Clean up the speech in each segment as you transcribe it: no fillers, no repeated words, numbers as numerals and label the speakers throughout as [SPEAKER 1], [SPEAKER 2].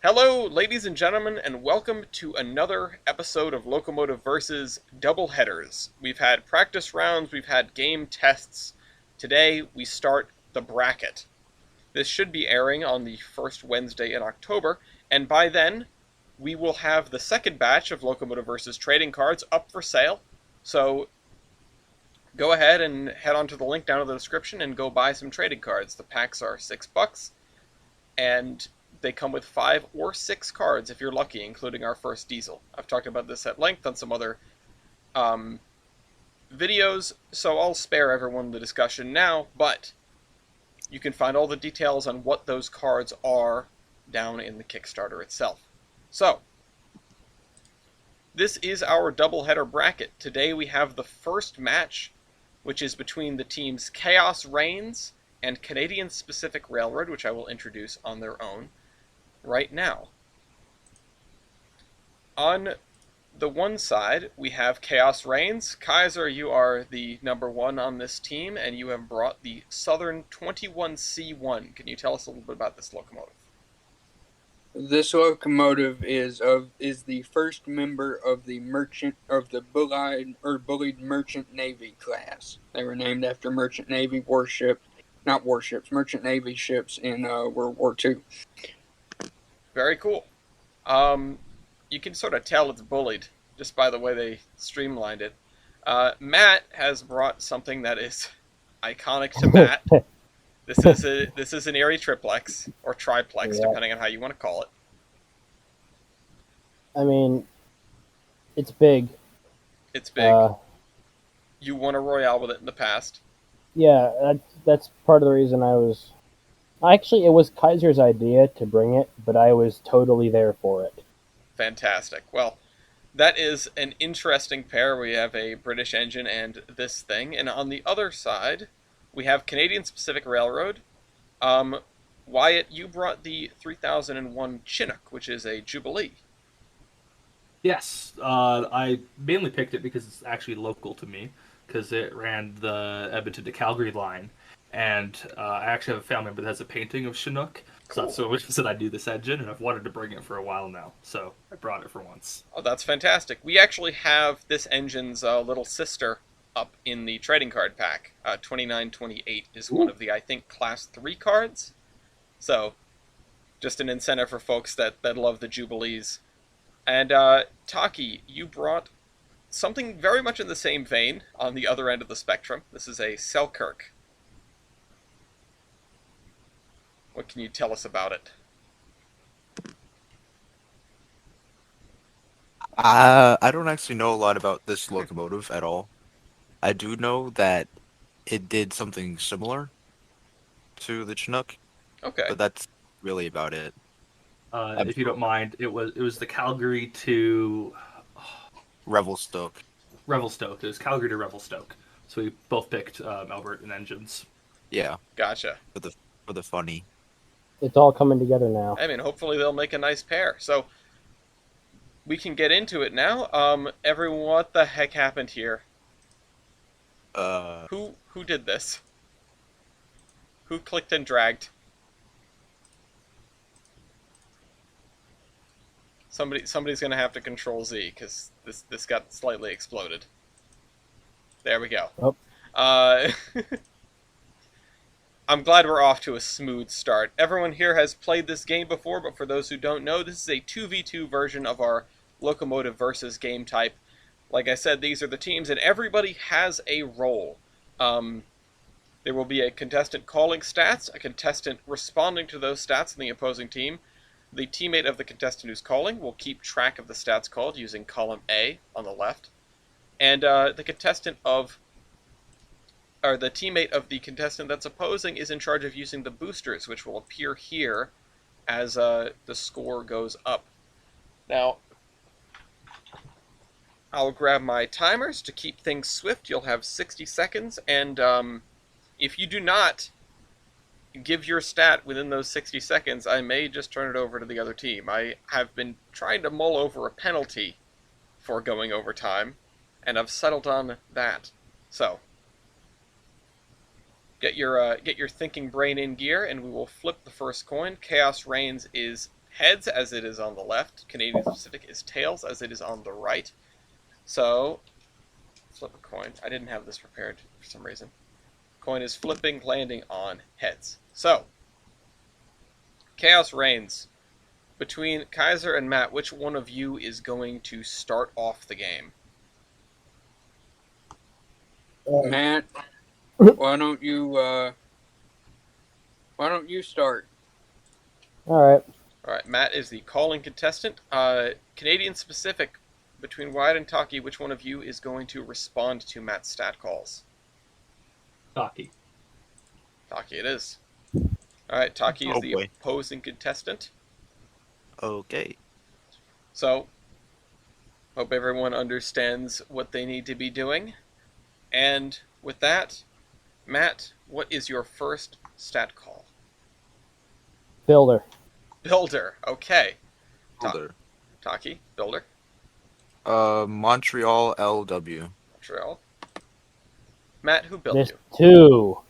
[SPEAKER 1] Hello, ladies and gentlemen, and welcome to another episode of Locomotive versus Doubleheaders. We've had practice rounds, we've had game tests. Today, we start the bracket. This should be airing on the first Wednesday in October, and by then, we will have the second batch of Locomotive versus trading cards up for sale. So, go ahead and head onto the link down in the description and go buy some trading cards. The packs are $6, and they come with 5 or 6 cards if you're lucky, including our first diesel. I've talked about this at length on some other videos, so I'll spare everyone the discussion now, but you can find all the details on what those cards are down in the Kickstarter itself. So, this is our doubleheader bracket. Today we have the first match, which is between the teams Chaos Reigns and Canadian Pacific Railroad, which I will introduce on their own right now. On the one side, we have Chaos Reigns. Kaiser, you are the number one on this team, and you have brought the Southern 21C1. Can you tell us a little bit about this locomotive?
[SPEAKER 2] This locomotive is the first member of the bullied Merchant Navy class. They were named after Merchant Navy Merchant Navy ships in World War II.
[SPEAKER 1] Very cool. You can sort of tell it's bullied just by the way they streamlined it. Matt has brought something that is iconic to Matt. This is an Erie triplex or triplex, depending on how you want to call it.
[SPEAKER 3] I mean, it's big.
[SPEAKER 1] It's big. You won a Royale with it in the past.
[SPEAKER 3] Yeah, that's part of the reason I was. Actually, it was Kaiser's idea to bring it, but I was totally there for it.
[SPEAKER 1] Fantastic. Well, that is an interesting pair. We have a British engine and this thing. And on the other side, we have Canadian Pacific Railroad. Wyatt, you brought the 3001 Chinook, which is a Jubilee.
[SPEAKER 4] Yes, I mainly picked it because it's actually local to me, because it ran the Edmonton to Calgary line. And I actually have a family member that has a painting of Chinook, so that's the reason I do this engine, and I've wanted to bring it for a while now, so I brought it for once.
[SPEAKER 1] Oh, that's fantastic. We actually have this engine's little sister up in the trading card pack. 2928 is one of the, I think, Class 3 cards. So, just an incentive for folks that love the Jubilees. And Taki, you brought something very much in the same vein on the other end of the spectrum. This is a Selkirk. What can you tell us about it?
[SPEAKER 5] I don't actually know a lot about this locomotive at all. I do know that it did something similar to the Chinook.
[SPEAKER 1] Okay.
[SPEAKER 5] But that's really about it.
[SPEAKER 4] If you don't mind, it was the Calgary to
[SPEAKER 5] Revelstoke.
[SPEAKER 4] Revelstoke. It was Calgary to Revelstoke. So we both picked Albertan engines.
[SPEAKER 5] Yeah.
[SPEAKER 1] Gotcha.
[SPEAKER 5] For the funny.
[SPEAKER 3] It's all coming together now.
[SPEAKER 1] I mean, hopefully they'll make a nice pair. So, we can get into it now. Everyone, what the heck happened here? Who did this? Who clicked and dragged? Somebody's gonna have to control Z, because this got slightly exploded. There we go.
[SPEAKER 3] Oh.
[SPEAKER 1] I'm glad we're off to a smooth start. Everyone here has played this game before, but for those who don't know, this is a 2v2 version of our Locomotive versus game type. Like I said, these are the teams, and everybody has a role. There will be a contestant calling stats, a contestant responding to those stats in the opposing team. The teammate of the contestant who's calling will keep track of the stats called using column A on the left. And the teammate of the contestant that's opposing is in charge of using the boosters, which will appear here as the score goes up. Now, I'll grab my timers to keep things swift. You'll have 60 seconds, and if you do not give your stat within those 60 seconds, I may just turn it over to the other team. I have been trying to mull over a penalty for going over time, and I've settled on that. So, get your thinking brain in gear, and we will flip the first coin. Chaos Reigns is heads as it is on the left. Canadian Pacific is tails as it is on the right. So, flip a coin. I didn't have this prepared for some reason. Coin is flipping, landing on heads. So, chaos reigns. Between Kaiser and Matt, which one of you is going to start off the game?
[SPEAKER 2] Matt, why don't you start?
[SPEAKER 3] All right.
[SPEAKER 1] All right, Matt is the calling contestant. Canadian Pacific, between Wyatt and Taki, which one of you is going to respond to Matt's stat calls?
[SPEAKER 4] Taki.
[SPEAKER 1] Taki it is. All right, Taki is
[SPEAKER 5] Oh,
[SPEAKER 1] the
[SPEAKER 5] boy.
[SPEAKER 1] opposing contestant.
[SPEAKER 5] Okay.
[SPEAKER 1] So, hope everyone understands what they need to be doing. And with that, Matt, what is your first stat call?
[SPEAKER 3] Builder.
[SPEAKER 1] Builder. Okay.
[SPEAKER 5] Builder.
[SPEAKER 1] Taki, builder.
[SPEAKER 5] Montreal LW.
[SPEAKER 1] Montreal. Matt, who built
[SPEAKER 3] This
[SPEAKER 1] you?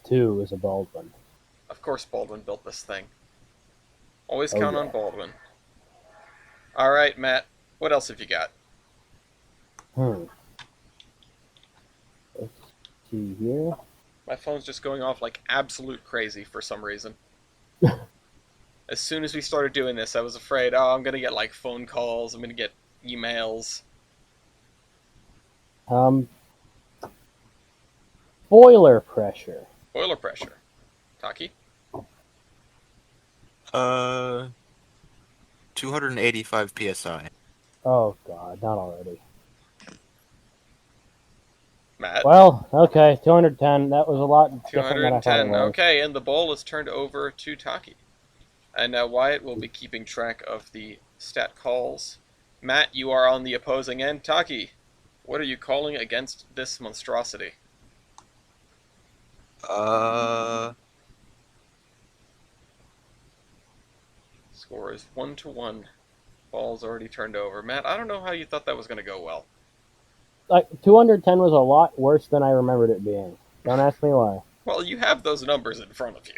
[SPEAKER 3] two is a Baldwin.
[SPEAKER 1] Of course Baldwin built this thing. Always
[SPEAKER 3] Oh,
[SPEAKER 1] count
[SPEAKER 3] yeah.
[SPEAKER 1] on Baldwin. Alright, Matt, what else have you got?
[SPEAKER 3] Let's see here.
[SPEAKER 1] My phone's just going off like absolute crazy for some reason. As soon as we started doing this, I was afraid, I'm going to get like phone calls, I'm going to get emails.
[SPEAKER 3] Boiler pressure.
[SPEAKER 1] Boiler pressure. Taki?
[SPEAKER 5] 285 psi.
[SPEAKER 3] Oh God, not already.
[SPEAKER 1] Matt?
[SPEAKER 3] Well, okay, 210. That was a lot different than I thought it
[SPEAKER 1] 210.
[SPEAKER 3] was.
[SPEAKER 1] Okay, and the ball is turned over to Taki. And now Wyatt will be keeping track of the stat calls. Matt, you are on the opposing end. Taki, what are you calling against this monstrosity? Score is 1-1. Ball's already turned over. Matt, I don't know how you thought that was going to go well.
[SPEAKER 3] Like 210 was a lot worse than I remembered it being. Don't ask me why.
[SPEAKER 1] Well, you have those numbers in front of you.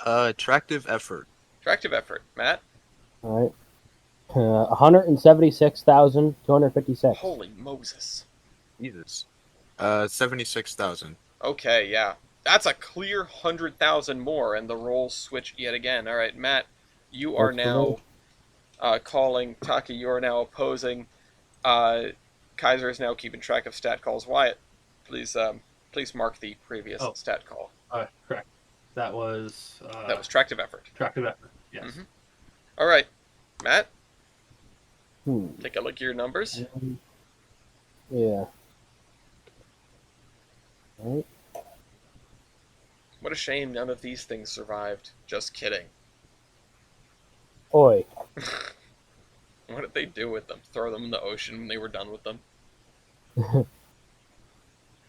[SPEAKER 5] Attractive effort.
[SPEAKER 1] Attractive effort. Matt?
[SPEAKER 3] All right. 176,256.
[SPEAKER 1] Holy Moses.
[SPEAKER 5] Jesus. 76,000.
[SPEAKER 1] Okay, yeah. That's a clear 100,000 more, and the roles switch yet again. All right, Matt, you are
[SPEAKER 3] That's
[SPEAKER 1] now calling. Taki, you are now opposing. Kaiser is now keeping track of stat calls. Wyatt, please mark the previous stat call.
[SPEAKER 4] Correct. That was
[SPEAKER 1] Tractive effort.
[SPEAKER 4] attractive effort. Yes.
[SPEAKER 1] Mhm. All right, Matt,
[SPEAKER 3] Hmm.
[SPEAKER 1] take a look at your numbers.
[SPEAKER 3] Yeah. All right.
[SPEAKER 1] What a shame none of these things survived. Just kidding.
[SPEAKER 3] Oi.
[SPEAKER 1] What did they do with them? Throw them in the ocean when they were done with them?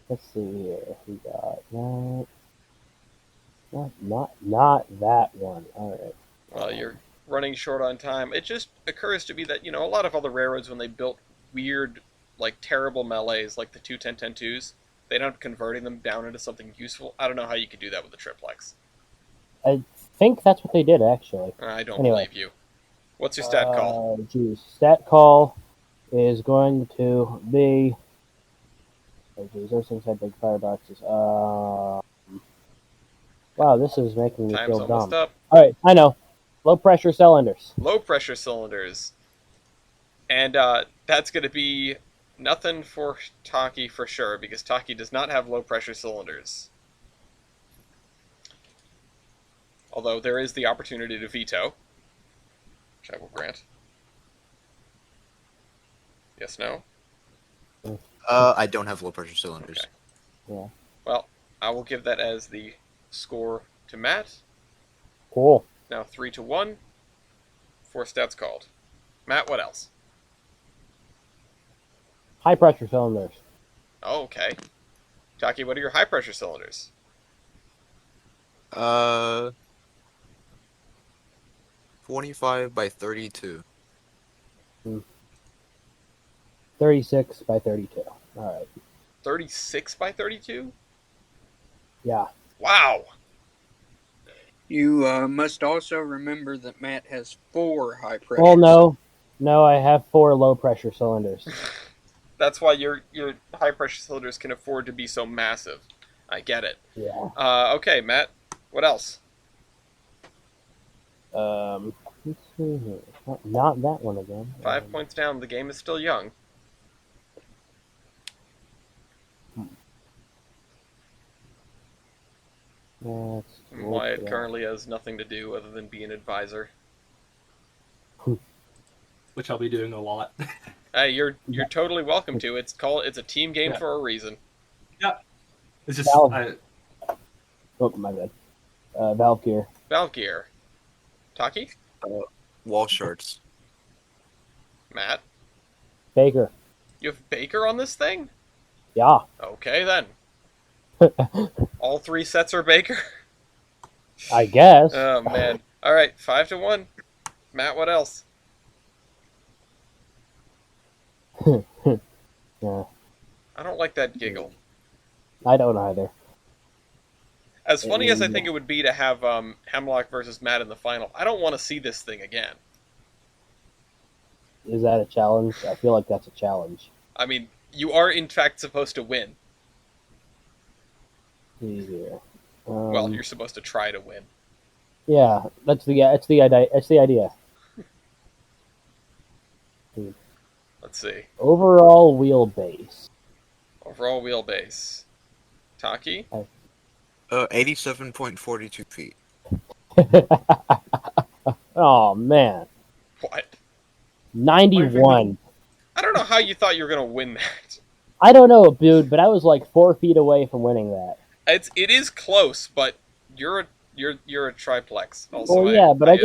[SPEAKER 3] Let's see here. We got that. Not that one. All right.
[SPEAKER 1] Well, you're running short on time. It just occurs to me that, a lot of other railroads, when they built weird, like terrible melees, like the 210-10-2s, they ended up converting them down into something useful. I don't know how you could do that with the triplex.
[SPEAKER 3] I think that's what they did, actually.
[SPEAKER 1] I don't
[SPEAKER 3] Anyway.
[SPEAKER 1] believe you. What's your stat call?
[SPEAKER 3] Geez. Stat call is going to be... Oh, geez, those things had big fireboxes. Wow, this is making me
[SPEAKER 1] Time's
[SPEAKER 3] feel
[SPEAKER 1] almost
[SPEAKER 3] dumb.
[SPEAKER 1] up.
[SPEAKER 3] All right, I know. Low pressure cylinders.
[SPEAKER 1] Low pressure cylinders. And that's going to be nothing for Taki for sure, because Taki does not have low pressure cylinders. Although there is the opportunity to veto, which I will grant. Yes, no?
[SPEAKER 5] I don't have low pressure cylinders.
[SPEAKER 1] Okay.
[SPEAKER 3] Yeah.
[SPEAKER 1] Well, I will give that as the score to Matt.
[SPEAKER 3] Cool.
[SPEAKER 1] Now 3-1. 4 stats called. Matt, what else?
[SPEAKER 3] High pressure cylinders.
[SPEAKER 1] Oh, okay. Taki, what are your high pressure cylinders?
[SPEAKER 5] 25 by 32.
[SPEAKER 3] 36 by 32. All right.
[SPEAKER 1] 36 by 32?
[SPEAKER 3] Yeah.
[SPEAKER 1] Wow.
[SPEAKER 2] You must also remember that Matt has 4 high pressure.
[SPEAKER 3] Well, no, I have 4 low pressure cylinders.
[SPEAKER 1] That's why your high pressure cylinders can afford to be so massive. I get it.
[SPEAKER 3] Yeah.
[SPEAKER 1] Okay, Matt. What else?
[SPEAKER 3] Let's see here. Not that one again.
[SPEAKER 1] 5 points down. The game is still young. Wyatt currently has nothing to do other than be an advisor.
[SPEAKER 4] Which I'll be doing a lot.
[SPEAKER 1] Hey, you're totally welcome to. It's a team game for a reason.
[SPEAKER 4] Yeah. It's just
[SPEAKER 3] Valve. Oh, my bad. Valve gear.
[SPEAKER 1] Valve gear. Taki?
[SPEAKER 5] Wall shards.
[SPEAKER 1] Matt?
[SPEAKER 3] Baker.
[SPEAKER 1] You have Baker on this thing?
[SPEAKER 3] Yeah.
[SPEAKER 1] Okay then. All 3 sets are Baker?
[SPEAKER 3] I guess.
[SPEAKER 1] Oh man. Alright, 5-1. Matt, what else?
[SPEAKER 3] Yeah.
[SPEAKER 1] I don't like that giggle.
[SPEAKER 3] I don't either.
[SPEAKER 1] As funny as I think it would be to have Hemlock versus Matt in the final, I don't want to see this thing again.
[SPEAKER 3] Is that a challenge? I feel like that's a challenge.
[SPEAKER 1] I mean, you are in fact supposed to win.
[SPEAKER 3] Easier.
[SPEAKER 1] Well, you're supposed to try to win.
[SPEAKER 3] Yeah, that's the idea. That's the idea.
[SPEAKER 1] Let's see.
[SPEAKER 3] Overall wheelbase.
[SPEAKER 1] Overall wheelbase. Taki?
[SPEAKER 5] 87.42 feet.
[SPEAKER 3] Oh man.
[SPEAKER 1] What?
[SPEAKER 3] 91.
[SPEAKER 1] I don't know how you thought you were gonna win that.
[SPEAKER 3] I don't know, dude, but I was like 4 feet away from winning that.
[SPEAKER 1] It is close, but you're a triplex. Also,
[SPEAKER 3] Well, yeah, but I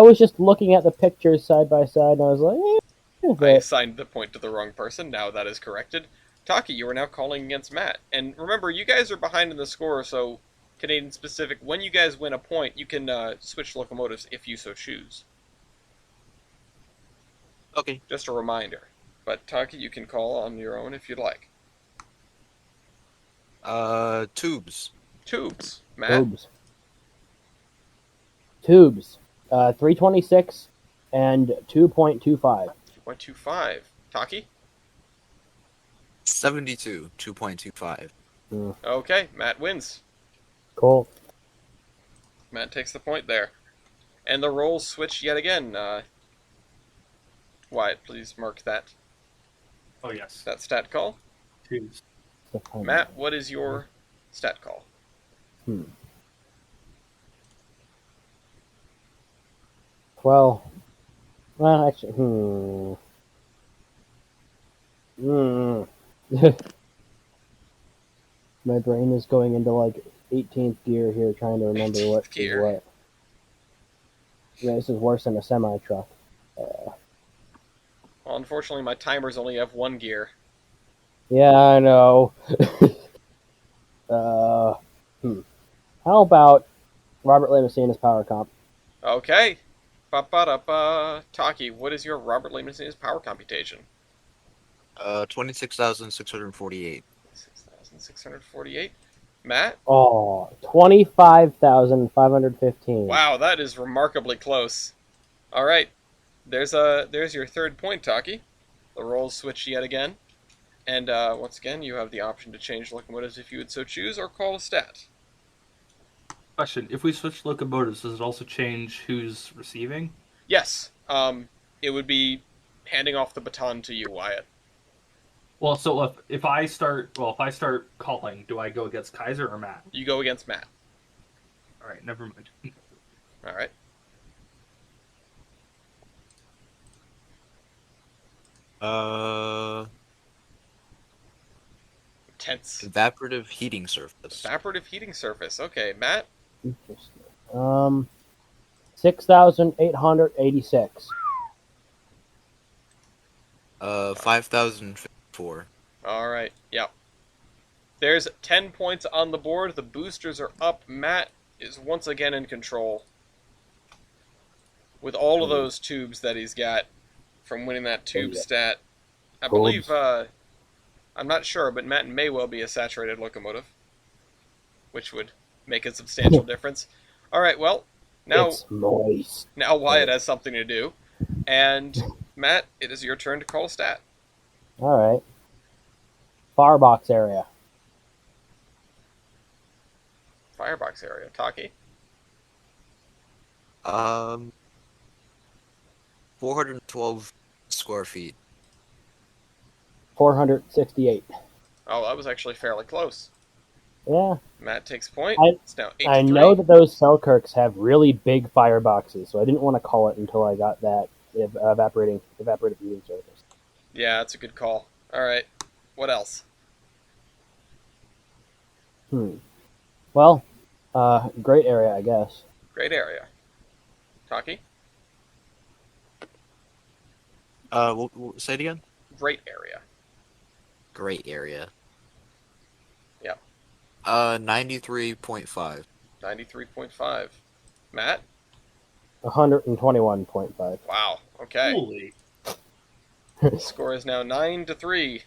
[SPEAKER 3] was just looking at the pictures side by side, and I was like,
[SPEAKER 1] I assigned the point to the wrong person. Now that is corrected. Taki, you are now calling against Matt. And remember, you guys are behind in the score, so Canadian specific, when you guys win a point, you can switch locomotives if you so choose.
[SPEAKER 5] Okay.
[SPEAKER 1] Just a reminder. But Taki, you can call on your own if you'd like.
[SPEAKER 5] Tubes.
[SPEAKER 1] Tubes. Matt?
[SPEAKER 3] Tubes. 326 and 2.25.
[SPEAKER 1] 2.25. Taki?
[SPEAKER 5] 72, 2.25.
[SPEAKER 1] Okay, Matt wins.
[SPEAKER 3] Cool.
[SPEAKER 1] Matt takes the point there. And the roles switch yet again. Wyatt, please mark that.
[SPEAKER 4] Oh, yes.
[SPEAKER 1] That stat call.
[SPEAKER 4] Tubes.
[SPEAKER 1] Matt, what is your stat call?
[SPEAKER 3] Well, actually, My brain is going into like 18th gear here, trying to remember what is what. Yeah, this is worse than a semi truck.
[SPEAKER 1] Well, unfortunately, my timers only have 1 gear.
[SPEAKER 3] Yeah, I know. How about Robert Lemessina's power comp?
[SPEAKER 1] Okay. Ba-ba-da-ba. Taki, what is your Robert Lemessina's power computation?
[SPEAKER 5] 26,648.
[SPEAKER 1] 6,648. Matt?
[SPEAKER 3] Oh, 25,515.
[SPEAKER 1] Wow, that is remarkably close. All right. There's your 3rd point, Taki. The roles switch yet again. And once again, you have the option to change locomotives if you would so choose, or call a stat.
[SPEAKER 4] Question: if we switch locomotives, does it also change who's receiving?
[SPEAKER 1] Yes. It would be handing off the baton to you, Wyatt.
[SPEAKER 4] Well, so if I start calling, do I go against Kaiser or Matt?
[SPEAKER 1] You go against Matt.
[SPEAKER 4] All right, never mind.
[SPEAKER 1] All right. Tense.
[SPEAKER 5] Evaporative heating surface.
[SPEAKER 1] Evaporative heating surface. Okay, Matt?
[SPEAKER 3] 6,886.
[SPEAKER 5] 5,054.
[SPEAKER 1] All right. Yep. There's 10 points on the board. The boosters are up. Matt is once again in control. With all of those tubes that he's got from winning that tube stat. I believe, I'm not sure, but Matt may well be a saturated locomotive, which would make a substantial difference. All right, well, now
[SPEAKER 3] It's moist.
[SPEAKER 1] now Wyatt has something to do, and Matt, it is your turn to call a stat.
[SPEAKER 3] All right. Firebox area.
[SPEAKER 1] Firebox area. Taki.
[SPEAKER 5] 412 square feet.
[SPEAKER 3] 468.
[SPEAKER 1] Oh, that was actually fairly close.
[SPEAKER 3] Yeah.
[SPEAKER 1] Matt takes point.
[SPEAKER 3] I-
[SPEAKER 1] It's now 8
[SPEAKER 3] I
[SPEAKER 1] to 3.
[SPEAKER 3] know that those Selkirks have really big fireboxes, so I didn't want to call it until I got that evaporative heating surface.
[SPEAKER 1] Yeah, that's a good call. All right. What else?
[SPEAKER 3] Well, great area, I guess.
[SPEAKER 1] Great area. Taki?
[SPEAKER 5] Say it again.
[SPEAKER 1] Great area.
[SPEAKER 5] Great area.
[SPEAKER 1] Yep.
[SPEAKER 5] 93.5.
[SPEAKER 1] 93.5. Matt?
[SPEAKER 3] 121.5.
[SPEAKER 1] Wow. Okay.
[SPEAKER 4] Holy.
[SPEAKER 1] Score is now 9 to 3.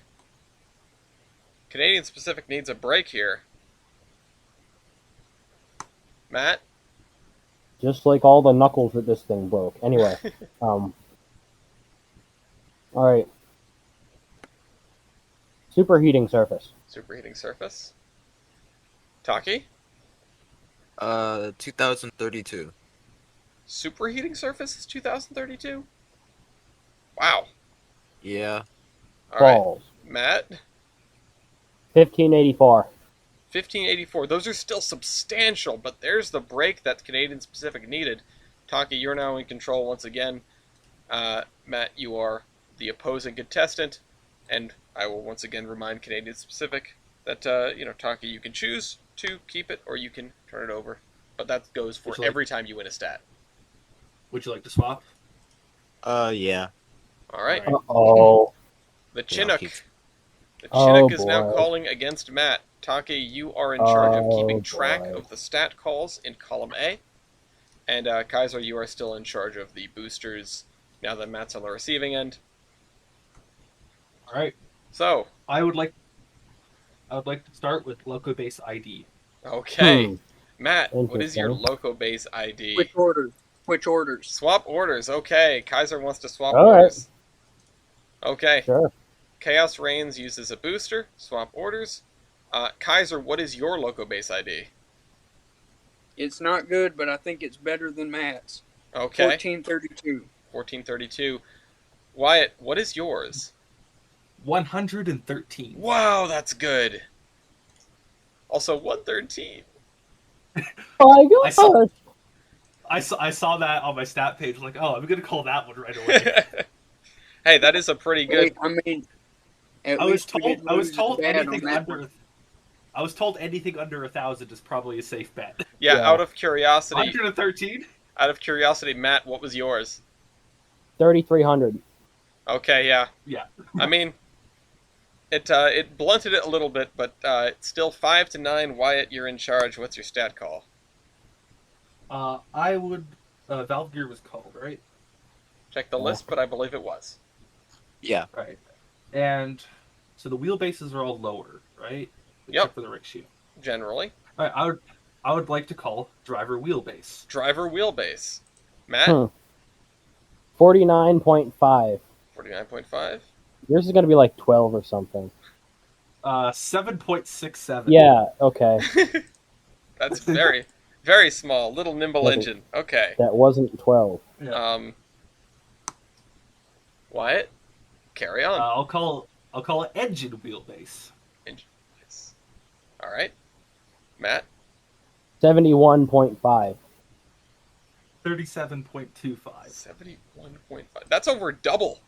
[SPEAKER 1] Canadian Pacific needs a break here. Matt?
[SPEAKER 3] Just like all the knuckles that this thing broke. Anyway, all right. Superheating surface.
[SPEAKER 1] Superheating surface. Taki?
[SPEAKER 5] 2032.
[SPEAKER 1] Superheating surface is 2032? Wow.
[SPEAKER 5] Yeah.
[SPEAKER 1] All right.
[SPEAKER 3] Balls.
[SPEAKER 1] Matt?
[SPEAKER 3] 1584.
[SPEAKER 1] 1584. Those are still substantial, but there's the break that Canadian Pacific needed. Taki, you're now in control once again. Matt, you are the opposing contestant, and I will once again remind Canadian Pacific that Taki, you can choose to keep it or you can turn it over, but that goes for every time you win a stat.
[SPEAKER 4] Would you like to swap?
[SPEAKER 5] Yeah.
[SPEAKER 1] All right.
[SPEAKER 3] Uh-oh.
[SPEAKER 1] The
[SPEAKER 5] Yeah,
[SPEAKER 1] Chinook.
[SPEAKER 5] keep-
[SPEAKER 1] The Chinook
[SPEAKER 3] Oh,
[SPEAKER 1] is now
[SPEAKER 3] boy.
[SPEAKER 1] calling against Matt. Taki, you are in charge of keeping
[SPEAKER 3] Oh,
[SPEAKER 1] track
[SPEAKER 3] boy.
[SPEAKER 1] of the stat calls in column A. And Kaiser, you are still in charge of the boosters now that Matt's on the receiving end.
[SPEAKER 4] All right.
[SPEAKER 1] So,
[SPEAKER 4] I would like to start with Loco Base ID.
[SPEAKER 1] okay. Matt, what is your
[SPEAKER 3] Interesting.
[SPEAKER 1] loco base ID?
[SPEAKER 2] Which orders? Which orders?
[SPEAKER 1] Swap orders. Okay. Kaiser wants to swap
[SPEAKER 3] All right.
[SPEAKER 1] orders. Okay.
[SPEAKER 3] Sure.
[SPEAKER 1] Chaos Reigns uses a booster. Swap orders. Kaiser, what is your loco base ID?
[SPEAKER 2] It's not good, but I think it's better than Matt's.
[SPEAKER 1] Okay.
[SPEAKER 2] 1432.
[SPEAKER 1] 1432. Wyatt, what is yours?
[SPEAKER 4] 113.
[SPEAKER 1] Wow, that's good. Also, 113.
[SPEAKER 3] Oh my
[SPEAKER 4] I saw-
[SPEAKER 3] gosh.
[SPEAKER 4] I saw that on my stat page. Like, oh, I'm gonna call that one right away.
[SPEAKER 1] Hey, that is a pretty good.
[SPEAKER 2] I mean, at
[SPEAKER 4] I was
[SPEAKER 2] least we
[SPEAKER 4] told
[SPEAKER 2] didn't
[SPEAKER 4] I was
[SPEAKER 2] lose
[SPEAKER 4] told
[SPEAKER 2] bad on
[SPEAKER 4] anything
[SPEAKER 2] that
[SPEAKER 4] under.
[SPEAKER 2] one.
[SPEAKER 4] I was told anything under 1,000 is probably a safe bet.
[SPEAKER 1] Yeah,
[SPEAKER 3] Yeah.
[SPEAKER 1] out of curiosity,
[SPEAKER 4] 113.
[SPEAKER 1] Matt, what was yours?
[SPEAKER 3] 3,300.
[SPEAKER 1] Okay, yeah.
[SPEAKER 4] Yeah.
[SPEAKER 1] I mean, it blunted it a little bit, but it's still 5 to 9. Wyatt, you're in charge. What's your stat call?
[SPEAKER 4] I would. Valve Gear was called, right?
[SPEAKER 1] Check the list, but I believe it was.
[SPEAKER 5] Yeah.
[SPEAKER 4] Right. And so the wheelbases are all lower, right?
[SPEAKER 1] Yep.
[SPEAKER 4] Except for the rickshaw.
[SPEAKER 1] Generally,
[SPEAKER 4] All right, I would like to call driver wheelbase.
[SPEAKER 1] driver wheelbase. Matt,
[SPEAKER 3] 49.5.
[SPEAKER 1] 49.5.
[SPEAKER 3] Yours is going to be like 12 or something.
[SPEAKER 4] 7.67.
[SPEAKER 3] Yeah, okay.
[SPEAKER 1] That's very, very small. Little nimble
[SPEAKER 3] Okay.
[SPEAKER 1] engine. Okay.
[SPEAKER 3] That wasn't 12.
[SPEAKER 4] Yeah.
[SPEAKER 1] Wyatt, carry on.
[SPEAKER 4] I'll call it engine wheelbase.
[SPEAKER 1] All right. Matt,
[SPEAKER 3] 71.5.
[SPEAKER 4] 37.25.
[SPEAKER 1] 71.5. That's over double.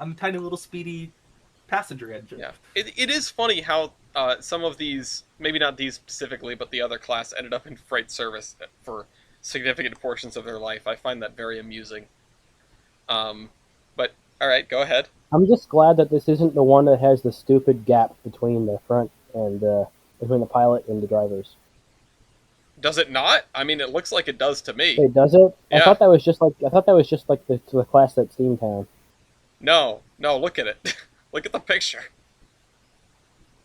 [SPEAKER 4] I'm a tiny little speedy passenger engine.
[SPEAKER 1] Yeah. It is funny how some of these, maybe not these specifically, but the other class ended up in freight service for significant portions of their life. I find that very amusing. But, all right, go ahead.
[SPEAKER 3] I'm just glad that this isn't the one that has the stupid gap between the front and between the pilot and the drivers.
[SPEAKER 1] Does it not? I mean, it looks like it does to me.
[SPEAKER 3] Wait, does it?
[SPEAKER 1] Yeah.
[SPEAKER 3] I thought that was just like the class at Steamtown.
[SPEAKER 1] No, look at it. Look at the picture.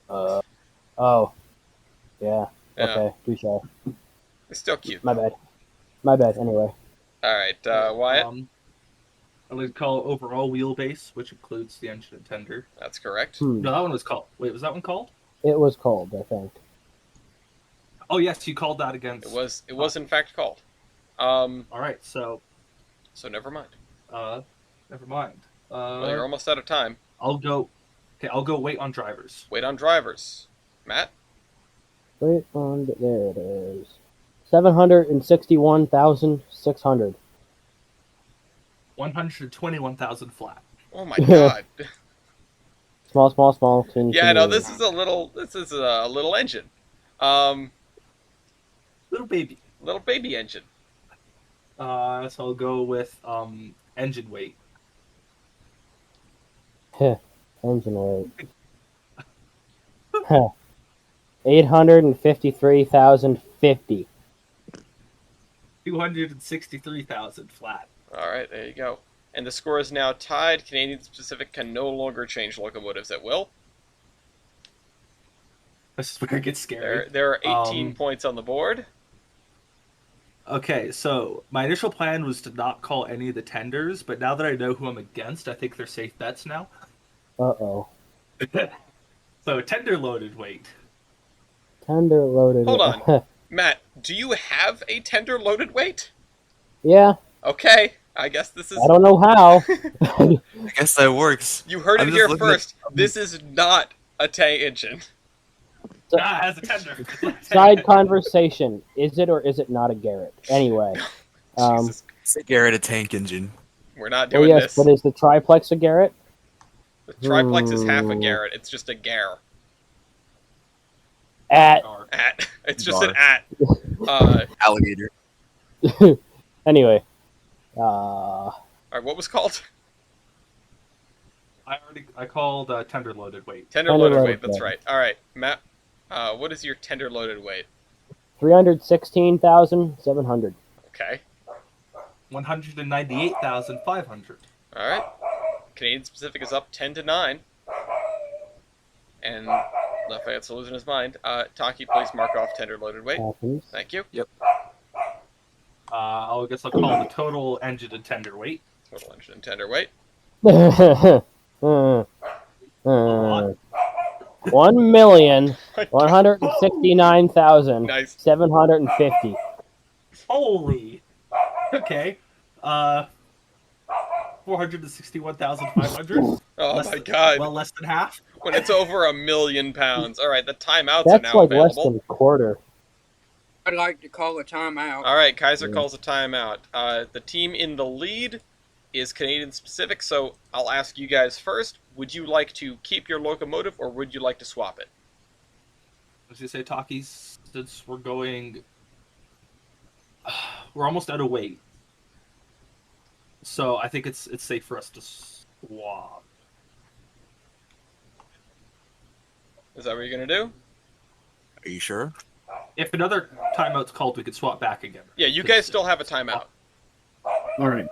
[SPEAKER 3] Oh, yeah.
[SPEAKER 1] Yeah.
[SPEAKER 3] Okay, touche.
[SPEAKER 1] It's still cute.
[SPEAKER 3] My bad. My bad. Anyway.
[SPEAKER 1] All right, Wyatt.
[SPEAKER 4] I like to call it overall wheelbase, which includes the engine and tender.
[SPEAKER 1] That's correct.
[SPEAKER 4] No, that one was called. Wait, was that one called?
[SPEAKER 3] It was called, I think.
[SPEAKER 4] Oh yes, you called that against.
[SPEAKER 1] It was in fact called.
[SPEAKER 4] All right, so
[SPEAKER 1] never mind.
[SPEAKER 4] never mind.
[SPEAKER 1] Well, you're almost out of time.
[SPEAKER 4] I'll go. Okay, I'll go wait on drivers.
[SPEAKER 1] Wait on drivers. Matt?
[SPEAKER 3] Wait on. There it is. 761,600.
[SPEAKER 4] 121,000 flat.
[SPEAKER 1] Oh my god.
[SPEAKER 3] Small. Teeny,
[SPEAKER 1] Yeah, no,
[SPEAKER 3] teeny.
[SPEAKER 1] this is a little engine.
[SPEAKER 4] Little baby.
[SPEAKER 1] Little baby engine.
[SPEAKER 4] So I'll go with engine weight.
[SPEAKER 3] Engine weight. 853,050.
[SPEAKER 4] 263,000 flat.
[SPEAKER 1] All right, there you go. And the score is now tied. Canadian Pacific can no longer change locomotives at will.
[SPEAKER 4] This is where it gets scary.
[SPEAKER 1] There are 18 points on the board.
[SPEAKER 4] Okay, so my initial plan was to not call any of the tenders, but now that I know who I'm against, I think they're safe bets now.
[SPEAKER 3] Uh-oh.
[SPEAKER 4] So tender loaded weight.
[SPEAKER 3] Tender loaded.
[SPEAKER 1] Hold on. Matt, do you have a tender loaded weight?
[SPEAKER 3] Yeah.
[SPEAKER 1] Okay, I guess this is...
[SPEAKER 3] I don't know how.
[SPEAKER 5] I guess that works.
[SPEAKER 1] You heard it here first. This is not a tank engine.
[SPEAKER 3] So,
[SPEAKER 4] it has a tender.
[SPEAKER 3] Side conversation. Is it or is it not a Garrett? Anyway.
[SPEAKER 1] Jesus.
[SPEAKER 5] It's a Garrett a tank engine.
[SPEAKER 1] We're not
[SPEAKER 3] Oh
[SPEAKER 1] doing
[SPEAKER 3] yes,
[SPEAKER 1] this.
[SPEAKER 3] but is the triplex a Garrett?
[SPEAKER 1] The triplex is half a Garrett. It's just a Gare.
[SPEAKER 3] At.
[SPEAKER 1] It's just an at.
[SPEAKER 5] Alligator.
[SPEAKER 3] Anyway.
[SPEAKER 1] All right, what was called?
[SPEAKER 4] I called tender loaded weight.
[SPEAKER 1] Tender loaded weight. That's right. All right, Matt. What is your tender loaded weight?
[SPEAKER 3] 316,700.
[SPEAKER 1] Okay.
[SPEAKER 4] 198,500.
[SPEAKER 1] All right. Canadian Pacific is up 10-9. And Lafayette's losing his mind. Taki, please mark off tender loaded weight. Thank you.
[SPEAKER 5] Yep.
[SPEAKER 4] I guess I'll call the total engine and tender weight.
[SPEAKER 1] Total engine and tender weight.
[SPEAKER 3] 1,169,750.
[SPEAKER 1] Nice.
[SPEAKER 4] Holy. Okay. 461,500.
[SPEAKER 1] Oh my god.
[SPEAKER 4] Well, less than half.
[SPEAKER 1] When it's over £1 million. All right, the timeouts
[SPEAKER 3] That's
[SPEAKER 1] are now
[SPEAKER 3] like less
[SPEAKER 1] available.
[SPEAKER 3] than a quarter.
[SPEAKER 2] I'd like to call a timeout.
[SPEAKER 1] All right, Kaiser calls a timeout. The team in the lead is Canadian Pacific, so I'll ask you guys first. Would you like to keep your locomotive, or would you like to swap it?
[SPEAKER 4] I was going to say, Taki, since we're going... We're almost out of weight. So I think it's safe for us to swap.
[SPEAKER 1] Is that what you're going to do?
[SPEAKER 5] Are you sure?
[SPEAKER 4] If another timeout's called, we could swap back again.
[SPEAKER 1] Yeah, you guys still have a timeout.
[SPEAKER 4] All right.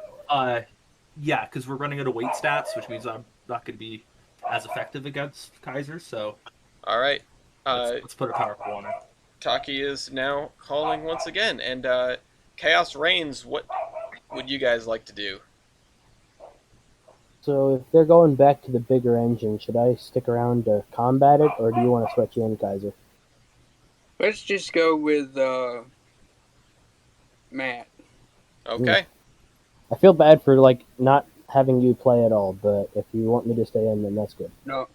[SPEAKER 4] Yeah, because we're running out of weight stats, which means I'm not going to be as effective against Kaiser. So,
[SPEAKER 1] all right.
[SPEAKER 4] Let's put a powerful on it.
[SPEAKER 1] Taki is now calling once again, and Chaos reigns. What would you guys like to do?
[SPEAKER 3] So if they're going back to the bigger engine, should I stick around to combat it, or do you want to switch in, Kaiser?
[SPEAKER 2] Let's just go with Matt.
[SPEAKER 1] Okay.
[SPEAKER 3] I feel bad for not having you play at all, but if you want me to stay in, then that's good.
[SPEAKER 2] No,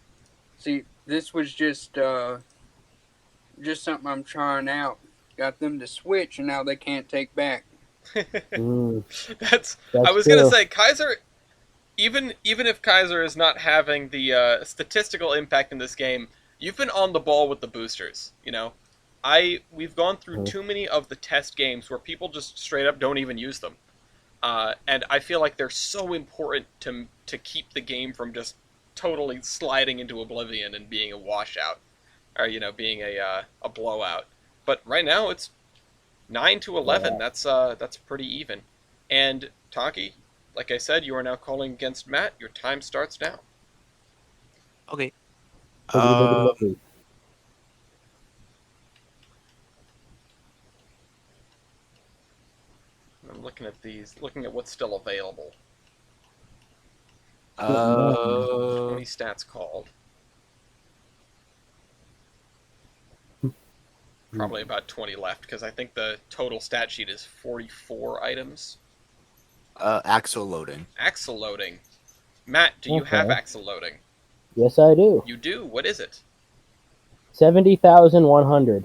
[SPEAKER 2] see, this was just something I'm trying out. Got them to switch, and now they can't take back.
[SPEAKER 1] That's
[SPEAKER 3] That's
[SPEAKER 1] I was going to
[SPEAKER 3] true.
[SPEAKER 1] say, Kaiser, even if Kaiser is not having the statistical impact in this game, you've been on the ball with the boosters, you know? We've gone through too many of the test games where people just straight up don't even use them. And I feel like they're so important to keep the game from just totally sliding into oblivion and being a washout, or being a blowout. But right now it's 9-11.
[SPEAKER 3] Yeah.
[SPEAKER 1] That's pretty even. And Taki, like I said, you are now calling against Matt. Your time starts now.
[SPEAKER 5] Okay.
[SPEAKER 1] looking at these, looking at what's still available. 20 stats called. Probably about 20 left, because I think the total stat sheet is 44 items.
[SPEAKER 5] Axle loading.
[SPEAKER 1] Axle loading. Matt, do you have axle loading?
[SPEAKER 3] Yes, I do.
[SPEAKER 1] You do? What is it?
[SPEAKER 3] 70,100.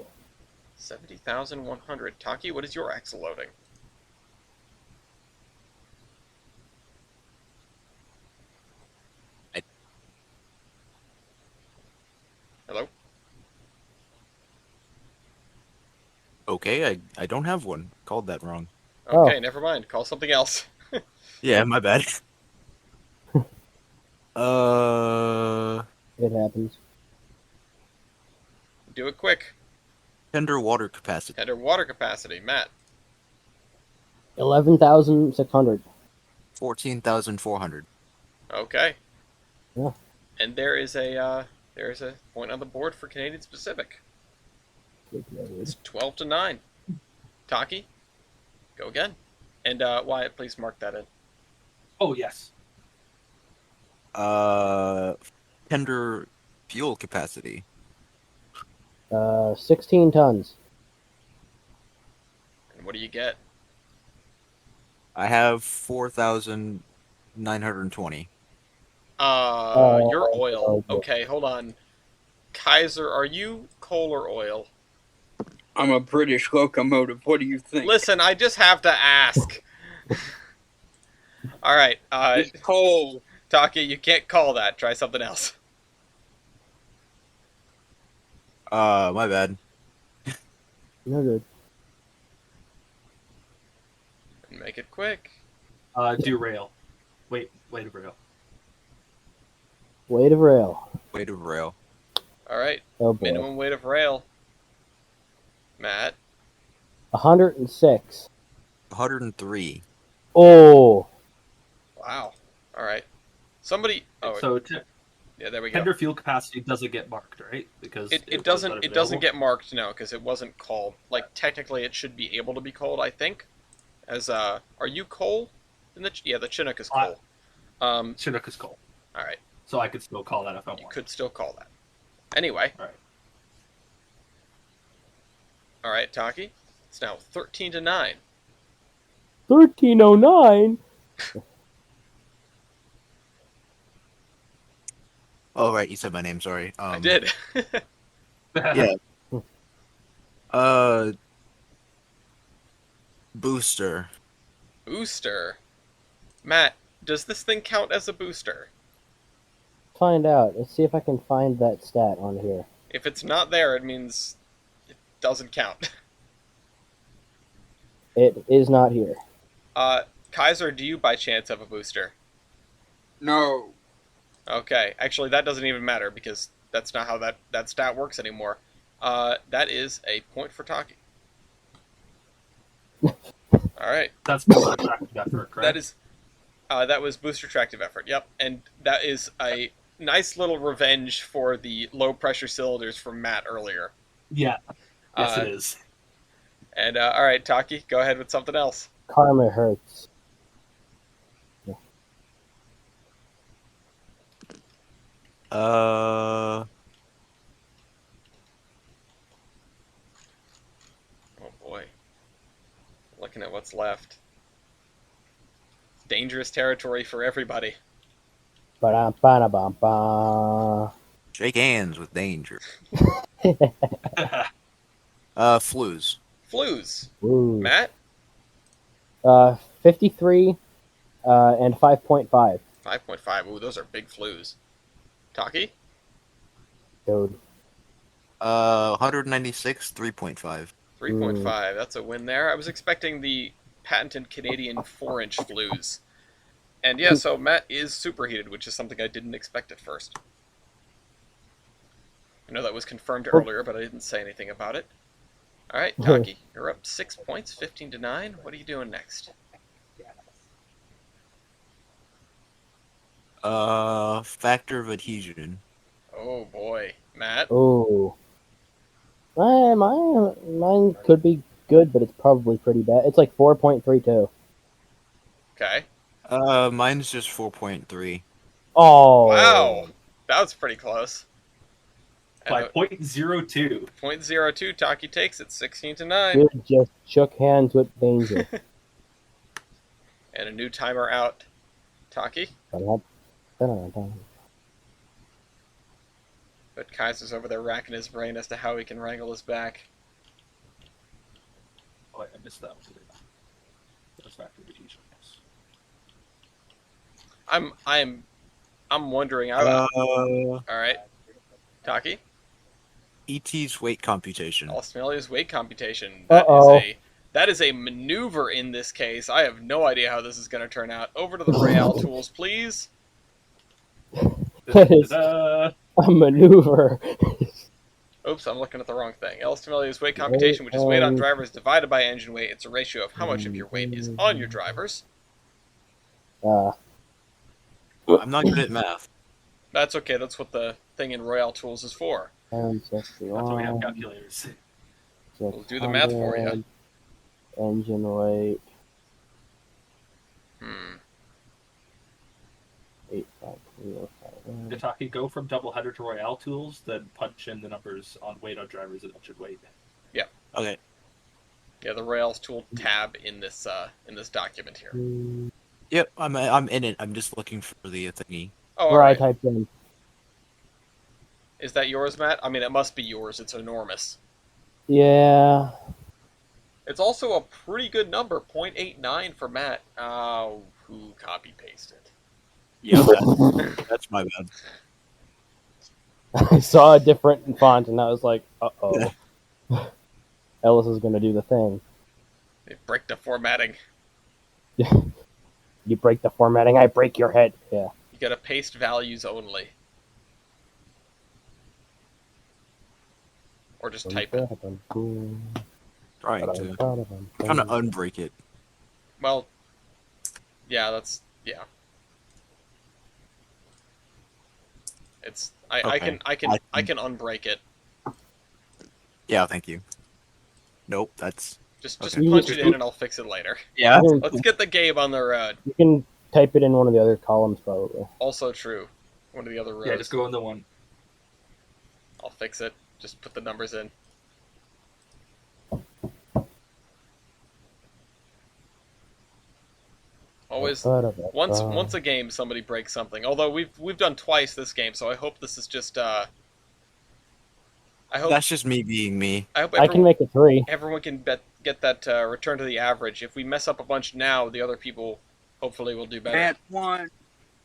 [SPEAKER 1] 70,100. Taki, what is your axle loading? Hello?
[SPEAKER 5] Okay, I don't have one. Called that wrong.
[SPEAKER 1] Okay, never mind. Call something else.
[SPEAKER 5] Yeah, my bad.
[SPEAKER 3] It happens.
[SPEAKER 1] Do it quick.
[SPEAKER 5] Tender water capacity.
[SPEAKER 1] Tender water capacity. Matt.
[SPEAKER 3] 11,600.
[SPEAKER 5] 14,400.
[SPEAKER 1] Okay.
[SPEAKER 3] Yeah.
[SPEAKER 1] And there is a point on the board for Canadian Pacific. It's 12-9. Taki, go again. And Wyatt, please mark that in.
[SPEAKER 4] Oh, yes.
[SPEAKER 5] Tender fuel capacity.
[SPEAKER 3] 16 tons.
[SPEAKER 1] And what do you get?
[SPEAKER 5] I have 4,920.
[SPEAKER 1] Your oil. Okay, hold on. Kaiser, are you coal or oil?
[SPEAKER 2] I'm a British locomotive. What do you think?
[SPEAKER 1] Listen, I just have to ask. All right.
[SPEAKER 2] It's coal.
[SPEAKER 1] Taki, you can't call that. Try something else.
[SPEAKER 5] My bad.
[SPEAKER 3] No good.
[SPEAKER 1] Make it quick.
[SPEAKER 4] Derail. Weight of rail.
[SPEAKER 3] Weight of rail.
[SPEAKER 5] Weight of rail.
[SPEAKER 1] All right.
[SPEAKER 3] Oh boy.
[SPEAKER 1] Minimum weight of rail. Matt.
[SPEAKER 3] 106.
[SPEAKER 5] 103.
[SPEAKER 3] Oh.
[SPEAKER 1] Wow. All right. Somebody. Oh.
[SPEAKER 4] So
[SPEAKER 1] yeah, there we go.
[SPEAKER 4] tender fuel capacity doesn't get marked, right? Because
[SPEAKER 1] it doesn't get marked, no, because it wasn't called. Like technically, it should be able to be called, I think. As are you coal? The Chinook is coal.
[SPEAKER 4] Chinook is coal.
[SPEAKER 1] All right.
[SPEAKER 4] So I could still call that if I want.
[SPEAKER 1] You could still call that. Anyway.
[SPEAKER 4] All right.
[SPEAKER 1] All right, Taki. It's now 13-9.
[SPEAKER 3] 1309.
[SPEAKER 5] Oh, right, you said my name, sorry.
[SPEAKER 1] I did.
[SPEAKER 5] Yeah. Booster.
[SPEAKER 1] Booster. Matt, does this thing count as a booster?
[SPEAKER 3] Find out. Let's see if I can find that stat on here.
[SPEAKER 1] If it's not there, it means it doesn't count.
[SPEAKER 3] It is not here.
[SPEAKER 1] Kaiser, do you by chance have a booster?
[SPEAKER 2] No.
[SPEAKER 1] Okay, actually that doesn't even matter because that's not how that stat works anymore. That is a point for Taki. All right.
[SPEAKER 4] That's booster tractive effort, correct?
[SPEAKER 1] That was booster tractive effort. Yep, and that is a nice little revenge for the low pressure cylinders from Matt earlier.
[SPEAKER 4] Yeah. Yes, it is.
[SPEAKER 1] And all right, Taki, go ahead with something else.
[SPEAKER 3] Karma hurts. Yeah.
[SPEAKER 1] Oh boy. Looking at what's left. Dangerous territory for everybody.
[SPEAKER 3] Ba-da-ba-da-ba-ba.
[SPEAKER 5] Shake hands with danger. Flues.
[SPEAKER 1] Flues.
[SPEAKER 3] Ooh.
[SPEAKER 1] Matt?
[SPEAKER 3] 53 and 5.5.
[SPEAKER 1] 5.5. Ooh, those are big flues. Taki?
[SPEAKER 3] Dude.
[SPEAKER 5] 196, 3.5.
[SPEAKER 1] 3.5. That's a win there. I was expecting the patented Canadian 4-inch flues. And yeah, so Matt is superheated, which is something I didn't expect at first. I know that was confirmed earlier, but I didn't say anything about it. All right, Taki, you're up 6 points, 15-9. What are you doing next?
[SPEAKER 5] Factor of adhesion.
[SPEAKER 1] Oh boy, Matt.
[SPEAKER 3] Oh. Mine could be good, but it's probably pretty bad. It's like 4.32.
[SPEAKER 1] Okay.
[SPEAKER 5] Mine's just 4.3.
[SPEAKER 3] Oh.
[SPEAKER 1] Wow. That was pretty close.
[SPEAKER 4] By
[SPEAKER 1] And
[SPEAKER 4] .02.
[SPEAKER 1] 0.02, Taki takes it 16-9.
[SPEAKER 3] You just shook hands with danger.
[SPEAKER 1] And a new timer out. Taki. But Kaiser's over there racking his brain as to how he can wrangle us back.
[SPEAKER 4] Oh, wait, I missed that one. That's factor vacation.
[SPEAKER 1] I'm wondering.
[SPEAKER 5] Uh,
[SPEAKER 1] Alright. Taki.
[SPEAKER 5] ET's weight computation.
[SPEAKER 1] Australia's weight computation.
[SPEAKER 3] Uh-oh.
[SPEAKER 1] That is a maneuver in this case. I have no idea how this is going to turn out. Over to the Royale tools, please.
[SPEAKER 3] That is
[SPEAKER 4] Da-da-da.
[SPEAKER 3] a maneuver.
[SPEAKER 1] Oops, I'm looking at the wrong thing. Australia's weight computation, which is weight on drivers divided by engine weight. It's a ratio of how much of your weight is on your drivers.
[SPEAKER 5] I'm not good at math.
[SPEAKER 1] That's okay. That's what the thing in Royale tools is for.
[SPEAKER 4] That's why we have calculators.
[SPEAKER 1] We'll do the math for you.
[SPEAKER 3] Engine weight. 85305.
[SPEAKER 4] Taki, go from doubleheader to Royale tools, then punch in the numbers on weight on drivers and engine weight.
[SPEAKER 5] Okay.
[SPEAKER 1] Yeah, the Royale's tool tab in this document here.
[SPEAKER 5] Yep, I'm in it. I'm just looking for the thingy.
[SPEAKER 1] Oh,
[SPEAKER 3] Where I
[SPEAKER 1] alright.
[SPEAKER 3] typed in.
[SPEAKER 1] Is that yours, Matt? I mean, it must be yours. It's enormous.
[SPEAKER 3] Yeah.
[SPEAKER 1] It's also a pretty good number, 0.89 for Matt. Oh, who copy-pasted?
[SPEAKER 5] Yeah, that's my bad.
[SPEAKER 3] I saw a different font and I was like, uh-oh. Ellis is going to do the thing.
[SPEAKER 1] They break the formatting.
[SPEAKER 3] You break the formatting, I break your head. Yeah.
[SPEAKER 1] You gotta paste values only. Or just type it.
[SPEAKER 5] Trying to unbreak it.
[SPEAKER 1] Well, yeah, yeah. It's I
[SPEAKER 5] Okay.
[SPEAKER 1] I can unbreak it.
[SPEAKER 5] Yeah, thank you. Nope, that's
[SPEAKER 1] Just
[SPEAKER 5] Okay.
[SPEAKER 1] punch it in and I'll fix it later.
[SPEAKER 5] yeah.
[SPEAKER 1] Let's get the game on the road.
[SPEAKER 3] You can type it in one of the other columns, probably.
[SPEAKER 1] Also true. One of the other rows.
[SPEAKER 4] Yeah, just go in the one.
[SPEAKER 1] I'll fix it. Just put the numbers in. Always once a game somebody breaks something. Although we've done twice this game, so I hope this is just I hope
[SPEAKER 5] That's just me being me.
[SPEAKER 1] I hope
[SPEAKER 3] I can make it 3.
[SPEAKER 1] everyone can get that return to the average. If we mess up a bunch now, the other people hopefully will do better.
[SPEAKER 2] Matt won.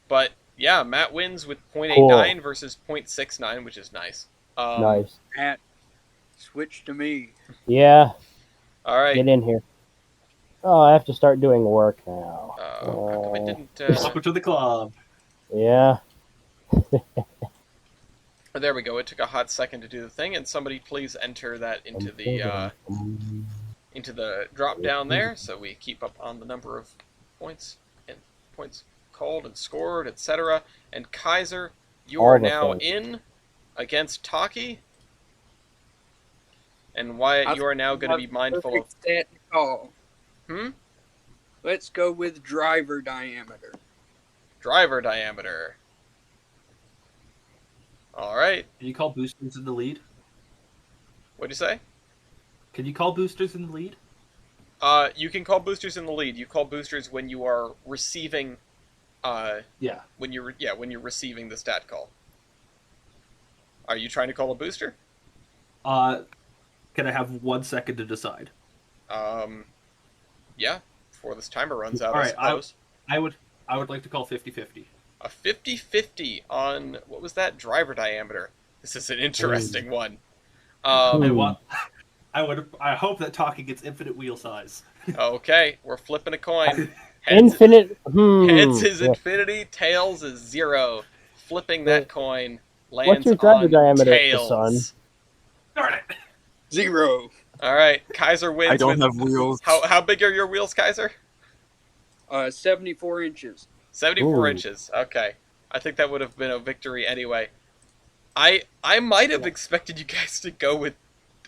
[SPEAKER 1] But yeah, Matt wins with 0.89 versus 0.69, which is nice.
[SPEAKER 3] Nice.
[SPEAKER 2] Matt, switch to me.
[SPEAKER 3] Yeah,
[SPEAKER 1] All right.
[SPEAKER 3] get in here. Oh, I have to start doing work now.
[SPEAKER 1] How come it didn't?
[SPEAKER 4] Welcome to the club.
[SPEAKER 3] Yeah.
[SPEAKER 1] Oh, there we go. It took a hot second to do the thing, and somebody please enter that into the drop down there, so we keep up on the number of points and points called and scored, etc. And Kaiser, you
[SPEAKER 3] All
[SPEAKER 1] are
[SPEAKER 3] the
[SPEAKER 1] now
[SPEAKER 3] points.
[SPEAKER 1] in against Taki, and Wyatt, you are now going to be mindful of.
[SPEAKER 2] Perfect stat to call.
[SPEAKER 1] Hmm?
[SPEAKER 2] Let's go with driver diameter.
[SPEAKER 1] Driver diameter. All right.
[SPEAKER 4] Can you call boosters in the lead?
[SPEAKER 1] What'd you say?
[SPEAKER 4] Can you call boosters in the lead?
[SPEAKER 1] You can call boosters in the lead. You call boosters when you are receiving.
[SPEAKER 4] Yeah.
[SPEAKER 1] When you're receiving the stat call. Are you trying to call a booster?
[SPEAKER 4] Can I have 1 second to decide?
[SPEAKER 1] Yeah. Before this timer runs out,
[SPEAKER 4] All
[SPEAKER 1] I
[SPEAKER 4] right,
[SPEAKER 1] suppose.
[SPEAKER 4] I would like to call 50-50.
[SPEAKER 1] A 50-50 on what was that? Driver diameter. This is an interesting one.
[SPEAKER 4] I hope that Taki gets infinite wheel size.
[SPEAKER 1] Okay, we're flipping a coin.
[SPEAKER 3] Infinite.
[SPEAKER 1] Heads is
[SPEAKER 3] Yeah.
[SPEAKER 1] infinity, tails is 0. Flipping that coin lands
[SPEAKER 3] What's your driver
[SPEAKER 1] on
[SPEAKER 3] diameter,
[SPEAKER 1] tails.
[SPEAKER 3] son?
[SPEAKER 4] Darn it!
[SPEAKER 2] 0.
[SPEAKER 1] All right, Kaiser wins.
[SPEAKER 5] I don't
[SPEAKER 1] with,
[SPEAKER 5] have wheels.
[SPEAKER 1] How big are your wheels, Kaiser?
[SPEAKER 2] 74 inches.
[SPEAKER 1] 74
[SPEAKER 3] Ooh.
[SPEAKER 1] inches. Okay, I think that would have been a victory anyway. I might have expected you guys to go with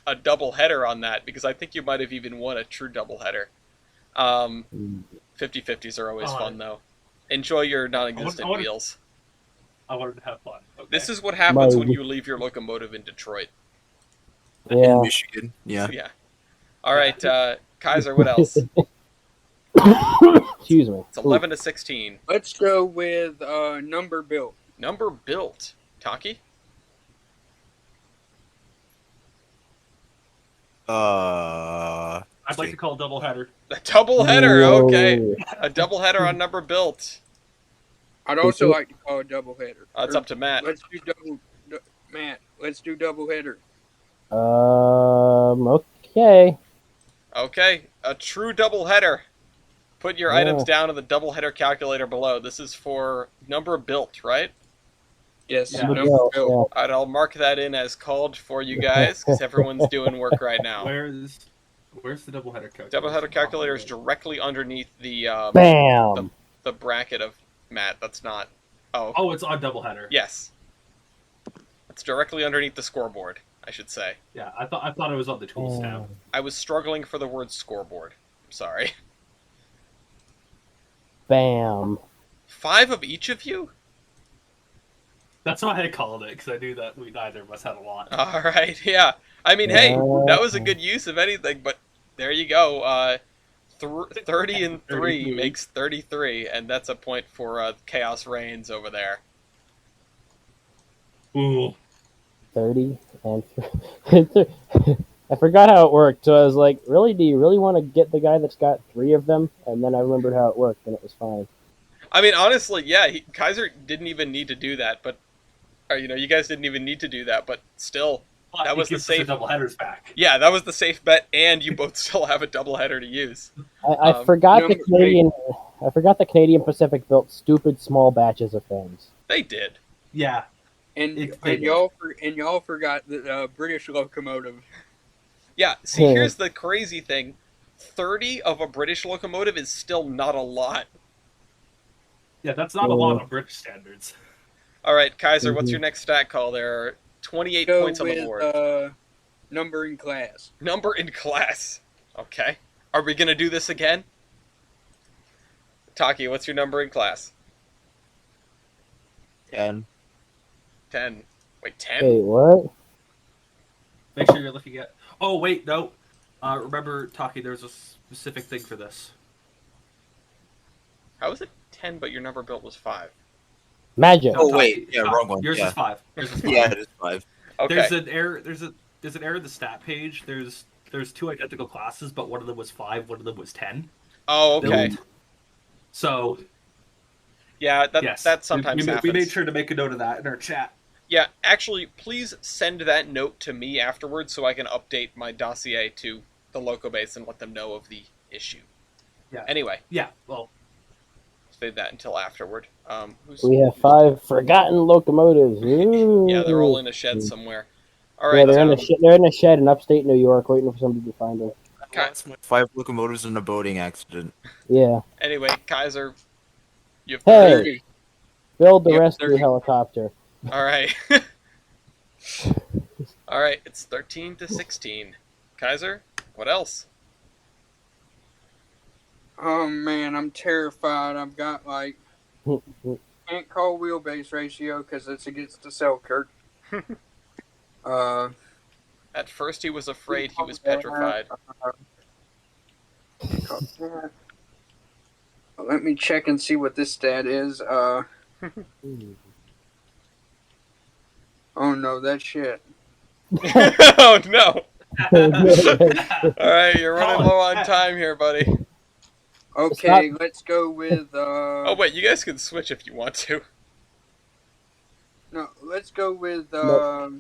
[SPEAKER 1] a double header on that because I think you might have even won a true double header. 50-50s are always
[SPEAKER 4] Oh,
[SPEAKER 1] fun, though. Enjoy your
[SPEAKER 4] I
[SPEAKER 1] non-existent
[SPEAKER 4] wanted-
[SPEAKER 1] wheels.
[SPEAKER 4] I wanted to have fun. Okay.
[SPEAKER 1] This is what happens when
[SPEAKER 3] My-
[SPEAKER 1] you leave your locomotive in Detroit.
[SPEAKER 5] In
[SPEAKER 3] Yeah.
[SPEAKER 5] Michigan. Yeah.
[SPEAKER 1] Yeah. All right, Kaiser, what else?
[SPEAKER 3] Excuse me.
[SPEAKER 1] It's 11 to 16.
[SPEAKER 2] Let's go with number built.
[SPEAKER 1] Number built. Taki?
[SPEAKER 5] Uh.
[SPEAKER 4] I'd like to call a doubleheader.
[SPEAKER 1] A double header,
[SPEAKER 3] Whoa.
[SPEAKER 1] okay. A double header on number built.
[SPEAKER 2] I'd also like to call a double header.
[SPEAKER 1] It's up to Matt.
[SPEAKER 2] Let's do Matt. Let's do double header.
[SPEAKER 3] Okay.
[SPEAKER 1] Okay, a true double header. Put your items down in the double header calculator below. This is for number built, right?
[SPEAKER 2] Yes,
[SPEAKER 4] Yeah.
[SPEAKER 2] number
[SPEAKER 3] Well,
[SPEAKER 2] built.
[SPEAKER 1] All right, I'll mark that in as called for you guys because everyone's doing work right now.
[SPEAKER 4] Where's the doubleheader calculator?
[SPEAKER 1] Double header calculator is directly underneath the
[SPEAKER 3] Bam.
[SPEAKER 1] the bracket of Matt. That's not. Oh,
[SPEAKER 4] Oh, it's on doubleheader.
[SPEAKER 1] yes. It's directly underneath the scoreboard, I should say.
[SPEAKER 4] Yeah, I thought it was on the tools tab.
[SPEAKER 1] I was struggling for the word scoreboard. I'm sorry.
[SPEAKER 3] Bam.
[SPEAKER 1] 5 of each of you?
[SPEAKER 4] That's why I called it, because I knew that neither of us had a lot.
[SPEAKER 1] All right, yeah. I mean, hey, that was a good use of anything, but there you go. 30 and 3
[SPEAKER 4] 33.
[SPEAKER 1] makes 33, and that's a point for Chaos Reigns over there.
[SPEAKER 4] Ooh.
[SPEAKER 3] 30 and I forgot how it worked, so I was like, really, do you really want to get the guy that's got 3 of them? And then I remembered how it worked, and it was fine.
[SPEAKER 1] I mean, honestly, yeah, Kaiser didn't even need to do that, but, or, you guys didn't even need to do that, but still,
[SPEAKER 4] But
[SPEAKER 1] that
[SPEAKER 4] it
[SPEAKER 1] was the
[SPEAKER 4] gives us
[SPEAKER 1] safe.
[SPEAKER 4] double headers back.
[SPEAKER 1] Yeah, that was the safe bet, and you both still have a doubleheader to use.
[SPEAKER 3] I forgot the
[SPEAKER 2] number
[SPEAKER 3] Canadian. I forgot the Canadian Pacific built stupid small batches of things.
[SPEAKER 1] They did.
[SPEAKER 4] Yeah.
[SPEAKER 2] And
[SPEAKER 4] It's
[SPEAKER 2] y'all forgot the British locomotive.
[SPEAKER 1] Yeah, see, here's the crazy thing. 30 of a British locomotive is still not a lot.
[SPEAKER 4] Yeah, that's not a lot on British standards.
[SPEAKER 1] All right, Kaiser, what's your next stat call? There are 28
[SPEAKER 2] Go
[SPEAKER 1] points on the board.
[SPEAKER 2] with number in class.
[SPEAKER 1] Number in class. Okay. Are we going to do this again? Taki, what's your number in class?
[SPEAKER 5] 10.
[SPEAKER 1] 10. Wait, 10?
[SPEAKER 3] Wait, what?
[SPEAKER 4] Make sure you're looking at... Oh, wait, no. Remember, Taki, there's a specific thing for this.
[SPEAKER 1] How is it 10, but your number built was 5?
[SPEAKER 3] Magic.
[SPEAKER 5] Oh,
[SPEAKER 4] Taki,
[SPEAKER 5] wait, yeah, wrong one.
[SPEAKER 4] Yours
[SPEAKER 5] Yeah.
[SPEAKER 4] is 5. Yours is 5.
[SPEAKER 5] Yeah, it is 5.
[SPEAKER 1] Okay.
[SPEAKER 4] There's an error. There's an error in the stat page. There's 2 identical classes, but one of them was 5, one of them was 10.
[SPEAKER 1] Oh, okay.
[SPEAKER 4] Built. So
[SPEAKER 1] Yeah,
[SPEAKER 4] yes,
[SPEAKER 1] that sometimes
[SPEAKER 4] we
[SPEAKER 1] happens.
[SPEAKER 4] made sure to make a note of that in our chat.
[SPEAKER 1] Yeah, actually, please send that note to me afterwards so I can update my dossier to the Locobase and let them know of the issue.
[SPEAKER 4] Yeah.
[SPEAKER 1] Anyway,
[SPEAKER 4] Yeah. Well,
[SPEAKER 1] save that until afterward.
[SPEAKER 3] We have 5 forgotten locomotives. Ooh.
[SPEAKER 1] Yeah, they're all in a shed somewhere. All
[SPEAKER 3] Yeah,
[SPEAKER 1] right.
[SPEAKER 3] they're in a shed in upstate New York, waiting for somebody to find them.
[SPEAKER 5] Lost my 5 locomotives in a boating accident.
[SPEAKER 3] Yeah.
[SPEAKER 1] Anyway, Kaiser, you have
[SPEAKER 3] Hey.
[SPEAKER 1] 30.
[SPEAKER 3] Build the
[SPEAKER 2] Yep,
[SPEAKER 3] rescue
[SPEAKER 2] 30.
[SPEAKER 3] helicopter.
[SPEAKER 1] All right. All right, it's 13 to 16. Kaiser, what else?
[SPEAKER 2] Oh man, I'm terrified. I've got can't call wheelbase ratio because it's against the Selkirk.
[SPEAKER 1] At first, he was afraid. He was petrified.
[SPEAKER 2] Let me check and see what this stat is. Oh no, that's shit.
[SPEAKER 1] Oh no! All right, you're running low on time here, buddy.
[SPEAKER 2] Okay, let's go with.
[SPEAKER 1] Oh wait, you guys can switch if you want to.
[SPEAKER 2] No, let's go with Power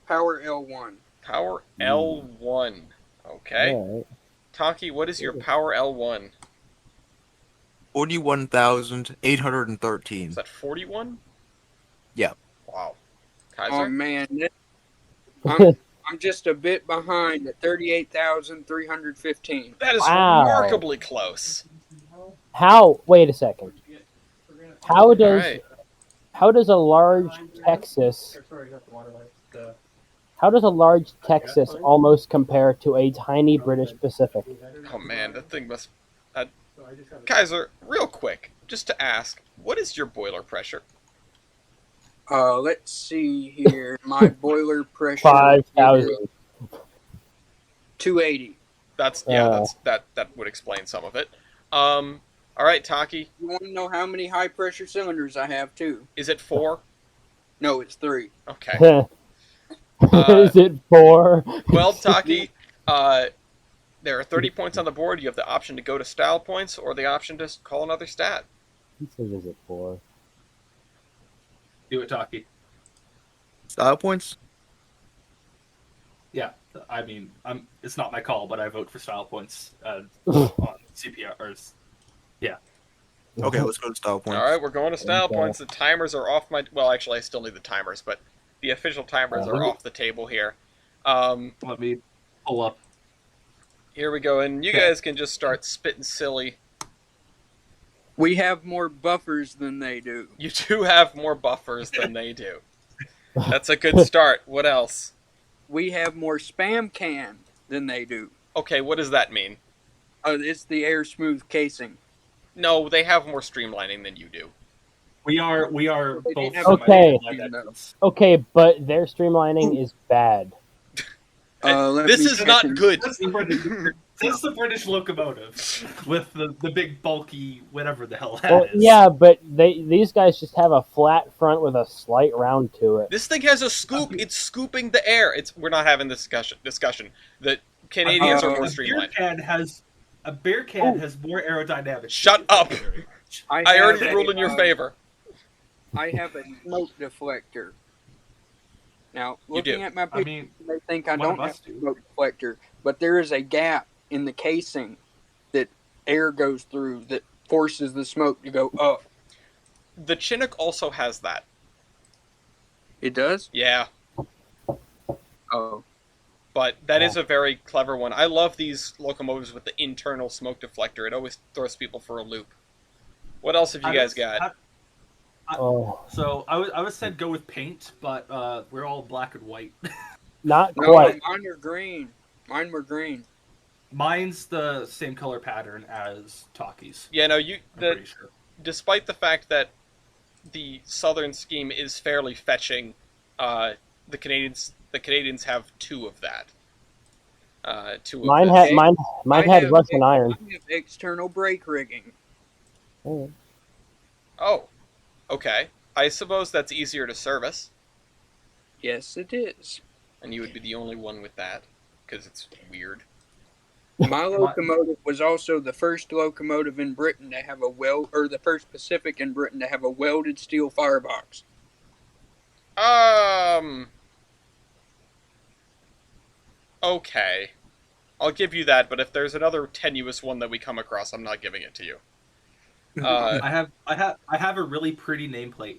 [SPEAKER 2] L1.
[SPEAKER 1] Power L1. Okay.
[SPEAKER 3] Alright.
[SPEAKER 1] Taki, what is your Power L1?
[SPEAKER 5] 41,813.
[SPEAKER 1] Is that 41?
[SPEAKER 5] Yeah.
[SPEAKER 1] Wow.
[SPEAKER 2] Oh
[SPEAKER 1] Kaiser?
[SPEAKER 2] man, I'm just a bit behind at 38,315.
[SPEAKER 1] That is
[SPEAKER 3] Wow.
[SPEAKER 1] remarkably close.
[SPEAKER 3] How? Wait a second. How does
[SPEAKER 1] Alright.
[SPEAKER 3] how does a large Texas How does a large Texas almost compare to a tiny British Pacific?
[SPEAKER 1] Oh man, that thing must. Uh, Kaiser, real quick, just to ask, what is your boiler pressure?
[SPEAKER 2] Let's see here. My boiler pressure
[SPEAKER 3] 5,000.
[SPEAKER 2] is 280.
[SPEAKER 1] That would explain some of it. All right, Taki,
[SPEAKER 2] You want to know how many high pressure cylinders I have too?
[SPEAKER 1] is it 4?
[SPEAKER 2] No, it's 3.
[SPEAKER 1] Okay.
[SPEAKER 3] Is it 4?
[SPEAKER 1] Well, Taki, there are 30 points on the board. You have the option to go to style points or the option to call another stat.
[SPEAKER 3] He says, is it 4?
[SPEAKER 4] Do it, Taki.
[SPEAKER 5] Style points?
[SPEAKER 4] Yeah, I mean, it's not my call, but I vote for style points on CPRs. Yeah.
[SPEAKER 5] Okay, let's go to style points.
[SPEAKER 1] All right, we're going to style
[SPEAKER 3] Okay.
[SPEAKER 1] points. The timers are off my. Well, actually, I still need the timers, but the official timers are off the table here.
[SPEAKER 4] Let me pull up.
[SPEAKER 1] Here we go, and you guys can just start spitting silly.
[SPEAKER 2] We have more buffers than they do.
[SPEAKER 1] You do have more buffers than they do. That's a good start. What else?
[SPEAKER 2] We have more spam can than they do.
[SPEAKER 1] Okay, what does that mean?
[SPEAKER 2] It's the air smooth casing.
[SPEAKER 1] No, they have more streamlining than you do.
[SPEAKER 4] We are both.
[SPEAKER 3] Okay.
[SPEAKER 4] semi-legends.
[SPEAKER 3] Okay, but their streamlining is bad.
[SPEAKER 1] This is not good.
[SPEAKER 4] That's the British locomotive with the big bulky whatever the hell that
[SPEAKER 3] Well,
[SPEAKER 4] is.
[SPEAKER 3] yeah, but these guys just have a flat front with a slight round to it.
[SPEAKER 1] This thing has a scoop. It's scooping the air. We're not having this discussion. The Canadians are more streamlined.
[SPEAKER 4] A beer can has more aerodynamics.
[SPEAKER 1] Shut up! I already ruled in your favor.
[SPEAKER 2] I have a smoke deflector. Now,
[SPEAKER 1] You
[SPEAKER 2] looking
[SPEAKER 1] do.
[SPEAKER 2] at my picture, you may think I
[SPEAKER 4] one of
[SPEAKER 2] don't have
[SPEAKER 4] us
[SPEAKER 2] a
[SPEAKER 4] do.
[SPEAKER 2] smoke deflector, but there is a gap in the casing that air goes through that forces the smoke to go up.
[SPEAKER 1] The Chinook also has that.
[SPEAKER 2] It does?
[SPEAKER 1] Yeah,
[SPEAKER 2] Oh.
[SPEAKER 1] but that is a very clever one. I love these locomotives with the internal smoke deflector. It always throws people for a loop. What else have you guys got?
[SPEAKER 3] Oh,
[SPEAKER 4] So I was said go with paint, but we're all black and white.
[SPEAKER 3] not
[SPEAKER 2] No,
[SPEAKER 3] quite.
[SPEAKER 2] mine are green. Mine were green.
[SPEAKER 4] Mine's the same color pattern as Taki's.
[SPEAKER 1] Yeah, no,
[SPEAKER 4] I'm pretty sure.
[SPEAKER 1] despite the fact that the southern scheme is fairly fetching, the Canadians have 2 of that.
[SPEAKER 3] Mine
[SPEAKER 1] this.
[SPEAKER 3] had mine had
[SPEAKER 2] have
[SPEAKER 3] Russian iron.
[SPEAKER 2] I have external brake rigging.
[SPEAKER 3] Oh.
[SPEAKER 1] Oh, okay. I suppose that's easier to service,
[SPEAKER 2] Yes, it is.
[SPEAKER 1] and you would be the only one with that because it's weird.
[SPEAKER 2] My locomotive was also the first locomotive in Britain to have or the first Pacific in Britain to have a welded steel firebox.
[SPEAKER 1] Okay. I'll give you that, but if there's another tenuous one that we come across, I'm not giving it to you.
[SPEAKER 4] I have a really pretty nameplate.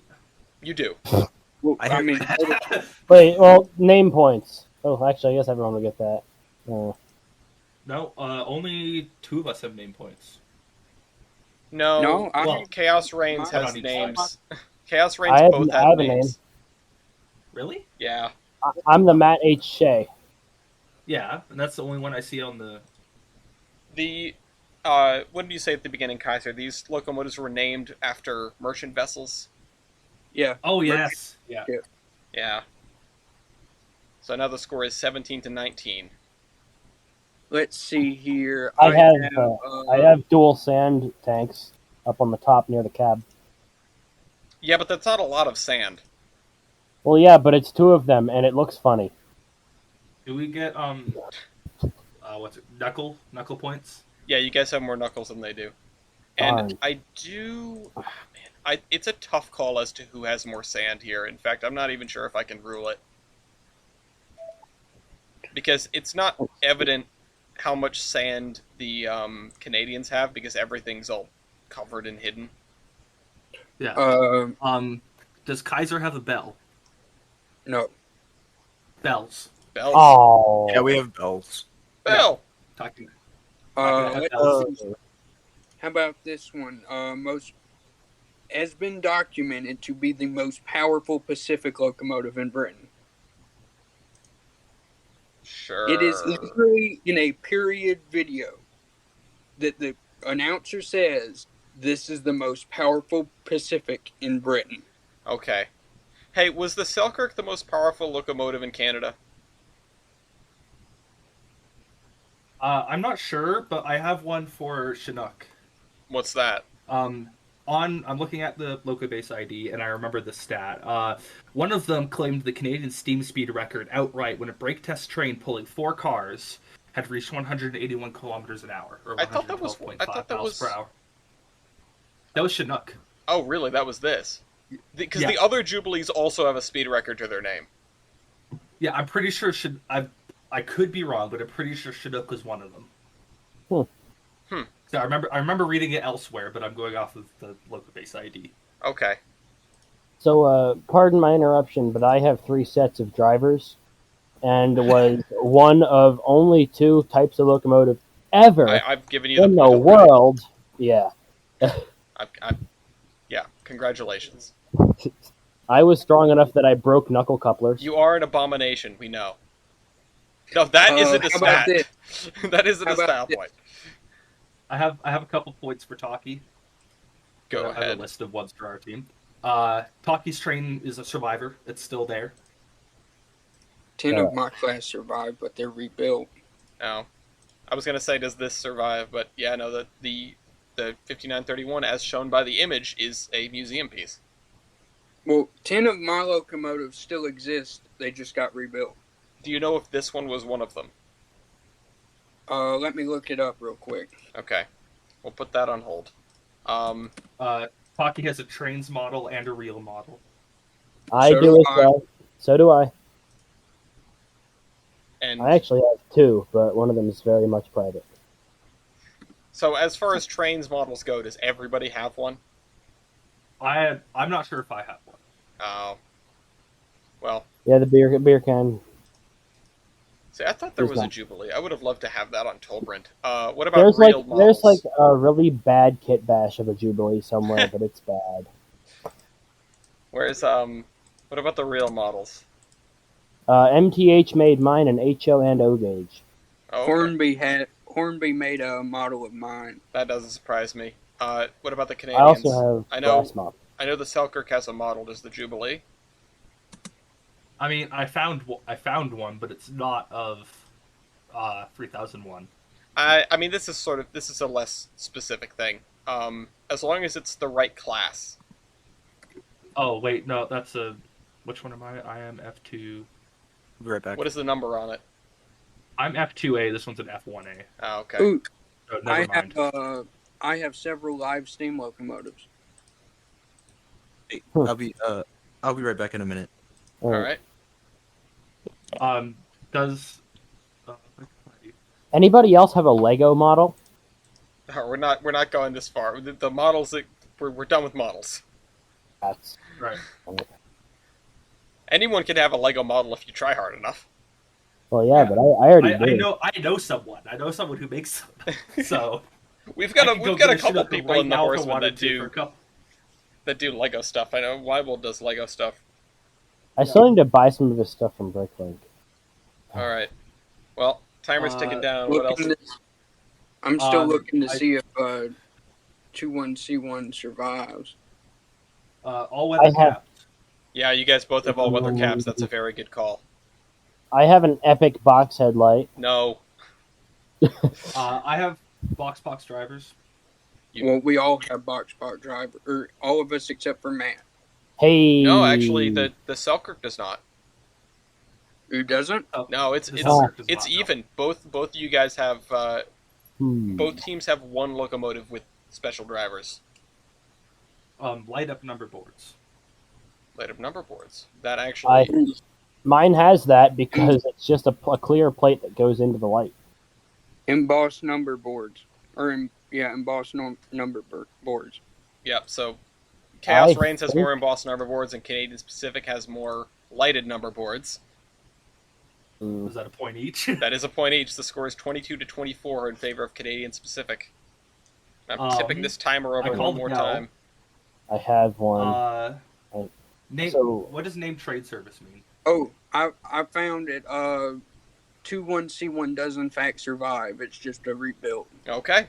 [SPEAKER 1] You do.
[SPEAKER 2] Well,
[SPEAKER 5] I
[SPEAKER 2] I mean,
[SPEAKER 3] Wait, well, name points. Oh, actually, I guess everyone will get that.
[SPEAKER 4] No, only 2 of us have name points.
[SPEAKER 1] No,
[SPEAKER 2] I
[SPEAKER 1] Chaos Reigns
[SPEAKER 4] Well,
[SPEAKER 1] has
[SPEAKER 4] I-
[SPEAKER 1] names. Chaos
[SPEAKER 3] I
[SPEAKER 1] Reigns
[SPEAKER 3] have-
[SPEAKER 1] both
[SPEAKER 3] I
[SPEAKER 1] have
[SPEAKER 3] have a
[SPEAKER 1] names.
[SPEAKER 4] Really?
[SPEAKER 1] Yeah.
[SPEAKER 3] I'm the Matt H. Shea.
[SPEAKER 4] Yeah, and that's the only one I see on the.
[SPEAKER 1] What did you say at the beginning, Kaiser? These locomotives were named after merchant vessels?
[SPEAKER 2] yeah.
[SPEAKER 4] Oh yes, yeah.
[SPEAKER 1] Yeah. So now the score is 17-19.
[SPEAKER 2] Let's see here.
[SPEAKER 3] I have dual sand tanks up on the top near the cab.
[SPEAKER 1] Yeah, but that's not a lot of sand.
[SPEAKER 3] Well, yeah, but it's 2 of them, and it looks funny.
[SPEAKER 4] Do we get what's it? Knuckle points?
[SPEAKER 1] Yeah, you guys have more knuckles than they do. And
[SPEAKER 3] Darn.
[SPEAKER 1] I do... Oh, man. It's a tough call as to who has more sand here. In fact, I'm not even sure if I can rule it. Because it's not evident how much sand the Canadians have, because everything's all covered and hidden.
[SPEAKER 4] Yeah. Does Kaiser have a bell?
[SPEAKER 2] No.
[SPEAKER 4] Bells.
[SPEAKER 1] Bells.
[SPEAKER 3] Oh.
[SPEAKER 5] Yeah, we have bells.
[SPEAKER 1] Bell!
[SPEAKER 4] Talking.
[SPEAKER 2] Let's
[SPEAKER 3] Oh.
[SPEAKER 2] see. How about this one? Has been documented to be the most powerful Pacific locomotive in Britain.
[SPEAKER 1] Sure.
[SPEAKER 2] It is literally in a period video that the announcer says this is the most powerful Pacific in Britain.
[SPEAKER 1] Okay. Hey, was the Selkirk the most powerful locomotive in Canada?
[SPEAKER 4] I'm not sure, but I have one for Chinook.
[SPEAKER 1] What's that?
[SPEAKER 4] Um, I'm looking at the Locobase ID, and I remember the stat. One of them claimed the Canadian steam speed record outright when a brake test train pulling 4 cars had reached 181 kilometers an hour, or
[SPEAKER 1] I thought that was. I
[SPEAKER 4] 112.5
[SPEAKER 1] thought that
[SPEAKER 4] miles per
[SPEAKER 1] was.
[SPEAKER 4] hour. That was Chinook.
[SPEAKER 1] Oh, really? That was this. Because
[SPEAKER 4] Yeah.
[SPEAKER 1] the other Jubilees also have a speed record to their name.
[SPEAKER 4] Yeah, I'm pretty sure I could be wrong, but I'm pretty sure Chinook was one of them. So I remember reading it elsewhere, but I'm going off of the Locobase ID.
[SPEAKER 1] Okay.
[SPEAKER 3] So, pardon my interruption, but I have 3 sets of drivers, and was one of only 2 types of locomotive ever
[SPEAKER 1] I've given you the
[SPEAKER 3] in
[SPEAKER 1] point
[SPEAKER 3] the
[SPEAKER 1] already.
[SPEAKER 3] world. Yeah,
[SPEAKER 1] Yeah. Congratulations.
[SPEAKER 3] I was strong enough that I broke knuckle couplers.
[SPEAKER 1] You are an abomination. We know. No, that isn't a
[SPEAKER 2] How about
[SPEAKER 1] stat. That isn't
[SPEAKER 2] How
[SPEAKER 1] a stat
[SPEAKER 2] about
[SPEAKER 1] point.
[SPEAKER 4] I have a couple points for Taki.
[SPEAKER 1] Go
[SPEAKER 4] I have
[SPEAKER 1] ahead.
[SPEAKER 4] a list of ones for our team. Taki's train is a survivor. It's still there.
[SPEAKER 2] 10 of my class survived, but they're rebuilt.
[SPEAKER 1] No. I was gonna say, does this survive? But yeah, no. The 5931, as shown by the image, is a museum piece.
[SPEAKER 2] Well, 10 of my locomotives still exist. They just got rebuilt.
[SPEAKER 1] Do you know if this one was one of them?
[SPEAKER 2] Let me look it up real quick.
[SPEAKER 1] Okay. We'll put that on hold.
[SPEAKER 4] Taki has a trains model and a real model.
[SPEAKER 3] I
[SPEAKER 2] So
[SPEAKER 3] do
[SPEAKER 2] do
[SPEAKER 3] as
[SPEAKER 2] I.
[SPEAKER 3] well. So do I.
[SPEAKER 1] And
[SPEAKER 3] I actually have 2, but one of them is very much private.
[SPEAKER 1] so, as far as trains models go, does everybody have one?
[SPEAKER 4] I'm not sure if I have one.
[SPEAKER 1] Oh. Well,
[SPEAKER 3] Yeah, the beer can.
[SPEAKER 1] see, I thought there
[SPEAKER 3] There's
[SPEAKER 1] was a
[SPEAKER 3] not.
[SPEAKER 1] Jubilee. I would have loved to have that on Tolbrand. What about
[SPEAKER 3] There's
[SPEAKER 1] real models?
[SPEAKER 3] there's a really bad kit bash of a Jubilee somewhere, but it's bad.
[SPEAKER 1] Where's what about the real models?
[SPEAKER 3] MTH made mine an HO and O gauge.
[SPEAKER 1] Oh, okay.
[SPEAKER 2] Hornby made a model of mine.
[SPEAKER 1] That doesn't surprise me. What about the
[SPEAKER 3] I
[SPEAKER 1] Canadians?
[SPEAKER 3] also have
[SPEAKER 1] I know
[SPEAKER 3] brass mop.
[SPEAKER 1] the Selkirk has a model. Does the Jubilee?
[SPEAKER 4] I mean, I found one, but it's not of 3001.
[SPEAKER 1] I mean, this is a less specific thing. As long as it's the right class.
[SPEAKER 4] Oh wait, no, that's a. Which one am I? I am F2.
[SPEAKER 5] Be right back.
[SPEAKER 1] What is the number on it?
[SPEAKER 4] I'm F2A. This one's an F1A.
[SPEAKER 1] Oh, okay.
[SPEAKER 2] Ooh,
[SPEAKER 4] So never mind.
[SPEAKER 2] I have several live steam locomotives.
[SPEAKER 5] Hey, I'll be right back in a minute.
[SPEAKER 1] All right.
[SPEAKER 4] Does
[SPEAKER 3] Anybody else have a Lego model?
[SPEAKER 1] No, we're not going this far. The models that we're done with models.
[SPEAKER 3] That's
[SPEAKER 4] right?
[SPEAKER 1] Anyone can have a Lego model if you try hard enough.
[SPEAKER 3] well, yeah, but I already
[SPEAKER 4] I
[SPEAKER 3] did.
[SPEAKER 4] know someone. I know someone who makes them. So
[SPEAKER 1] We've got
[SPEAKER 4] I can
[SPEAKER 1] a
[SPEAKER 4] get
[SPEAKER 1] couple
[SPEAKER 4] shit
[SPEAKER 1] people
[SPEAKER 4] right
[SPEAKER 1] in the
[SPEAKER 4] now if I
[SPEAKER 1] Horsemen
[SPEAKER 4] wanted to for a couple.
[SPEAKER 1] that do Lego stuff. I know Weibel does Lego stuff.
[SPEAKER 3] I still need to buy some of his stuff from Bricklink.
[SPEAKER 1] All right. Well, timer's ticking down. What else?
[SPEAKER 2] I'm still looking to
[SPEAKER 4] I-
[SPEAKER 2] see if 21C1 survives.
[SPEAKER 4] All weather
[SPEAKER 3] I have-
[SPEAKER 4] caps.
[SPEAKER 1] Yeah, you guys both have all-weather caps. That's a very good call.
[SPEAKER 3] I have an epic box headlight.
[SPEAKER 1] No.
[SPEAKER 4] I have box drivers.
[SPEAKER 2] Well, we all have box driver, or all of us except for Matt.
[SPEAKER 3] Hey.
[SPEAKER 1] No, actually, the Selkirk does not.
[SPEAKER 2] Who doesn't?
[SPEAKER 1] No, it's
[SPEAKER 4] The Selkirk does not, no.
[SPEAKER 1] even. Both of you guys have.
[SPEAKER 3] Hmm.
[SPEAKER 1] Both teams have one locomotive with special drivers.
[SPEAKER 4] Light up number boards.
[SPEAKER 1] Light up number boards. That actually.
[SPEAKER 3] Mine has that because it's just a clear plate that goes into the light.
[SPEAKER 2] Embossed number boards, or embossed number boards.
[SPEAKER 1] Yep. So, Chaos
[SPEAKER 3] I
[SPEAKER 1] Reigns has
[SPEAKER 3] think-
[SPEAKER 1] more embossed number boards, and Canadian Pacific has more lighted number boards.
[SPEAKER 4] Is that a point each?
[SPEAKER 1] That is a point each. The score is 22-24 in favor of Canadian Pacific. I'm tipping this timer over
[SPEAKER 4] I
[SPEAKER 1] one
[SPEAKER 4] called
[SPEAKER 1] more
[SPEAKER 4] no.
[SPEAKER 1] time.
[SPEAKER 3] I have one.
[SPEAKER 4] Name.
[SPEAKER 3] So-
[SPEAKER 4] What does name trade service mean?
[SPEAKER 2] Oh, I found it. 21C1 does in fact survive. It's just a rebuild.
[SPEAKER 1] Okay.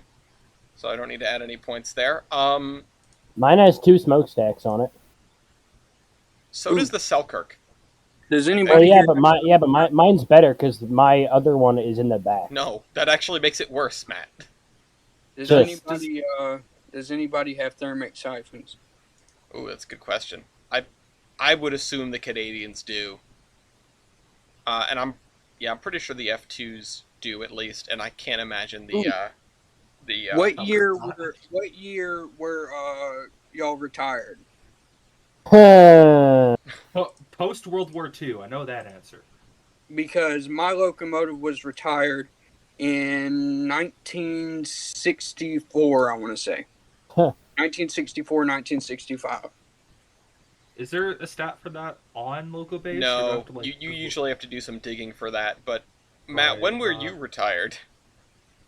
[SPEAKER 1] So I don't need to add any points there.
[SPEAKER 3] Mine has 2 smokestacks on it.
[SPEAKER 1] So does the Selkirk.
[SPEAKER 2] Does
[SPEAKER 3] Oh
[SPEAKER 2] anybody
[SPEAKER 3] yeah,
[SPEAKER 2] here
[SPEAKER 3] but mine's better because my other one is in the back.
[SPEAKER 1] No, that actually makes it worse, Matt.
[SPEAKER 2] does
[SPEAKER 3] Just-
[SPEAKER 2] anybody have thermic siphons?
[SPEAKER 1] Ooh, that's a good question. I would assume the Canadians do. And I'm pretty sure the F2s do at least, and I can't imagine the
[SPEAKER 2] What
[SPEAKER 4] Selkirk
[SPEAKER 2] year
[SPEAKER 4] not.
[SPEAKER 2] were y'all retired?
[SPEAKER 4] Post World War II, I know that answer.
[SPEAKER 2] Because my locomotive was retired in 1964, I want to say. 1964, 1965.
[SPEAKER 4] Is there a stat for that on local base? or do I
[SPEAKER 1] No,
[SPEAKER 4] have to, like,
[SPEAKER 1] you
[SPEAKER 4] Google?
[SPEAKER 1] usually have to do some digging for that. But Matt,
[SPEAKER 4] Right,
[SPEAKER 1] when were you retired?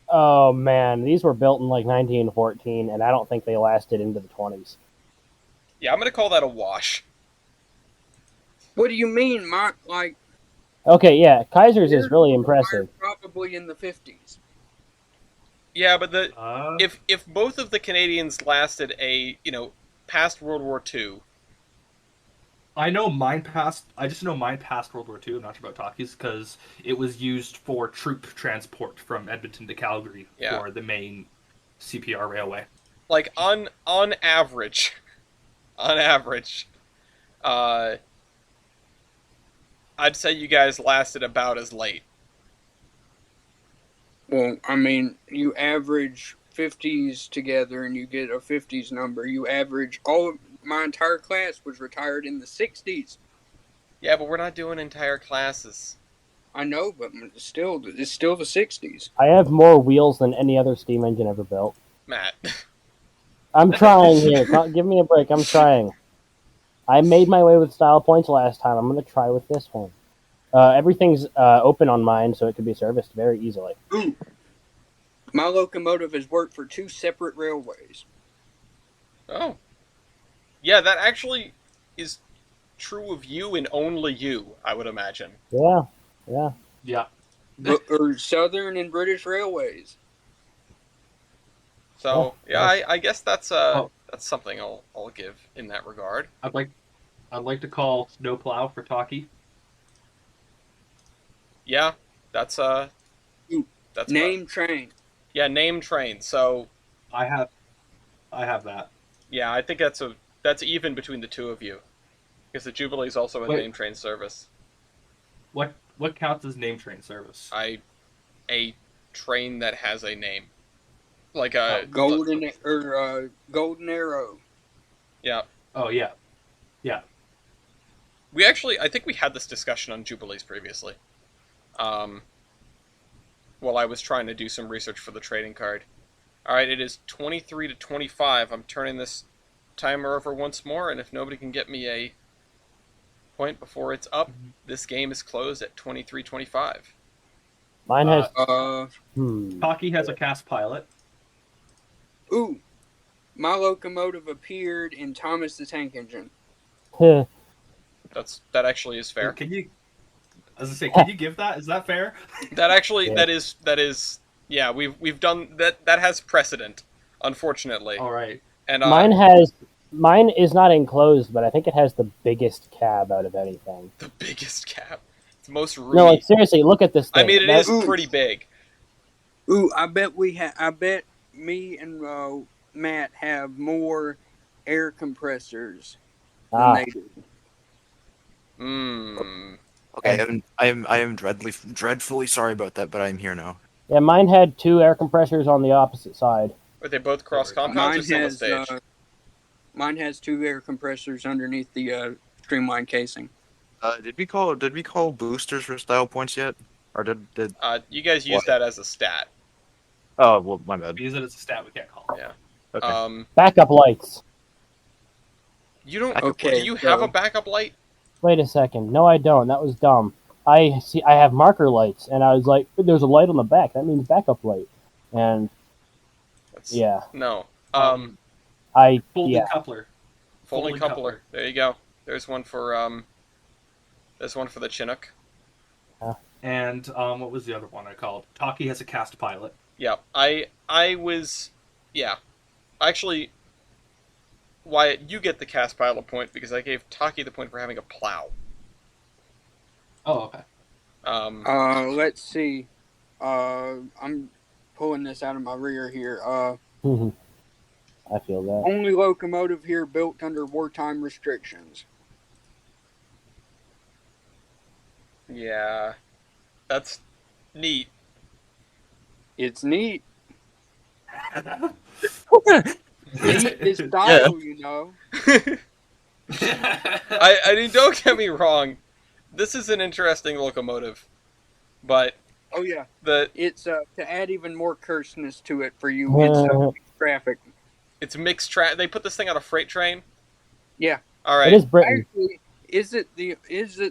[SPEAKER 3] Oh man, these were built in like 1914, and I don't think they lasted into the 20s.
[SPEAKER 1] Yeah, I'm gonna call that a wash.
[SPEAKER 2] What do you mean?
[SPEAKER 3] Okay, yeah, Kaiser's is really impressive.
[SPEAKER 2] Probably in the 50s.
[SPEAKER 1] Yeah, but
[SPEAKER 4] Uh,
[SPEAKER 1] if both of the Canadians lasted past World War II.
[SPEAKER 4] I know mine passed. I just know mine passed World War II. I'm not sure about Taki's because it was used for troop transport from Edmonton to Calgary
[SPEAKER 1] Yeah.
[SPEAKER 4] for the main CPR railway.
[SPEAKER 1] Like on average, I'd say you guys lasted about as late.
[SPEAKER 2] Well, I mean, you average 50s together and you get a 50s number. You average my entire class was retired in the 60s.
[SPEAKER 1] Yeah, but we're not doing entire classes.
[SPEAKER 2] I know, but it's still the 60s.
[SPEAKER 3] I have more wheels than any other steam engine ever built.
[SPEAKER 1] Matt.
[SPEAKER 3] I'm trying here. Give me a break. I'm trying. I made my way with style points last time. I'm going to try with this one. Everything's open on mine, so it can be serviced very easily.
[SPEAKER 2] My locomotive has worked for 2 separate railways.
[SPEAKER 1] Oh. Yeah, that actually is true of you and only you, I would imagine.
[SPEAKER 3] Yeah.
[SPEAKER 4] Yeah.
[SPEAKER 2] Or Southern and British Railways.
[SPEAKER 1] So,
[SPEAKER 3] Yeah.
[SPEAKER 1] I guess that's something I'll give in that regard.
[SPEAKER 4] I'd like to call Snowplow for Taki.
[SPEAKER 1] Yeah, that's
[SPEAKER 2] Name train.
[SPEAKER 1] Yeah, name train. So,
[SPEAKER 4] I have that.
[SPEAKER 1] yeah, I think that's even between the two of you. Because the Jubilee's also a
[SPEAKER 4] Wait.
[SPEAKER 1] name train service.
[SPEAKER 4] What counts as name train service?
[SPEAKER 1] A train that has a name. Like a
[SPEAKER 2] Golden Arrow.
[SPEAKER 1] Yeah.
[SPEAKER 4] Oh yeah.
[SPEAKER 1] I think we had this discussion on Jubilees previously. While I was trying to do some research for the trading card. Alright, it is 23 to 25. I'm turning this timer over once more, and if nobody can get me a point before it's up, this game is closed at 23-25.
[SPEAKER 3] Mine has.
[SPEAKER 4] Taki has a cast pilot.
[SPEAKER 2] Ooh. My locomotive appeared in Thomas the Tank Engine.
[SPEAKER 1] That actually is fair.
[SPEAKER 4] Can you give that? Is that fair?
[SPEAKER 1] That actually
[SPEAKER 3] Yeah.
[SPEAKER 1] that is yeah, we've done that has precedent, unfortunately.
[SPEAKER 4] All right.
[SPEAKER 1] And
[SPEAKER 3] Mine is not enclosed, but I think it has the biggest cab out of anything.
[SPEAKER 1] the biggest cap. It's most roomy.
[SPEAKER 3] No, like seriously, look at this thing.
[SPEAKER 1] I mean, it is pretty big.
[SPEAKER 2] Ooh, I bet me and Matt have more air compressors than they do.
[SPEAKER 5] Okay, I am dreadfully sorry about that, but I'm here now.
[SPEAKER 3] Yeah, mine had 2 air compressors on the opposite side.
[SPEAKER 1] Are they both cross compounds or single stage?
[SPEAKER 2] Mine has 2 air compressors underneath the streamline casing.
[SPEAKER 5] Did we call boosters for style points yet? Or did
[SPEAKER 1] You guys use that as a stat.
[SPEAKER 5] Oh, well, my bad.
[SPEAKER 4] We use it as a stat. We can't call it.
[SPEAKER 1] Yeah.
[SPEAKER 5] Okay.
[SPEAKER 3] Backup lights.
[SPEAKER 1] You don't.
[SPEAKER 2] Okay,
[SPEAKER 1] do you have
[SPEAKER 2] so-
[SPEAKER 1] a backup light?
[SPEAKER 3] Wait a second. No, I don't. That was dumb. I have marker lights, and I was like, there's a light on the back. That means backup light. And yeah,
[SPEAKER 1] No.
[SPEAKER 4] Folding coupler.
[SPEAKER 1] Folding coupler. There you go. There's one for the Chinook.
[SPEAKER 4] And what was the other one I called? Taki has a cast pilot.
[SPEAKER 1] Yeah, I was, yeah. Actually, Wyatt, you get the cast pilot point because I gave Taki the point for having a plow.
[SPEAKER 4] Oh, okay.
[SPEAKER 2] Let's see. I'm pulling this out of my rear here.
[SPEAKER 3] I feel that.
[SPEAKER 2] Only locomotive here built under wartime restrictions.
[SPEAKER 1] Yeah, that's neat.
[SPEAKER 2] It's neat.
[SPEAKER 5] Yeah.
[SPEAKER 2] Neat is style, you know.
[SPEAKER 1] I mean, don't get me wrong. This is an interesting locomotive, but
[SPEAKER 2] Oh yeah,
[SPEAKER 1] the
[SPEAKER 2] it's to add even more curseness to it for you. It's traffic.
[SPEAKER 1] it's mixed They put this thing on a freight train.
[SPEAKER 2] Yeah.
[SPEAKER 1] All
[SPEAKER 3] It
[SPEAKER 1] right.
[SPEAKER 3] is Britain.
[SPEAKER 2] Actually, is it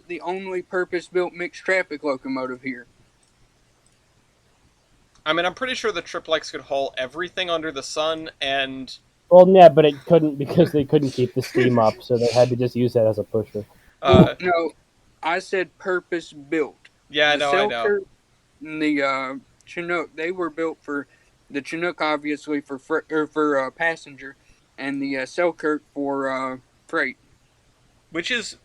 [SPEAKER 2] the only purpose-built mixed traffic locomotive here?
[SPEAKER 1] I mean, I'm pretty sure the triplex could haul everything under the sun, and
[SPEAKER 3] Well, yeah, but it couldn't because they couldn't keep the steam up, so they had to just use that as a pusher.
[SPEAKER 2] No, I said purpose-built.
[SPEAKER 1] yeah,
[SPEAKER 2] The
[SPEAKER 1] I know.
[SPEAKER 2] Selkirk and the Chinook, they were built for the Chinook, obviously for passenger, and the Selkirk for freight.
[SPEAKER 1] Which is,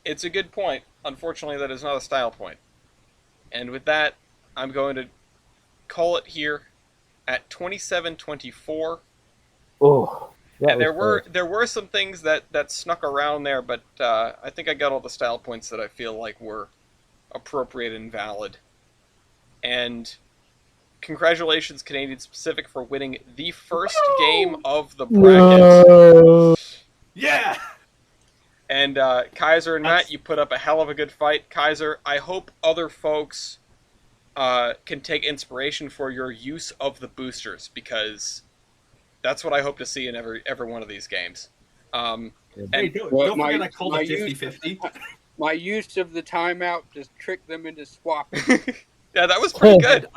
[SPEAKER 1] it's a good point. Unfortunately, that is not a style point. And with that, I'm going to call it here at 27-24.
[SPEAKER 3] Oh,
[SPEAKER 1] And there were some things that snuck around there, but I think I got all the style points that I feel like were appropriate and valid. And congratulations, Canadian Pacific, for winning the first game of the bracket.
[SPEAKER 3] No.
[SPEAKER 4] Yeah!
[SPEAKER 1] And Kaiser and Matt, you put up a hell of a good fight. Kaiser, I hope other folks can take inspiration for your use of the boosters, because that's what I hope to see in every one of these games.
[SPEAKER 4] Hey, don't forget I called it 50-50.
[SPEAKER 2] My use of the timeout to trick them into swapping.
[SPEAKER 1] Yeah, that was pretty good.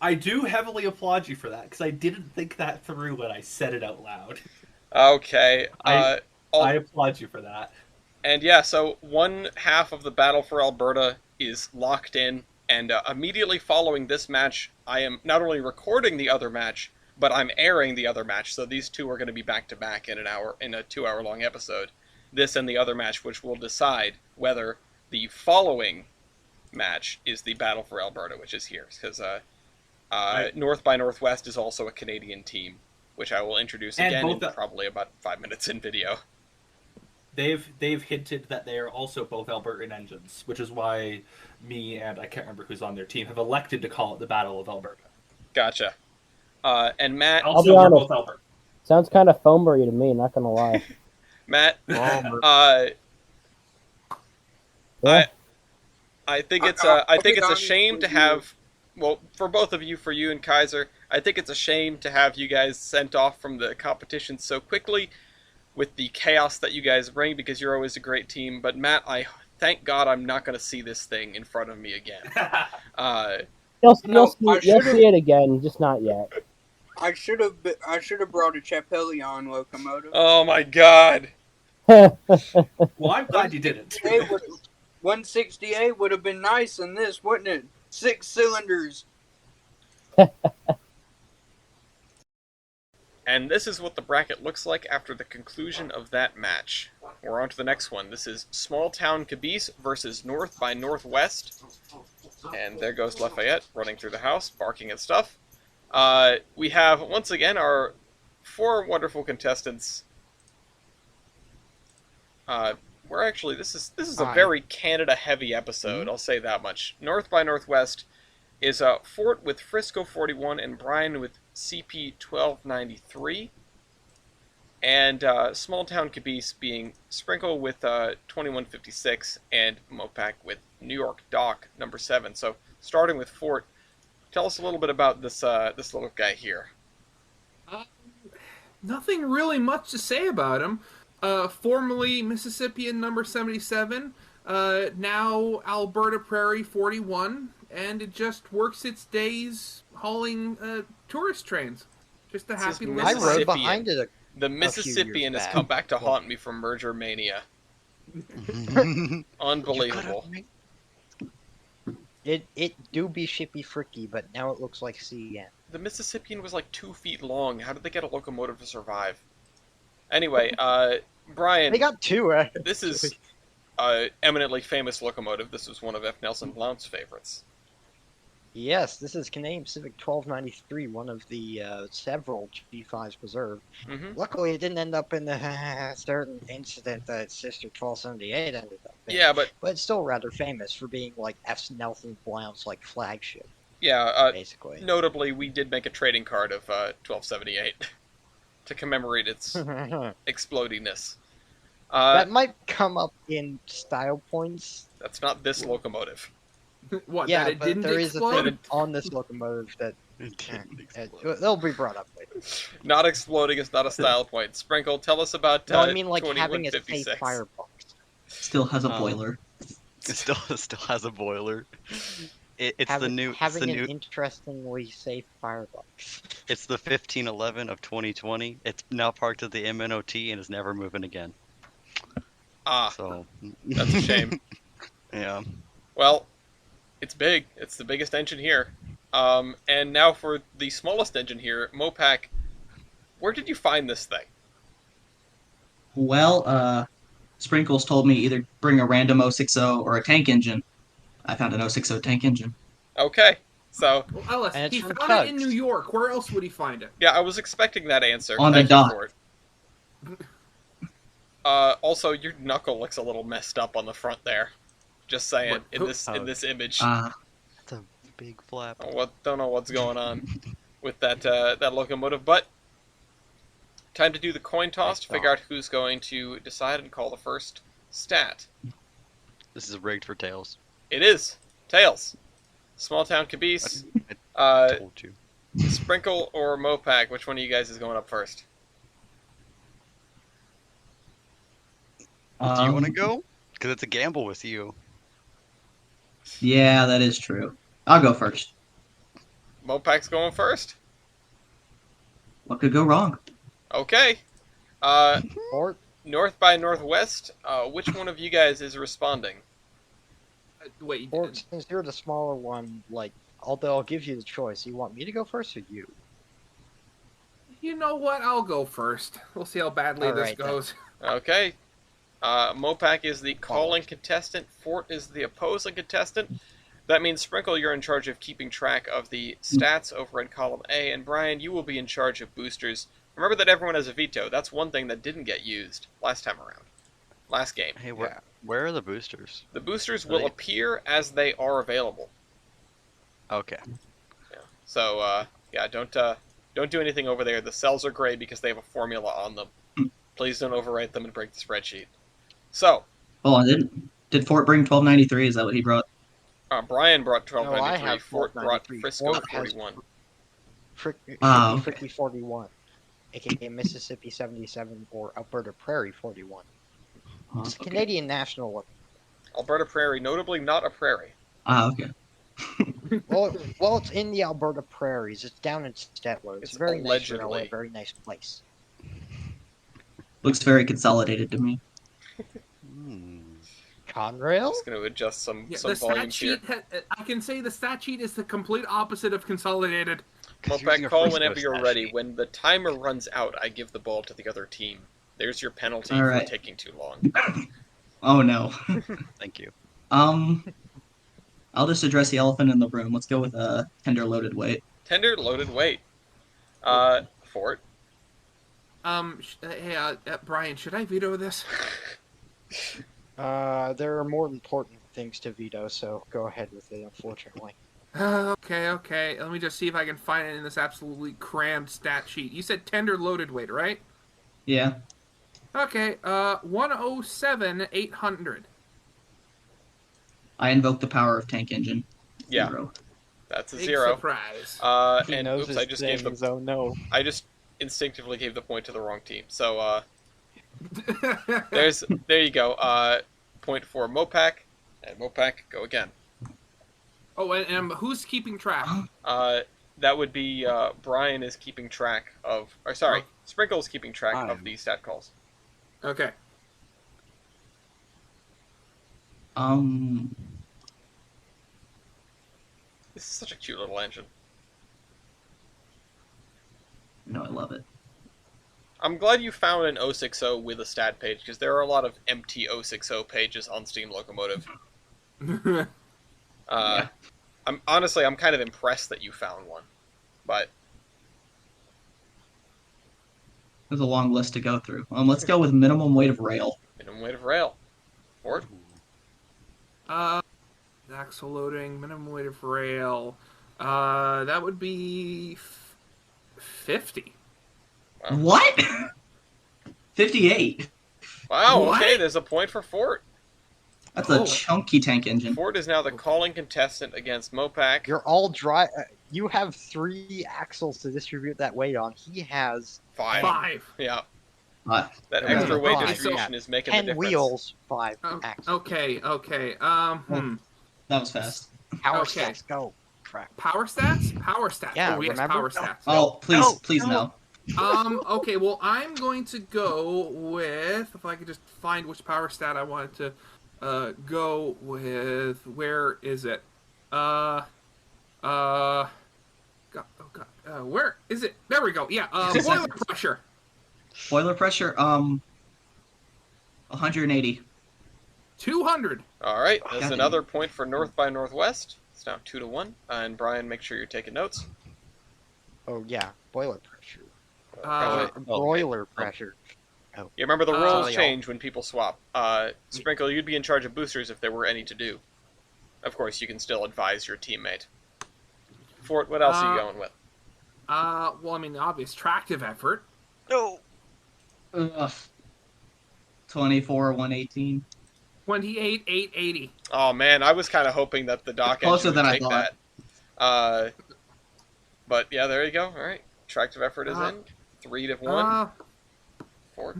[SPEAKER 4] I do heavily applaud you for that, because I didn't think that through when I said it out loud.
[SPEAKER 1] Okay.
[SPEAKER 4] I applaud you for that.
[SPEAKER 1] And yeah, so one half of the Battle for Alberta is locked in, and immediately following this match, I am not only recording the other match, but I'm airing the other match. So these two are going to be back to back in a 2-hour long episode. This and the other match, which will decide whether the following match is the Battle for Alberta, which is here, because North by Northwest is also a Canadian team, which I will introduce again in probably about 5 minutes in video.
[SPEAKER 4] They've hinted that they are also both Albertan engines, which is why me and I can't remember who's on their team have elected to call it the Battle of Alberta.
[SPEAKER 1] Gotcha. And Matt,
[SPEAKER 3] I'll be honest. Sounds kind of foamery to me. Not gonna lie.
[SPEAKER 1] Matt,
[SPEAKER 3] Yeah.
[SPEAKER 1] I think it's a shame to have, well, for both of you, for you and Kaiser, I think it's a shame to have you guys sent off from the competition so quickly with the chaos that you guys bring, because you're always a great team. But Matt, I thank God I'm not going to see this thing in front of me again.
[SPEAKER 3] You'll see it again, just not yet.
[SPEAKER 2] I should have brought a Chapelion locomotive.
[SPEAKER 1] Oh my God!
[SPEAKER 4] Well, I'm glad you didn't.
[SPEAKER 2] 168 would have been nice in this, wouldn't it? 6 cylinders.
[SPEAKER 1] And this is what the bracket looks like after the conclusion of that match. We're on to the next one. This is Small Town Caboose versus North by Northwest. And there goes Lafayette running through the house, barking at stuff. We have, once again, our 4 wonderful contestants. We're actually, this is a very Canada-heavy episode, I'll say that much. North by Northwest is Fort with Frisco 41 and Brian with CP 1293. And Small Town Caboose being Sprinkle with 2156 and Mopac with New York Dock number 7. So starting with Fort, tell us a little bit about this little guy here.
[SPEAKER 6] Nothing really much to say about him. Formerly Mississippian number 77, now Alberta Prairie 41, and it just works its days hauling tourist trains. Just a happy little
[SPEAKER 7] I rode behind it.
[SPEAKER 1] The Mississippian has come back to haunt me from Merger Mania. Unbelievable.
[SPEAKER 7] It do be shippy fricky, but now it looks like CN.
[SPEAKER 1] The Mississippian was like 2 feet long. How did they get a locomotive to survive? Anyway, Brian,
[SPEAKER 7] They got two,
[SPEAKER 1] this is eminently famous locomotive. This was one of F. Nelson Blount's favorites.
[SPEAKER 7] Yes, this is Canadian Pacific 1293, one of the several G5s preserved.
[SPEAKER 1] Mm-hmm.
[SPEAKER 7] Luckily, it didn't end up in the certain incident that its sister 1278 ended up in.
[SPEAKER 1] Yeah, but
[SPEAKER 7] it's still rather famous for being like F. Nelson Blount's like flagship,
[SPEAKER 1] yeah,
[SPEAKER 7] basically.
[SPEAKER 1] notably, we did make a trading card of 1278 to commemorate its explodiness.
[SPEAKER 7] That might come up in style points.
[SPEAKER 1] That's not this locomotive.
[SPEAKER 6] What?
[SPEAKER 7] Yeah,
[SPEAKER 6] That it
[SPEAKER 7] but
[SPEAKER 6] didn't
[SPEAKER 7] there is a
[SPEAKER 6] explode?
[SPEAKER 7] thing on this locomotive that they'll be brought up later.
[SPEAKER 1] Not exploding is not a style point. Sprinkle, tell us about
[SPEAKER 7] No, I mean like having a safe
[SPEAKER 1] 2156.
[SPEAKER 7] firebox.
[SPEAKER 8] Still has a boiler.
[SPEAKER 9] It still has a boiler. It's the new. It's
[SPEAKER 7] Having
[SPEAKER 9] the
[SPEAKER 7] an
[SPEAKER 9] new.
[SPEAKER 7] interestingly safe firebox.
[SPEAKER 9] It's the 1511 of 2020. It's now parked at the MNOT and is never moving again.
[SPEAKER 1] Ah,
[SPEAKER 9] So
[SPEAKER 1] that's a shame.
[SPEAKER 9] yeah.
[SPEAKER 1] Well, it's big. It's the biggest engine here. And now for the smallest engine here, Mopac. Where did you find this thing?
[SPEAKER 8] Well, Sprinkles told me either bring a random 060 or a tank engine. I found an 060 tank engine.
[SPEAKER 1] Okay, so
[SPEAKER 6] Well, Ellis,
[SPEAKER 7] And it's
[SPEAKER 6] he
[SPEAKER 7] from
[SPEAKER 6] found it in
[SPEAKER 7] Tugs.
[SPEAKER 6] New York. Where else would he find it?
[SPEAKER 1] yeah, I was expecting that answer.
[SPEAKER 8] On the
[SPEAKER 1] Thank you
[SPEAKER 8] dot.
[SPEAKER 1] for it. Also, your knuckle looks a little messed up on the front there. Just saying,
[SPEAKER 6] What?
[SPEAKER 1] in this image.
[SPEAKER 9] It's a big flap.
[SPEAKER 1] Don't know what's going on with that locomotive, but time to do the coin toss to figure out who's going to decide and call the first stat.
[SPEAKER 9] This is rigged for tails.
[SPEAKER 1] It is Tails, Small Town Caboose,
[SPEAKER 9] I told you.
[SPEAKER 1] Sprinkle or Mopac. Which one of you guys is going up first?
[SPEAKER 9] Do you want to go? Because it's a gamble with you.
[SPEAKER 8] Yeah, that is true. I'll go first.
[SPEAKER 1] Mopac's going first.
[SPEAKER 8] What could go wrong?
[SPEAKER 1] Okay.
[SPEAKER 7] Or
[SPEAKER 1] North by Northwest. Which one of you guys is responding?
[SPEAKER 6] Wait,
[SPEAKER 7] or since you're the smaller one, like although I'll give you the choice, you want me to go first or you?
[SPEAKER 6] you know what? I'll go first. We'll see how badly
[SPEAKER 7] All
[SPEAKER 6] this
[SPEAKER 7] right, then.
[SPEAKER 6] goes.
[SPEAKER 1] Okay. Mopac is the calling contestant. Fort is the opposing contestant. That means Sprinkle, you're in charge of keeping track of the stats over in column A, and Brian, you will be in charge of boosters. Remember that everyone has a veto. That's one thing that didn't get used last time around. Last game.
[SPEAKER 9] Hey, where are the boosters?
[SPEAKER 1] The boosters will appear as they are available.
[SPEAKER 9] Okay.
[SPEAKER 1] Yeah. So, yeah, don't do anything over there. The cells are gray because they have a formula on them. Please don't overwrite them and break the spreadsheet. So,
[SPEAKER 8] Hold on, did Fort bring 1293? Is that what he brought?
[SPEAKER 1] Brian brought
[SPEAKER 7] No, I
[SPEAKER 1] 1293.
[SPEAKER 7] have
[SPEAKER 1] Fort brought
[SPEAKER 7] 1293.
[SPEAKER 1] Frisco
[SPEAKER 7] Fort has
[SPEAKER 1] 41.
[SPEAKER 8] Ah,
[SPEAKER 7] Fricky 41, aka Mississippi 77 or Alberta Prairie 41. It's a
[SPEAKER 8] Okay.
[SPEAKER 7] Canadian national one.
[SPEAKER 1] Alberta Prairie, notably not a prairie.
[SPEAKER 8] Okay.
[SPEAKER 7] Well, it's in the Alberta prairies. It's down in Stettler. It's
[SPEAKER 1] It's
[SPEAKER 7] very nice
[SPEAKER 1] allegedly.
[SPEAKER 7] railway, very nice place.
[SPEAKER 8] Looks very consolidated to me.
[SPEAKER 7] Conrail?
[SPEAKER 1] Just going to adjust some
[SPEAKER 6] Yeah, the stat
[SPEAKER 1] volumes here.
[SPEAKER 6] sheet. I can say the stat sheet is the complete opposite of consolidated.
[SPEAKER 1] Mopac, call whenever you're ready. When the timer runs out, I give the ball to the other team. There's your penalty
[SPEAKER 8] All
[SPEAKER 1] for
[SPEAKER 8] right.
[SPEAKER 1] taking too long.
[SPEAKER 8] Oh no.
[SPEAKER 9] Thank you.
[SPEAKER 8] I'll just address the elephant in the room. Let's go with a tender loaded weight.
[SPEAKER 1] Tender, loaded weight. Fort.
[SPEAKER 6] Hey, Brian, should I veto this?
[SPEAKER 7] There are more important things to veto, so go ahead with it, unfortunately.
[SPEAKER 6] Okay. Let me just see if I can find it in this absolutely crammed stat sheet. You said tender loaded weight, right?
[SPEAKER 8] Yeah.
[SPEAKER 6] Okay, 107, 800.
[SPEAKER 8] I invoke the power of tank engine.
[SPEAKER 1] Yeah,
[SPEAKER 8] 0.
[SPEAKER 1] that's a
[SPEAKER 6] Big
[SPEAKER 1] 0.
[SPEAKER 6] surprise.
[SPEAKER 7] He
[SPEAKER 1] And
[SPEAKER 7] knows
[SPEAKER 1] oops,
[SPEAKER 7] his
[SPEAKER 1] I just gave
[SPEAKER 7] things,
[SPEAKER 1] the
[SPEAKER 7] oh no.
[SPEAKER 1] I just instinctively gave the point to the wrong team. So there you go. Point for Mopac, and Mopac go again.
[SPEAKER 6] Oh, and who's keeping track?
[SPEAKER 1] That would be Brian is keeping track of, or sorry,
[SPEAKER 6] Oh.
[SPEAKER 1] Sprinkle is keeping track of the stat calls.
[SPEAKER 6] Okay.
[SPEAKER 1] This is such a cute little engine.
[SPEAKER 8] No, I love it.
[SPEAKER 1] I'm glad you found an 060 with a stat page, because there are a lot of empty 060 pages on Steam Locomotive.
[SPEAKER 8] Yeah.
[SPEAKER 1] I'm kind of impressed that you found one, but
[SPEAKER 8] There's a long list to go through. Let's go with minimum weight of rail.
[SPEAKER 1] minimum weight of rail. Ford?
[SPEAKER 6] Axle loading, minimum weight of rail. That would be 50.
[SPEAKER 1] Wow.
[SPEAKER 8] What? 58.
[SPEAKER 1] Wow,
[SPEAKER 6] What?
[SPEAKER 1] okay, there's a point for Fort.
[SPEAKER 8] That's a chunky tank engine.
[SPEAKER 1] Fort is now the calling contestant against Mopac.
[SPEAKER 7] You're all dry. You have 3 axles to distribute that weight on. He has
[SPEAKER 1] 5.
[SPEAKER 6] 5.
[SPEAKER 1] Yeah,
[SPEAKER 8] Uh,
[SPEAKER 1] that
[SPEAKER 7] Okay,
[SPEAKER 1] extra weight
[SPEAKER 7] fine.
[SPEAKER 1] distribution is making the
[SPEAKER 7] 10
[SPEAKER 1] difference.
[SPEAKER 7] wheels, 5
[SPEAKER 6] Oh,
[SPEAKER 7] axles.
[SPEAKER 6] okay.
[SPEAKER 8] that was fast.
[SPEAKER 7] Power
[SPEAKER 6] Okay.
[SPEAKER 7] stats, go. Crap.
[SPEAKER 6] Power stats? Power stats.
[SPEAKER 7] Yeah,
[SPEAKER 6] oh, yes,
[SPEAKER 7] remember?
[SPEAKER 6] power stats.
[SPEAKER 8] Oh, please no.
[SPEAKER 6] Okay, well, I'm going to go with, if I could just find which power stat I wanted to go with. Where is it? God, where is it? There we go. Yeah, boiler pressure.
[SPEAKER 8] Boiler pressure, 180.
[SPEAKER 6] 200.
[SPEAKER 1] All right, that's
[SPEAKER 8] God
[SPEAKER 1] another point for North by Northwest. It's now 2-1. And Brian, make sure you're taking notes.
[SPEAKER 7] Oh, yeah. Boiler pressure.
[SPEAKER 1] Broiler
[SPEAKER 7] Broiler pressure. Oh.
[SPEAKER 1] You remember the rules
[SPEAKER 7] Sorry,
[SPEAKER 1] change when people swap. Sprinkle, you'd be in charge of boosters if there were any to do. Of course, you can still advise your teammate. Fort, what else are you going with?
[SPEAKER 6] Well, I mean, the obvious tractive effort.
[SPEAKER 7] No.
[SPEAKER 8] 24, 118.
[SPEAKER 6] 28, 880.
[SPEAKER 1] Oh man, I was kind of hoping that the dock
[SPEAKER 8] Closer
[SPEAKER 1] engine would
[SPEAKER 8] than I
[SPEAKER 1] take
[SPEAKER 8] thought.
[SPEAKER 1] that. But yeah, there you go. All right, tractive effort is in. 3-1. Fort.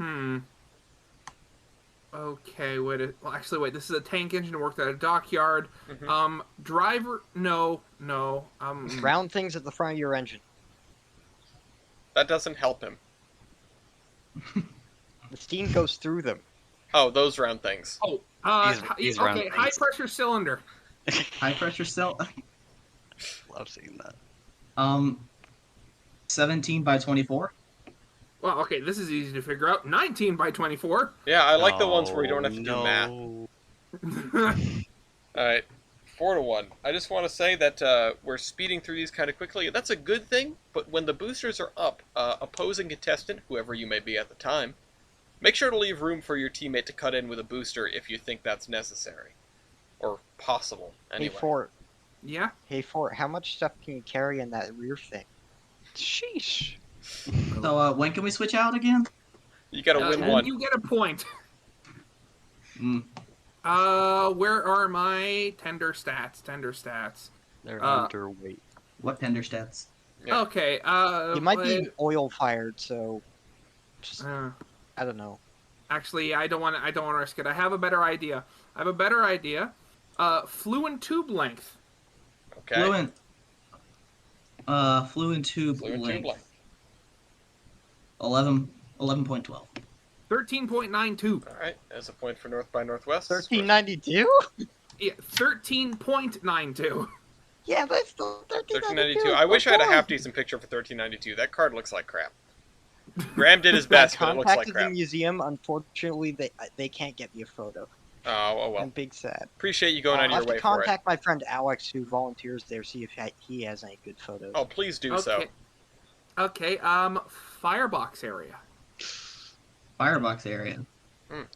[SPEAKER 6] Okay, wait. Well, actually, wait. This is a tank engine worked at a dockyard.
[SPEAKER 1] Mhm.
[SPEAKER 6] Driver. No.
[SPEAKER 7] Round things at the front of your engine.
[SPEAKER 1] That doesn't help him.
[SPEAKER 7] The steam goes through them.
[SPEAKER 1] Oh, those round things.
[SPEAKER 6] Oh,
[SPEAKER 9] These round
[SPEAKER 6] okay.
[SPEAKER 9] things.
[SPEAKER 6] High pressure cylinder.
[SPEAKER 8] High pressure cell.
[SPEAKER 9] Love seeing that.
[SPEAKER 8] 17 by 24.
[SPEAKER 6] Well, okay. This is easy to figure out. 19 by 24.
[SPEAKER 1] Yeah, I like the ones where you don't have to do math. All right, 4-1. I just want to say that we're speeding through these kind of quickly. That's a good thing, but when the boosters are up, opposing contestant, whoever you may be at the time, make sure to leave room for your teammate to cut in with a booster if you think that's necessary. Or possible, anyway.
[SPEAKER 7] Hey, Fort.
[SPEAKER 6] Yeah.
[SPEAKER 7] Hey, Fort. How much stuff can you carry in that rear thing?
[SPEAKER 9] Sheesh.
[SPEAKER 8] So when can we switch out again?
[SPEAKER 1] You gotta win
[SPEAKER 6] And
[SPEAKER 1] one.
[SPEAKER 6] you get a point.
[SPEAKER 8] Mm.
[SPEAKER 6] Where are my tender stats?
[SPEAKER 9] They're underweight.
[SPEAKER 8] What tender stats?
[SPEAKER 1] Yeah.
[SPEAKER 6] Okay.
[SPEAKER 7] It might be oil fired, so just
[SPEAKER 6] Uh,
[SPEAKER 7] I don't know.
[SPEAKER 6] actually, I don't want to risk it. I have a better idea. Fluent tube length.
[SPEAKER 1] Okay.
[SPEAKER 8] Fluent tube
[SPEAKER 1] Fluent
[SPEAKER 8] length.
[SPEAKER 1] tube length.
[SPEAKER 8] 11.12.
[SPEAKER 6] 13.92.
[SPEAKER 1] All right, there's a point for North by Northwest.
[SPEAKER 7] 1392?
[SPEAKER 6] Yeah, 13.92.
[SPEAKER 7] Yeah, that's still
[SPEAKER 1] 1392. I wish I had a half decent picture for 1392. That card looks like crap. Graham did his best, but it looks like
[SPEAKER 7] contacted the
[SPEAKER 1] crap.
[SPEAKER 7] museum. Unfortunately, they can't get me a photo.
[SPEAKER 1] Oh well.
[SPEAKER 7] I'm big sad.
[SPEAKER 1] Appreciate you going
[SPEAKER 7] I'll
[SPEAKER 1] out of your
[SPEAKER 7] have to
[SPEAKER 1] way for it.
[SPEAKER 7] contact my friend Alex, who volunteers there, see if he has any good photos.
[SPEAKER 1] Oh, please do so.
[SPEAKER 6] Okay. Firebox area.
[SPEAKER 8] Firebox area.
[SPEAKER 1] 100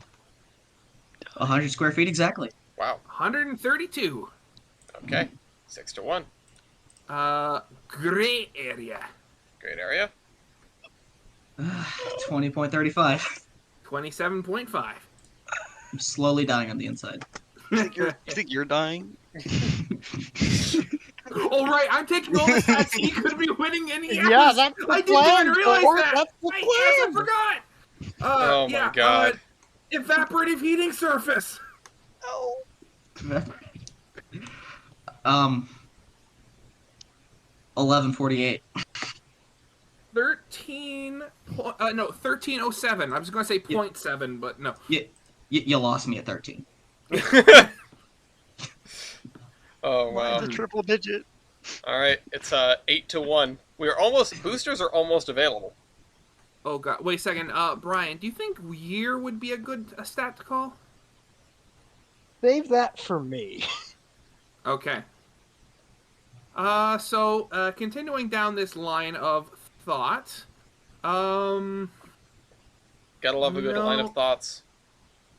[SPEAKER 8] 100 square feet exactly.
[SPEAKER 1] Wow.
[SPEAKER 6] 132.
[SPEAKER 1] Okay. 6-1.
[SPEAKER 6] Gray area.
[SPEAKER 1] Great area.
[SPEAKER 8] 20.35.
[SPEAKER 6] 27.5.
[SPEAKER 8] I'm slowly dying on the inside.
[SPEAKER 9] You think you're dying?
[SPEAKER 6] All right, I'm taking all the stats. He could be winning any.
[SPEAKER 7] Yeah, that's the
[SPEAKER 6] I
[SPEAKER 7] plan,
[SPEAKER 6] didn't even realize
[SPEAKER 7] Ford,
[SPEAKER 6] that.
[SPEAKER 7] that's the
[SPEAKER 6] Yes, I
[SPEAKER 7] plan.
[SPEAKER 6] forgot.
[SPEAKER 1] Oh my
[SPEAKER 6] yeah,
[SPEAKER 1] God.
[SPEAKER 6] Evaporative heating surface.
[SPEAKER 7] Oh.
[SPEAKER 8] 1148.
[SPEAKER 6] 1307. I was going to say 0.7, but no.
[SPEAKER 8] You lost me at 13.
[SPEAKER 1] Oh wow.
[SPEAKER 9] Mine's a triple digit.
[SPEAKER 1] All right, it's 8-1. Boosters are almost available.
[SPEAKER 6] Oh god, wait a second. Brian, do you think year would be a good stat to call?
[SPEAKER 7] Save that for me.
[SPEAKER 6] Okay. Continuing down this line of thought,
[SPEAKER 1] Gotta love a good
[SPEAKER 6] No.
[SPEAKER 1] line of thoughts.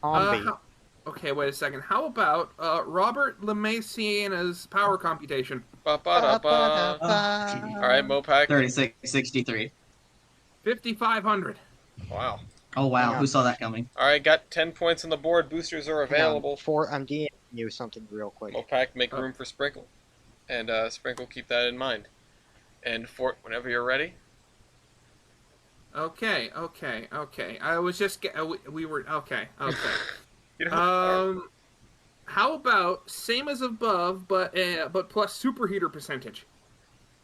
[SPEAKER 3] Zombie.
[SPEAKER 6] Okay, wait a second. How about Robert Lemaissiana's power computation?
[SPEAKER 1] Ba-ba-da-ba. All right, Mopac.
[SPEAKER 8] 3663.
[SPEAKER 6] 5,500.
[SPEAKER 1] Wow.
[SPEAKER 8] Oh wow,
[SPEAKER 7] Yeah.
[SPEAKER 8] who saw that coming?
[SPEAKER 1] All right, got 10 points on the board. Boosters are available.
[SPEAKER 7] I'm DMing you something real quick.
[SPEAKER 1] Mopac, make room for Sprinkle. And Sprinkle, keep that in mind. And Fort, whenever you're ready.
[SPEAKER 6] Okay. I was just we were okay.
[SPEAKER 1] You know,
[SPEAKER 6] How about same as above, but plus superheater percentage?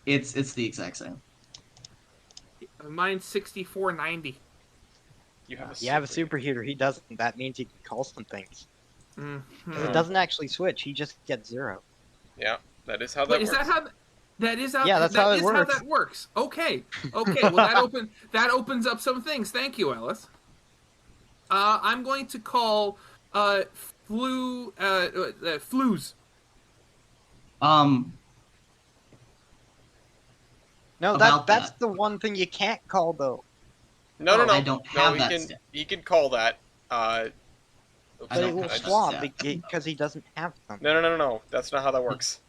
[SPEAKER 8] It's the exact same.
[SPEAKER 6] Mine's 6490.
[SPEAKER 1] you have a
[SPEAKER 7] You have a superheater. He doesn't. That means he can call some things.
[SPEAKER 6] Mhm.
[SPEAKER 7] 'Cause it doesn't actually switch. He just gets 0.
[SPEAKER 1] Yeah, that is how that
[SPEAKER 6] Wait,
[SPEAKER 1] works.
[SPEAKER 6] is that how? That is how.
[SPEAKER 7] Yeah, that's
[SPEAKER 6] that
[SPEAKER 7] how it
[SPEAKER 6] is
[SPEAKER 7] works.
[SPEAKER 6] How that works. Okay. Well, that opens up some things. Thank you, Ellis. I'm going to call flues.
[SPEAKER 7] No,
[SPEAKER 8] About
[SPEAKER 7] that's
[SPEAKER 8] that.
[SPEAKER 7] the one thing you can't call though.
[SPEAKER 1] No.
[SPEAKER 8] I don't have
[SPEAKER 1] he
[SPEAKER 8] that
[SPEAKER 1] can.
[SPEAKER 8] stat.
[SPEAKER 1] He can call that.
[SPEAKER 7] But
[SPEAKER 8] I
[SPEAKER 7] it
[SPEAKER 8] don't
[SPEAKER 7] will
[SPEAKER 8] have that
[SPEAKER 7] swap
[SPEAKER 8] stat.
[SPEAKER 7] because he doesn't have them.
[SPEAKER 1] No. That's not how that works.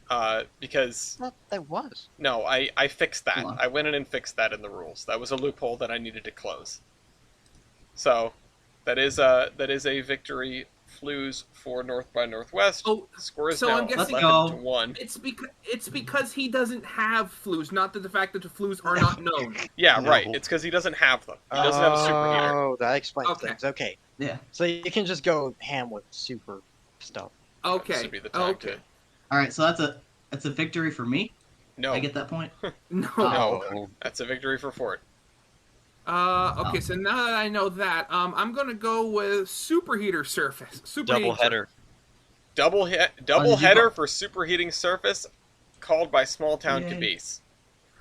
[SPEAKER 1] Because
[SPEAKER 7] That was.
[SPEAKER 1] no, I fixed that.
[SPEAKER 8] Hold on.
[SPEAKER 1] I went in and fixed that in the rules. That was a loophole that I needed to close. So, that is a victory. Flues for North by Northwest.
[SPEAKER 6] Oh,
[SPEAKER 1] Score is
[SPEAKER 6] so
[SPEAKER 1] now
[SPEAKER 6] I'm guessing-
[SPEAKER 1] 11-1.
[SPEAKER 6] It's because he doesn't have flues, not that the fact that the flues are not known.
[SPEAKER 1] Yeah,
[SPEAKER 9] No.
[SPEAKER 1] right. It's because he doesn't have them. He doesn't have a superheater.
[SPEAKER 7] Oh, that explains
[SPEAKER 6] Okay.
[SPEAKER 7] things. Okay.
[SPEAKER 8] Yeah.
[SPEAKER 7] So you can just go ham with super stuff.
[SPEAKER 1] This
[SPEAKER 6] Okay.
[SPEAKER 1] would be the time
[SPEAKER 6] Okay.
[SPEAKER 1] to.
[SPEAKER 8] All right, so that's a victory for me.
[SPEAKER 1] No,
[SPEAKER 8] I get that point.
[SPEAKER 6] No.
[SPEAKER 1] no, that's a victory for Fort.
[SPEAKER 6] Okay. So now that I know that, I'm gonna go with superheater surface.
[SPEAKER 9] Double header.
[SPEAKER 1] Double
[SPEAKER 8] did you
[SPEAKER 1] header
[SPEAKER 8] go?
[SPEAKER 1] for superheating surface, called by Small Town
[SPEAKER 8] Yay.
[SPEAKER 1] Caboose.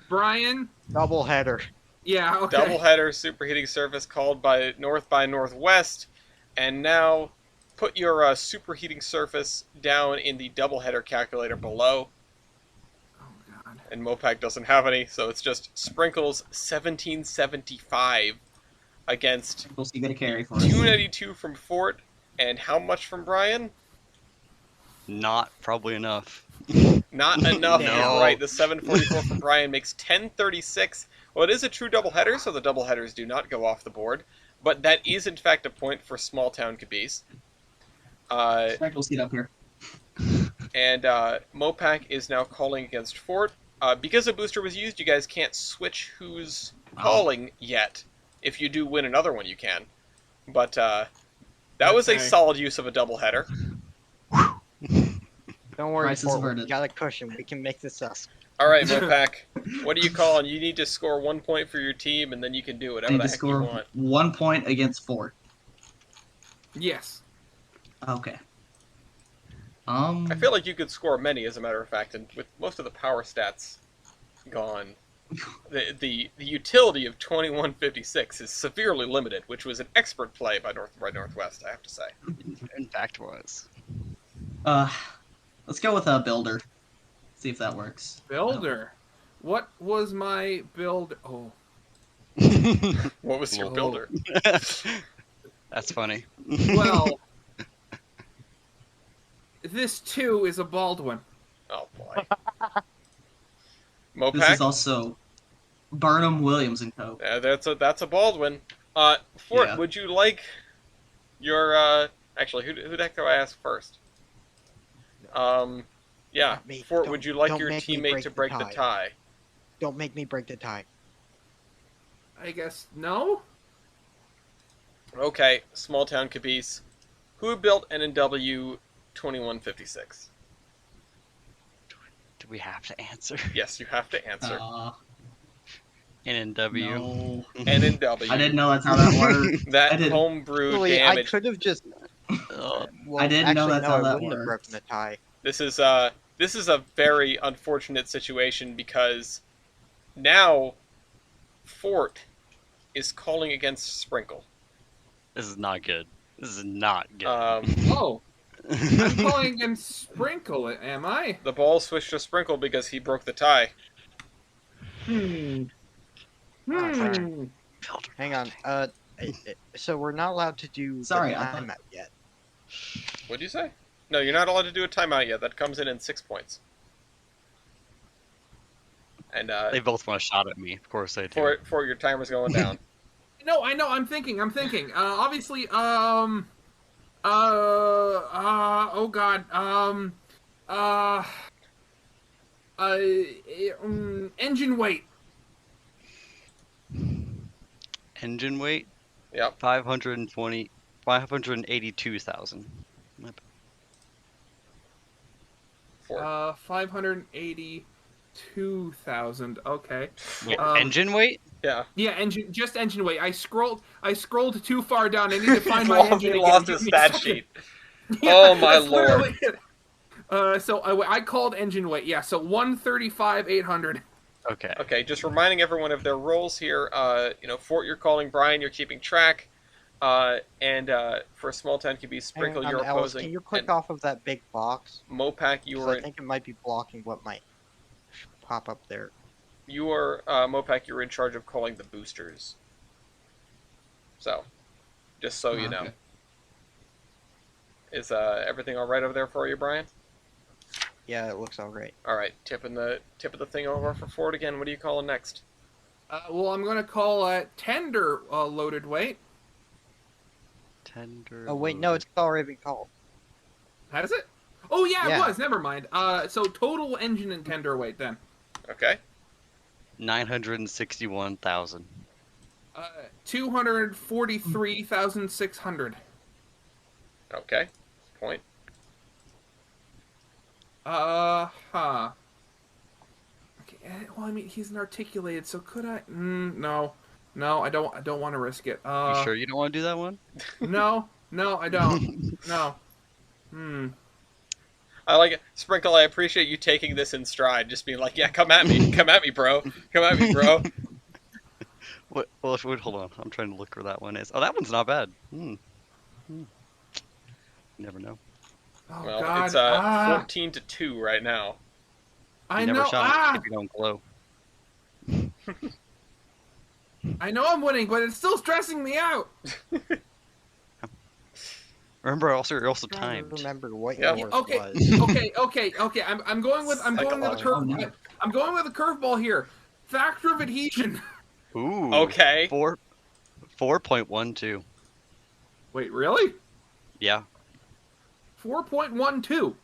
[SPEAKER 6] Brian.
[SPEAKER 7] Double header.
[SPEAKER 6] Yeah. Okay.
[SPEAKER 1] Double header superheating surface called by Northwest, and now put your superheating surface down in the double header calculator below.
[SPEAKER 6] Oh God.
[SPEAKER 1] And Mopac doesn't have any, so it's just Sprinkles 1775 against
[SPEAKER 8] We'll see. Get a carry for us.
[SPEAKER 1] 292 from Fort, and how much from Brian?
[SPEAKER 9] Not probably enough.
[SPEAKER 1] Not enough.
[SPEAKER 9] No.
[SPEAKER 1] Right, the 744 from Brian makes 1036. Well, it is a true doubleheader, so the doubleheaders do not go off the board. But that is, in fact, a point for Small Town Caboose.
[SPEAKER 8] We'll see it up here.
[SPEAKER 1] And Mopac is now calling against Fort. Because a booster was used, you guys can't switch who's calling yet. If you do win another one, you can. But that was a
[SPEAKER 6] Okay.
[SPEAKER 1] solid use of a doubleheader.
[SPEAKER 7] Don't worry,
[SPEAKER 8] Crisis
[SPEAKER 7] Fort, we
[SPEAKER 8] averted.
[SPEAKER 7] got a cushion. We can make this us.
[SPEAKER 1] All right, Mopac, what are you calling? You need to score 1 point for your team, and then you can do
[SPEAKER 8] I
[SPEAKER 1] whatever
[SPEAKER 8] need
[SPEAKER 1] the
[SPEAKER 8] to
[SPEAKER 1] heck you
[SPEAKER 8] score
[SPEAKER 1] want.
[SPEAKER 8] 1 point against 4.
[SPEAKER 6] Yes.
[SPEAKER 8] Okay.
[SPEAKER 1] I feel like you could score many, as a matter of fact, and with most of the power stats gone, the utility of 2156 is severely limited, which was an expert play by Northwest, I have to say.
[SPEAKER 9] In fact, was.
[SPEAKER 8] Let's go with a builder. See if that works.
[SPEAKER 6] Builder. What was my build? Oh.
[SPEAKER 1] What was your
[SPEAKER 6] Oh.
[SPEAKER 1] builder?
[SPEAKER 9] That's funny.
[SPEAKER 6] Well. This too is a Baldwin.
[SPEAKER 1] Oh boy.
[SPEAKER 8] This
[SPEAKER 1] Mopac?
[SPEAKER 8] is also Burnham, Williams, and Co.
[SPEAKER 1] That's a Baldwin. Fort,
[SPEAKER 8] Yeah.
[SPEAKER 1] would you like your actually who the heck do I ask first? Yeah,
[SPEAKER 7] Not me.
[SPEAKER 1] Fort,
[SPEAKER 7] Don't-
[SPEAKER 1] would you like
[SPEAKER 7] don't
[SPEAKER 1] your
[SPEAKER 7] make me
[SPEAKER 1] teammate to break the tie?
[SPEAKER 7] Don't make me break the tie.
[SPEAKER 6] I guess no.
[SPEAKER 1] Okay, Small Town Caboose. Who built NNW 2156?
[SPEAKER 9] Do we have to answer?
[SPEAKER 1] Yes, you have to answer.
[SPEAKER 9] NNW.
[SPEAKER 8] No.
[SPEAKER 1] NNW.
[SPEAKER 8] I didn't know that's how that worked.
[SPEAKER 1] That
[SPEAKER 8] I didn't-
[SPEAKER 1] homebrew
[SPEAKER 7] Actually, I
[SPEAKER 1] damage.
[SPEAKER 7] could have just.
[SPEAKER 9] Ugh.
[SPEAKER 7] Well,
[SPEAKER 8] I didn't know
[SPEAKER 7] actually,
[SPEAKER 8] that's
[SPEAKER 7] no,
[SPEAKER 8] how
[SPEAKER 7] I
[SPEAKER 8] that
[SPEAKER 7] wouldn't have
[SPEAKER 8] worked.
[SPEAKER 7] broken the tie.
[SPEAKER 1] This is this is a very unfortunate situation because now Fort is calling against Sprinkle.
[SPEAKER 9] This is not good. This is not good.
[SPEAKER 6] Oh, I'm calling against Sprinkle, am I?
[SPEAKER 1] The ball switched to Sprinkle because he broke the tie.
[SPEAKER 7] Oh, sorry. Hang on. So we're not allowed to do
[SPEAKER 8] Sorry,
[SPEAKER 7] the
[SPEAKER 8] I thought-
[SPEAKER 7] timeout yet.
[SPEAKER 1] What'd you say? No, you're not allowed to do a timeout yet. That comes in 6 points. And
[SPEAKER 9] They both want a shot at me. Of course they do.
[SPEAKER 1] for your timer's going down.
[SPEAKER 6] No, I know. I'm thinking. Obviously. Oh God. Engine weight.
[SPEAKER 9] Engine weight?
[SPEAKER 1] Yep.
[SPEAKER 9] 582,000.
[SPEAKER 6] 582,000. Okay.
[SPEAKER 9] Wait, engine weight?
[SPEAKER 1] Yeah.
[SPEAKER 6] Yeah, engine weight. I scrolled too far down. I need to find my engine
[SPEAKER 1] He
[SPEAKER 6] again.
[SPEAKER 1] lost
[SPEAKER 6] Give
[SPEAKER 1] his
[SPEAKER 6] me a
[SPEAKER 1] stat
[SPEAKER 6] second.
[SPEAKER 1] sheet.
[SPEAKER 6] Yeah,
[SPEAKER 1] Oh, my
[SPEAKER 6] that's literally
[SPEAKER 1] lord.
[SPEAKER 6] it. So I called engine weight. Yeah, so 135,800.
[SPEAKER 9] Okay.
[SPEAKER 1] Okay, just reminding everyone of their roles here. Fort, you're calling. Brian, you're keeping track. And for Small Town QB, Sprinkle,
[SPEAKER 7] Hang on,
[SPEAKER 1] you're
[SPEAKER 7] Alice,
[SPEAKER 1] opposing.
[SPEAKER 7] can you click
[SPEAKER 1] and
[SPEAKER 7] off of that big box?
[SPEAKER 1] Mopac, you
[SPEAKER 7] 'Cause
[SPEAKER 1] were
[SPEAKER 7] I think it might be blocking what might pop up there.
[SPEAKER 1] Mopac, you're in charge of calling the boosters. So, just so you know.
[SPEAKER 8] Okay.
[SPEAKER 1] Is everything all right over there for you, Brian?
[SPEAKER 7] Yeah, it looks all right.
[SPEAKER 1] All right, tip of the thing over for Ford again. What are you calling next?
[SPEAKER 6] Well, I'm gonna call tender loaded weight.
[SPEAKER 9] Tender.
[SPEAKER 7] Oh wait, no, it's already been called.
[SPEAKER 6] Has it? Oh yeah,
[SPEAKER 7] Yeah.
[SPEAKER 6] it was. Never mind. So total engine and tender weight then.
[SPEAKER 1] Okay.
[SPEAKER 9] 961,000.
[SPEAKER 6] 243,600.
[SPEAKER 1] Okay. Point.
[SPEAKER 6] Huh. Okay. Well, I mean, he's an articulated, so could I? No, I don't want to risk it.
[SPEAKER 9] You sure you don't want to do that one?
[SPEAKER 6] No, I don't. No.
[SPEAKER 1] I like it. Sprinkle, I appreciate you taking this in stride. Just being like, yeah, come at me, bro. Come at me, bro.
[SPEAKER 9] What? Well, wait, hold on. I'm trying to look where that one is. Oh, that one's not bad. You never know.
[SPEAKER 6] Oh
[SPEAKER 1] Well,
[SPEAKER 6] God.
[SPEAKER 1] it's 14-2 right now.
[SPEAKER 6] I
[SPEAKER 9] You never
[SPEAKER 6] know.
[SPEAKER 9] shot it if you don't glow.
[SPEAKER 6] I know I'm winning, but it's still stressing me out.
[SPEAKER 9] Remember, you're also
[SPEAKER 7] Trying to
[SPEAKER 9] timed.
[SPEAKER 7] remember what
[SPEAKER 1] Yeah.
[SPEAKER 7] yours
[SPEAKER 6] Okay.
[SPEAKER 7] was.
[SPEAKER 6] Okay. I'm going with a
[SPEAKER 1] Psychological.
[SPEAKER 6] curve. I'm going with a curveball here. Factor of adhesion.
[SPEAKER 9] Ooh.
[SPEAKER 1] Okay.
[SPEAKER 9] 4.12.
[SPEAKER 6] Wait, really?
[SPEAKER 9] Yeah.
[SPEAKER 6] 4.12.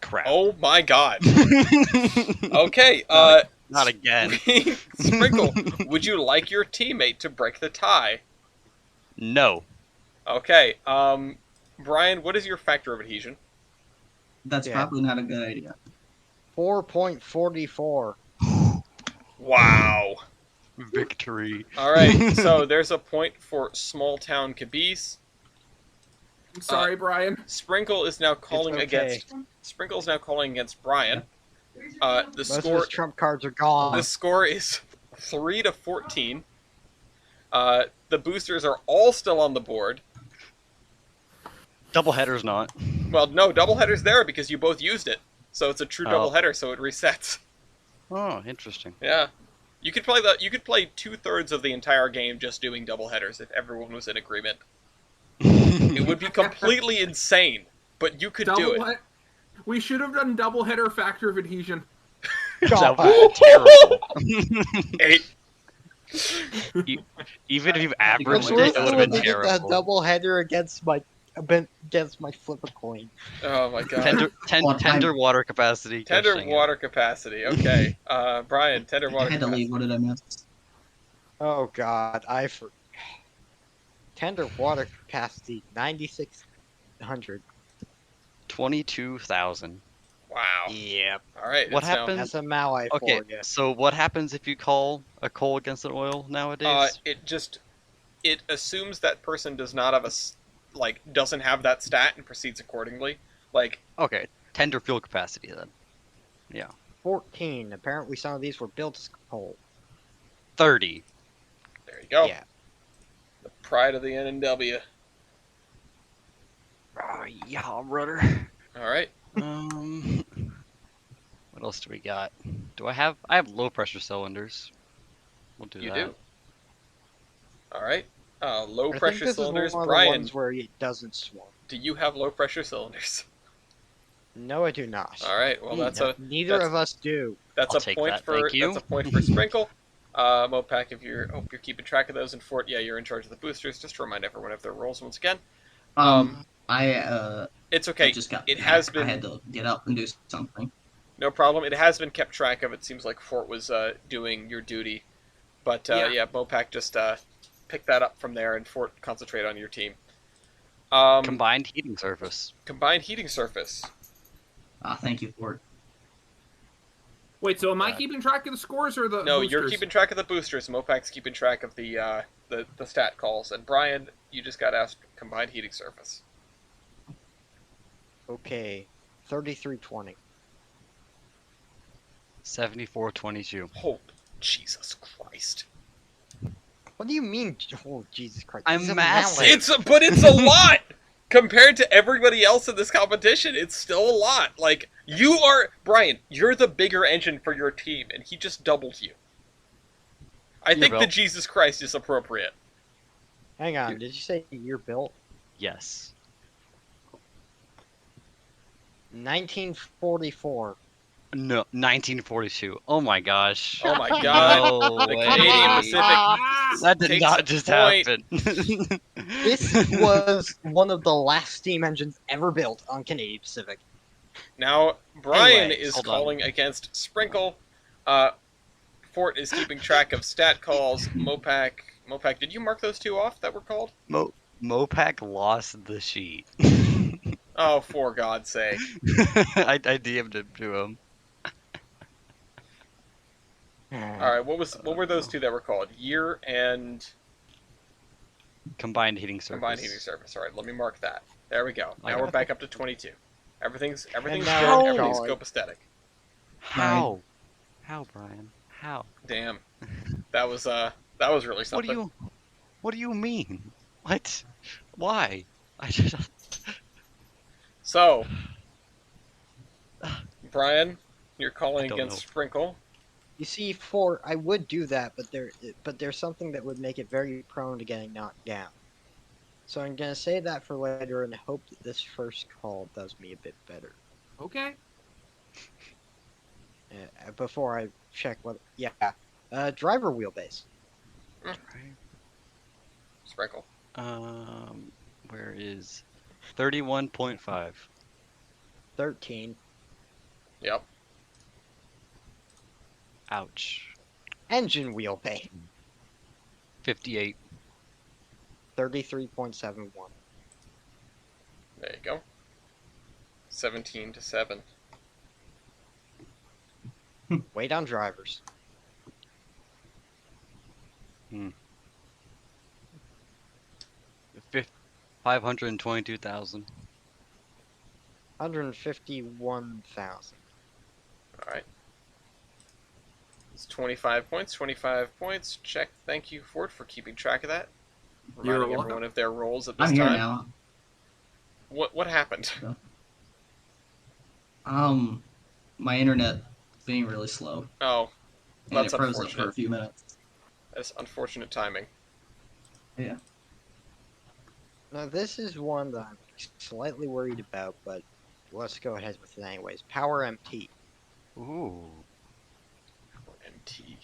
[SPEAKER 9] Crap.
[SPEAKER 1] Oh my god. Okay.
[SPEAKER 9] Not again.
[SPEAKER 1] Sprinkle, would you like your teammate to break the tie?
[SPEAKER 9] No.
[SPEAKER 1] Okay. Brian, what is your factor of adhesion?
[SPEAKER 8] That's
[SPEAKER 7] Yeah.
[SPEAKER 8] probably not a good idea.
[SPEAKER 7] 4.44.
[SPEAKER 1] Wow.
[SPEAKER 9] Victory.
[SPEAKER 1] All right. So there's a point for Small Town Caboose.
[SPEAKER 6] I'm sorry, Brian.
[SPEAKER 1] Sprinkle is now calling
[SPEAKER 7] okay.
[SPEAKER 1] against. Sprinkle's now calling against Brian. The
[SPEAKER 7] Most of
[SPEAKER 1] score.
[SPEAKER 7] his trump cards are gone.
[SPEAKER 1] The score is 3-14. The boosters are all still on the board.
[SPEAKER 9] Doubleheader's not.
[SPEAKER 1] Well, no, doubleheader's there because you both used it. So it's a true
[SPEAKER 9] Oh.
[SPEAKER 1] doubleheader, so it resets.
[SPEAKER 9] Oh, interesting.
[SPEAKER 1] Yeah. You could play 2/3 of the entire game just doing doubleheaders if everyone was in agreement. It would be completely insane, but you could do it.
[SPEAKER 6] We should have done doubleheader factor of adhesion.
[SPEAKER 9] That was terrible.
[SPEAKER 1] 8.
[SPEAKER 9] Even if you've
[SPEAKER 7] What's
[SPEAKER 9] averaged
[SPEAKER 7] worse
[SPEAKER 9] it, it would
[SPEAKER 7] is
[SPEAKER 9] have
[SPEAKER 7] when
[SPEAKER 9] been
[SPEAKER 7] we get that
[SPEAKER 9] terrible.
[SPEAKER 7] double header against my flip a coin.
[SPEAKER 1] Oh my god.
[SPEAKER 9] Tender water capacity.
[SPEAKER 1] Tender
[SPEAKER 9] Gosh, dang it.
[SPEAKER 1] water capacity. Okay. Brian, tender
[SPEAKER 8] I
[SPEAKER 1] water
[SPEAKER 8] had to
[SPEAKER 1] capacity.
[SPEAKER 8] leave. What did I miss?
[SPEAKER 7] Oh God, tender water capacity 9,600.
[SPEAKER 9] 22,000.
[SPEAKER 1] Wow.
[SPEAKER 7] Yep.
[SPEAKER 1] All right.
[SPEAKER 9] What
[SPEAKER 1] it's now-
[SPEAKER 9] happened?
[SPEAKER 7] That's a Maui
[SPEAKER 9] Okay,
[SPEAKER 7] for you.
[SPEAKER 9] so what happens if you call a coal against an oil nowadays?
[SPEAKER 1] It assumes that person does not have doesn't have that stat and proceeds accordingly. Like,
[SPEAKER 9] Okay, tender fuel capacity then. Yeah.
[SPEAKER 7] 14. Apparently some of these were built as coal.
[SPEAKER 9] 30.
[SPEAKER 1] There you go.
[SPEAKER 7] Yeah.
[SPEAKER 1] The pride of the NNW.
[SPEAKER 9] Yeah, rudder.
[SPEAKER 1] All right.
[SPEAKER 9] What else do we got? I have low pressure cylinders. We'll do
[SPEAKER 1] You
[SPEAKER 9] that.
[SPEAKER 1] do. All right. Low
[SPEAKER 7] I think
[SPEAKER 1] pressure
[SPEAKER 7] this
[SPEAKER 1] cylinders.
[SPEAKER 7] is one of
[SPEAKER 1] Brian,
[SPEAKER 7] the ones where it doesn't swim.
[SPEAKER 1] do you have low pressure cylinders?
[SPEAKER 7] No, I do not.
[SPEAKER 1] All right. Well,
[SPEAKER 7] Neither of us do.
[SPEAKER 1] that's
[SPEAKER 9] I'll
[SPEAKER 1] a
[SPEAKER 9] take
[SPEAKER 1] point
[SPEAKER 9] that,
[SPEAKER 1] for
[SPEAKER 9] thank you.
[SPEAKER 1] that's a point for Sprinkle. Mopac, if you're keeping track of those, and Fort, yeah, you're in charge of the boosters. Just to remind everyone of their roles once again. It's okay.
[SPEAKER 8] I just got
[SPEAKER 1] It
[SPEAKER 8] back.
[SPEAKER 1] has been
[SPEAKER 8] I had to get up and do something.
[SPEAKER 1] no problem. It has been kept track of. It seems like Fort was doing your duty, but yeah, Mopac just pick that up from there, and Fort concentrate on your team.
[SPEAKER 9] Combined heating surface.
[SPEAKER 1] Combined heating surface.
[SPEAKER 8] Thank you for it.
[SPEAKER 6] Wait, so am I keeping track of the scores or the
[SPEAKER 1] No,
[SPEAKER 6] boosters?
[SPEAKER 1] you're keeping track of the boosters. Mopac's keeping track of the stat calls, and Brian, you just got asked combined heating surface.
[SPEAKER 7] Okay. 3320.
[SPEAKER 9] 7422.
[SPEAKER 1] Oh, Jesus Christ!
[SPEAKER 7] What do you mean? Oh, Jesus Christ.
[SPEAKER 9] I'm
[SPEAKER 7] It's a
[SPEAKER 9] massive.
[SPEAKER 7] mallet.
[SPEAKER 1] But it's a lot compared to everybody else in this competition. It's still a lot. Like Brian, you're the bigger engine for your team, and he just doubled you. I think the Jesus Christ is appropriate.
[SPEAKER 7] Hang on, did you say year built?
[SPEAKER 9] Yes.
[SPEAKER 7] 1944.
[SPEAKER 9] No, 1942. Oh my gosh.
[SPEAKER 1] Oh my God!
[SPEAKER 9] No
[SPEAKER 1] The
[SPEAKER 9] way.
[SPEAKER 1] Canadian Pacific.
[SPEAKER 9] That did
[SPEAKER 1] takes
[SPEAKER 9] not
[SPEAKER 1] a
[SPEAKER 9] just
[SPEAKER 1] point.
[SPEAKER 9] happen.
[SPEAKER 7] This was one of the last steam engines ever built on Canadian Pacific.
[SPEAKER 1] Now Brian
[SPEAKER 7] Anyway,
[SPEAKER 1] is
[SPEAKER 9] hold on.
[SPEAKER 1] calling against Sprinkle. Fort is keeping track of stat calls. Mopac, did you mark those two off that were called?
[SPEAKER 9] Mopac lost the sheet.
[SPEAKER 1] Oh, for God's sake!
[SPEAKER 9] I DM'd it to him.
[SPEAKER 1] All right, what were those two that were called? Year and
[SPEAKER 9] Combined heating surface.
[SPEAKER 1] combined heating surface. All right, let me mark that. There we go.
[SPEAKER 9] I
[SPEAKER 1] Now
[SPEAKER 9] got
[SPEAKER 1] we're back up to 22. Everything's
[SPEAKER 7] now
[SPEAKER 1] good.
[SPEAKER 7] it's
[SPEAKER 1] Everything's
[SPEAKER 7] going.
[SPEAKER 1] copacetic.
[SPEAKER 9] How? How, Brian? How?
[SPEAKER 1] Damn, that was really something.
[SPEAKER 9] What do you mean? What? Why? I just.
[SPEAKER 1] So, Brian, you're calling
[SPEAKER 9] I don't
[SPEAKER 1] against
[SPEAKER 9] know.
[SPEAKER 1] Sprinkle.
[SPEAKER 7] You see, I would do that, but there's something that would make it very prone to getting knocked down. So I'm gonna say that for later and hope that this first call does me a bit better.
[SPEAKER 6] Okay.
[SPEAKER 7] Before I check what, driver wheelbase.
[SPEAKER 1] Sprinkle.
[SPEAKER 9] Where is 31.5?
[SPEAKER 7] 13.
[SPEAKER 1] Yep.
[SPEAKER 9] Ouch.
[SPEAKER 7] Engine wheelbase.
[SPEAKER 9] 58.
[SPEAKER 7] 33.71.
[SPEAKER 1] There you go. 17-7.
[SPEAKER 7] Weight on drivers.
[SPEAKER 9] 522,000.
[SPEAKER 7] 151,000.
[SPEAKER 1] All right. It's 25 points. 25 points. Check. Thank you, Ford, for keeping track of that.
[SPEAKER 6] You're
[SPEAKER 1] Reminding
[SPEAKER 6] welcome.
[SPEAKER 1] everyone of their roles at this
[SPEAKER 8] I'm here
[SPEAKER 1] time.
[SPEAKER 8] now.
[SPEAKER 1] What happened?
[SPEAKER 8] My internet being really slow,
[SPEAKER 1] Oh,
[SPEAKER 8] and
[SPEAKER 1] that's
[SPEAKER 8] it froze up for a
[SPEAKER 1] unfortunate.
[SPEAKER 8] few minutes.
[SPEAKER 1] That's unfortunate timing.
[SPEAKER 8] Yeah.
[SPEAKER 7] Now this is one that I'm slightly worried about, but let's go ahead with it anyways. Power MT.
[SPEAKER 9] Ooh.
[SPEAKER 1] NT.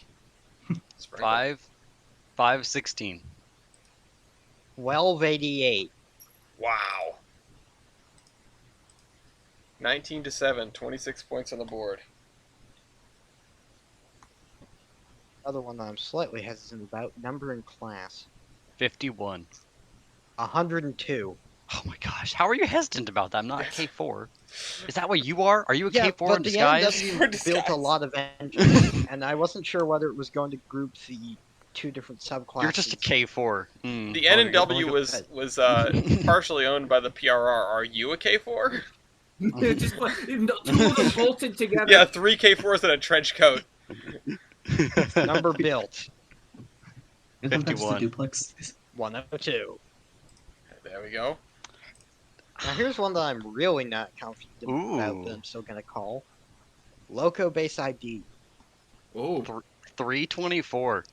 [SPEAKER 9] 516.
[SPEAKER 7] 1288.
[SPEAKER 1] Wow. 19-7. 26 points on the board.
[SPEAKER 7] Other one that I'm slightly hesitant about. Number and class.
[SPEAKER 9] 51.
[SPEAKER 7] 102.
[SPEAKER 9] Oh my gosh, how are you hesitant about that? I'm not a K4. Is that what you are? Are you a
[SPEAKER 7] Yeah,
[SPEAKER 9] K4
[SPEAKER 7] but
[SPEAKER 9] in
[SPEAKER 7] the
[SPEAKER 9] disguise?
[SPEAKER 7] NW built a lot of engines, and I wasn't sure whether it was going to group the two different subclasses.
[SPEAKER 9] You're just a K4.
[SPEAKER 1] The NNW was partially owned by the PRR. Are you a K4?
[SPEAKER 6] Just like, two of them bolted together.
[SPEAKER 1] Yeah, 3 K4s and a trench coat.
[SPEAKER 7] Number built.
[SPEAKER 8] Isn't that just a
[SPEAKER 9] 51.
[SPEAKER 8] duplex?
[SPEAKER 7] 102.
[SPEAKER 1] There we go.
[SPEAKER 7] Now here's one that I'm really not confident about,
[SPEAKER 9] Ooh.
[SPEAKER 7] but I'm still gonna call. Loco base ID.
[SPEAKER 6] Oh,
[SPEAKER 9] 324.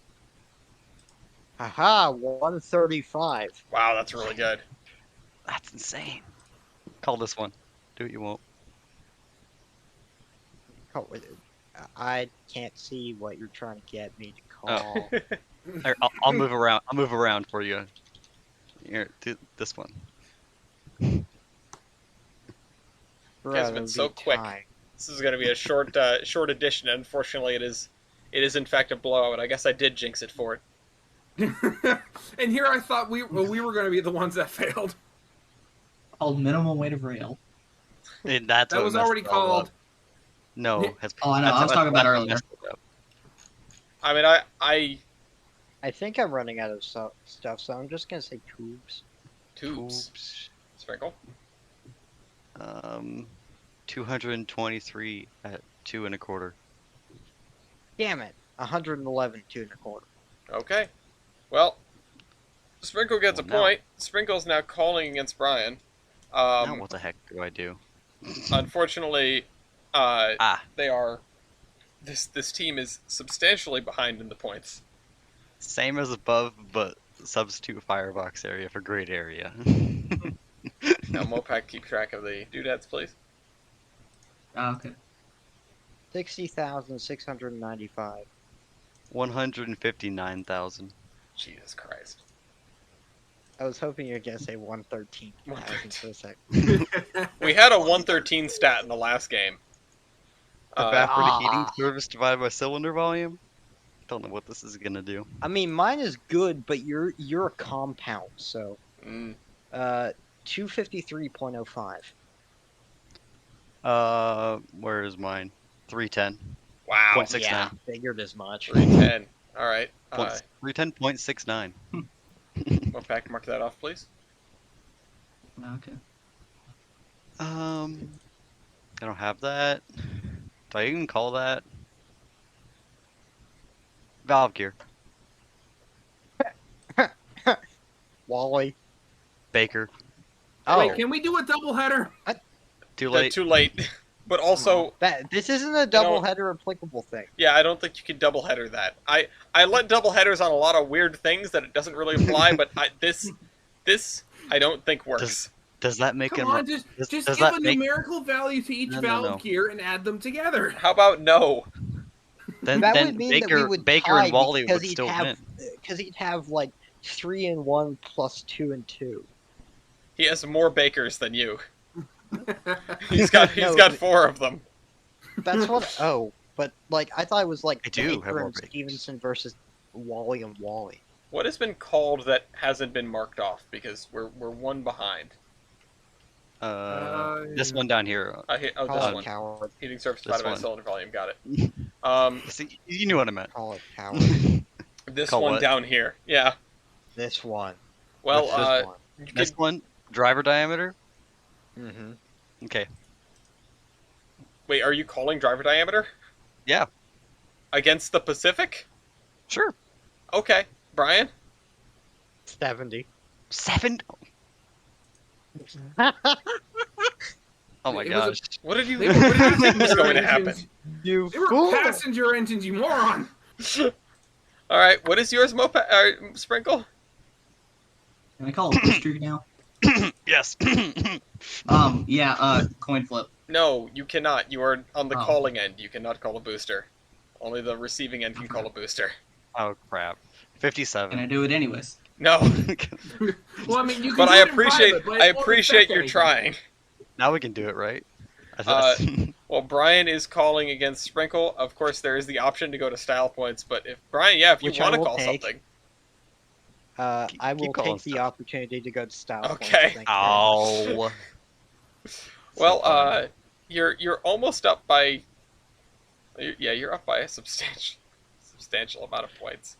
[SPEAKER 7] Haha, 135.
[SPEAKER 1] Wow, that's really good.
[SPEAKER 9] That's insane. Call this one. Do what you want.
[SPEAKER 7] Oh, I can't see what you're trying to get me to call.
[SPEAKER 9] Here, I'll move around. I'll move around for you. Here, do this one.
[SPEAKER 7] Bro,
[SPEAKER 1] Guys, been
[SPEAKER 7] that'd
[SPEAKER 1] so
[SPEAKER 7] be
[SPEAKER 1] quick.
[SPEAKER 7] time.
[SPEAKER 1] This is going to be a short edition. Unfortunately, it is in fact a blowout. I guess I did jinx it for it.
[SPEAKER 6] and here I thought we were going to be the ones that failed.
[SPEAKER 8] Called minimum weight of rail.
[SPEAKER 9] And that's
[SPEAKER 6] That
[SPEAKER 9] what
[SPEAKER 6] was
[SPEAKER 9] messed
[SPEAKER 6] already
[SPEAKER 9] it all
[SPEAKER 6] called.
[SPEAKER 9] up. No, has,
[SPEAKER 8] Oh, I know.
[SPEAKER 9] that's
[SPEAKER 8] I was
[SPEAKER 9] what-
[SPEAKER 8] talking about
[SPEAKER 9] that's what
[SPEAKER 8] earlier.
[SPEAKER 9] messed it up.
[SPEAKER 1] I mean,
[SPEAKER 7] I think I'm running out of stuff, so I'm just gonna say tubes.
[SPEAKER 1] tubes.
[SPEAKER 9] Oops.
[SPEAKER 1] Sprinkle.
[SPEAKER 9] 223 at 2 1/4.
[SPEAKER 7] Damn it. 111, 2 1/4.
[SPEAKER 1] Okay. Well, Sprinkle gets a
[SPEAKER 9] Well, now-
[SPEAKER 1] point. Sprinkle's now calling against Brian.
[SPEAKER 9] Now what the heck do I do?
[SPEAKER 1] Unfortunately, they are. This team is substantially behind in the points.
[SPEAKER 9] Same as above, but substitute firebox area for grade area.
[SPEAKER 1] Now, Mopac, keep track of the doodads, please.
[SPEAKER 8] Oh, okay.
[SPEAKER 7] 60,695.
[SPEAKER 9] 159,000.
[SPEAKER 1] Jesus Christ.
[SPEAKER 7] I was hoping you were gonna say 113,000 for a sec.
[SPEAKER 1] We had a 113 stat in the last game.
[SPEAKER 9] Evaporative heating service divided by cylinder volume? Don't know what this is gonna do.
[SPEAKER 7] I mean, mine is good, but you're a compound, so 253.05.
[SPEAKER 9] Where is mine? 310.
[SPEAKER 1] Wow.
[SPEAKER 9] 0.69.
[SPEAKER 7] Yeah, figured as much.
[SPEAKER 1] 310. All right.
[SPEAKER 9] 310.69.
[SPEAKER 1] Mopac, mark that off, please.
[SPEAKER 8] Okay.
[SPEAKER 9] I don't have that. Do I even call that? Valve gear.
[SPEAKER 7] Wally.
[SPEAKER 9] Baker.
[SPEAKER 7] Oh,
[SPEAKER 6] Wait, can we do a double header?
[SPEAKER 9] Too late.
[SPEAKER 1] Too late. But also,
[SPEAKER 7] this isn't a double header applicable thing.
[SPEAKER 1] yeah, I don't think you can double header that. I let double headers on a lot of weird things that it doesn't really apply, but this I don't think works.
[SPEAKER 9] Does that make
[SPEAKER 6] Come
[SPEAKER 9] him?
[SPEAKER 6] on, just
[SPEAKER 9] does
[SPEAKER 6] give
[SPEAKER 9] that
[SPEAKER 6] a
[SPEAKER 9] make-
[SPEAKER 6] numerical value to each
[SPEAKER 9] No,
[SPEAKER 6] valve gear and add them together.
[SPEAKER 1] How about no?
[SPEAKER 9] Then,
[SPEAKER 7] That
[SPEAKER 9] then
[SPEAKER 7] would mean
[SPEAKER 9] Baker,
[SPEAKER 7] that we would
[SPEAKER 9] Baker
[SPEAKER 7] tie
[SPEAKER 9] and Wally
[SPEAKER 7] because
[SPEAKER 9] would
[SPEAKER 7] he'd
[SPEAKER 9] still
[SPEAKER 7] have
[SPEAKER 9] win.
[SPEAKER 7] because he'd have like 3 and 1 plus 2 and 2.
[SPEAKER 1] He has more bakers than you. He's got
[SPEAKER 7] No,
[SPEAKER 1] 4 of them.
[SPEAKER 7] That's what. Oh, but like I thought it was like
[SPEAKER 9] I do have
[SPEAKER 7] Baker
[SPEAKER 9] more
[SPEAKER 7] and
[SPEAKER 9] bakers.
[SPEAKER 7] Stevenson versus Wally and Wally.
[SPEAKER 1] What has been called that hasn't been marked off because we're one behind?
[SPEAKER 9] This one down here.
[SPEAKER 1] This
[SPEAKER 7] Call
[SPEAKER 1] one.
[SPEAKER 7] it coward.
[SPEAKER 1] Heating surface
[SPEAKER 9] This
[SPEAKER 1] divided by
[SPEAKER 9] one.
[SPEAKER 1] cylinder volume. Got it.
[SPEAKER 9] See, you knew what I meant.
[SPEAKER 7] Call it coward.
[SPEAKER 1] This
[SPEAKER 9] Call
[SPEAKER 1] one
[SPEAKER 9] what?
[SPEAKER 1] down here. Yeah.
[SPEAKER 7] This one.
[SPEAKER 1] Well,
[SPEAKER 7] This one.
[SPEAKER 1] you
[SPEAKER 9] This
[SPEAKER 1] could,
[SPEAKER 9] one, driver diameter.
[SPEAKER 7] Mm-hmm.
[SPEAKER 9] Okay.
[SPEAKER 1] wait, are you calling driver diameter
[SPEAKER 9] Yeah.
[SPEAKER 1] against the Pacific?
[SPEAKER 9] Sure.
[SPEAKER 1] Okay, Brian.
[SPEAKER 7] 70.
[SPEAKER 9] 7. Oh my
[SPEAKER 6] It was a-
[SPEAKER 9] gosh.
[SPEAKER 1] What did you?
[SPEAKER 6] They
[SPEAKER 1] What
[SPEAKER 6] were
[SPEAKER 1] did you think was
[SPEAKER 6] passenger
[SPEAKER 1] going to happen?
[SPEAKER 6] engines.
[SPEAKER 7] You
[SPEAKER 6] They were
[SPEAKER 7] fool!
[SPEAKER 6] passenger engines, you moron.
[SPEAKER 1] All right, what is yours, Sprinkle?
[SPEAKER 8] Can I call it booster now?
[SPEAKER 9] Yes.
[SPEAKER 8] Coin flip.
[SPEAKER 1] No, you cannot. You are on the
[SPEAKER 8] Oh.
[SPEAKER 1] calling end. You cannot call a booster. Only the receiving end can call a booster.
[SPEAKER 9] Oh crap.
[SPEAKER 8] Can
[SPEAKER 9] 57.
[SPEAKER 8] I do it anyways?
[SPEAKER 1] No,
[SPEAKER 6] Well, I mean, you can
[SPEAKER 1] but
[SPEAKER 6] do
[SPEAKER 1] I
[SPEAKER 6] it in
[SPEAKER 1] appreciate
[SPEAKER 6] private, but
[SPEAKER 1] I
[SPEAKER 6] it won't
[SPEAKER 1] appreciate
[SPEAKER 6] affect
[SPEAKER 1] your
[SPEAKER 6] anything.
[SPEAKER 1] trying.
[SPEAKER 9] Now we can do it, right?
[SPEAKER 1] Well, Brian is calling against Sprinkle. Of course, there is the option to go to style points, but if Brian, if you
[SPEAKER 7] Which I
[SPEAKER 1] want to
[SPEAKER 7] will
[SPEAKER 1] call
[SPEAKER 7] take.
[SPEAKER 1] something,
[SPEAKER 7] I will
[SPEAKER 9] keep calling
[SPEAKER 7] take the
[SPEAKER 9] stuff.
[SPEAKER 7] opportunity to go to style.
[SPEAKER 1] Okay.
[SPEAKER 7] Points, thank you very much.
[SPEAKER 9] Oh.
[SPEAKER 1] well, you're almost up by. You're up by a substantial amount of points.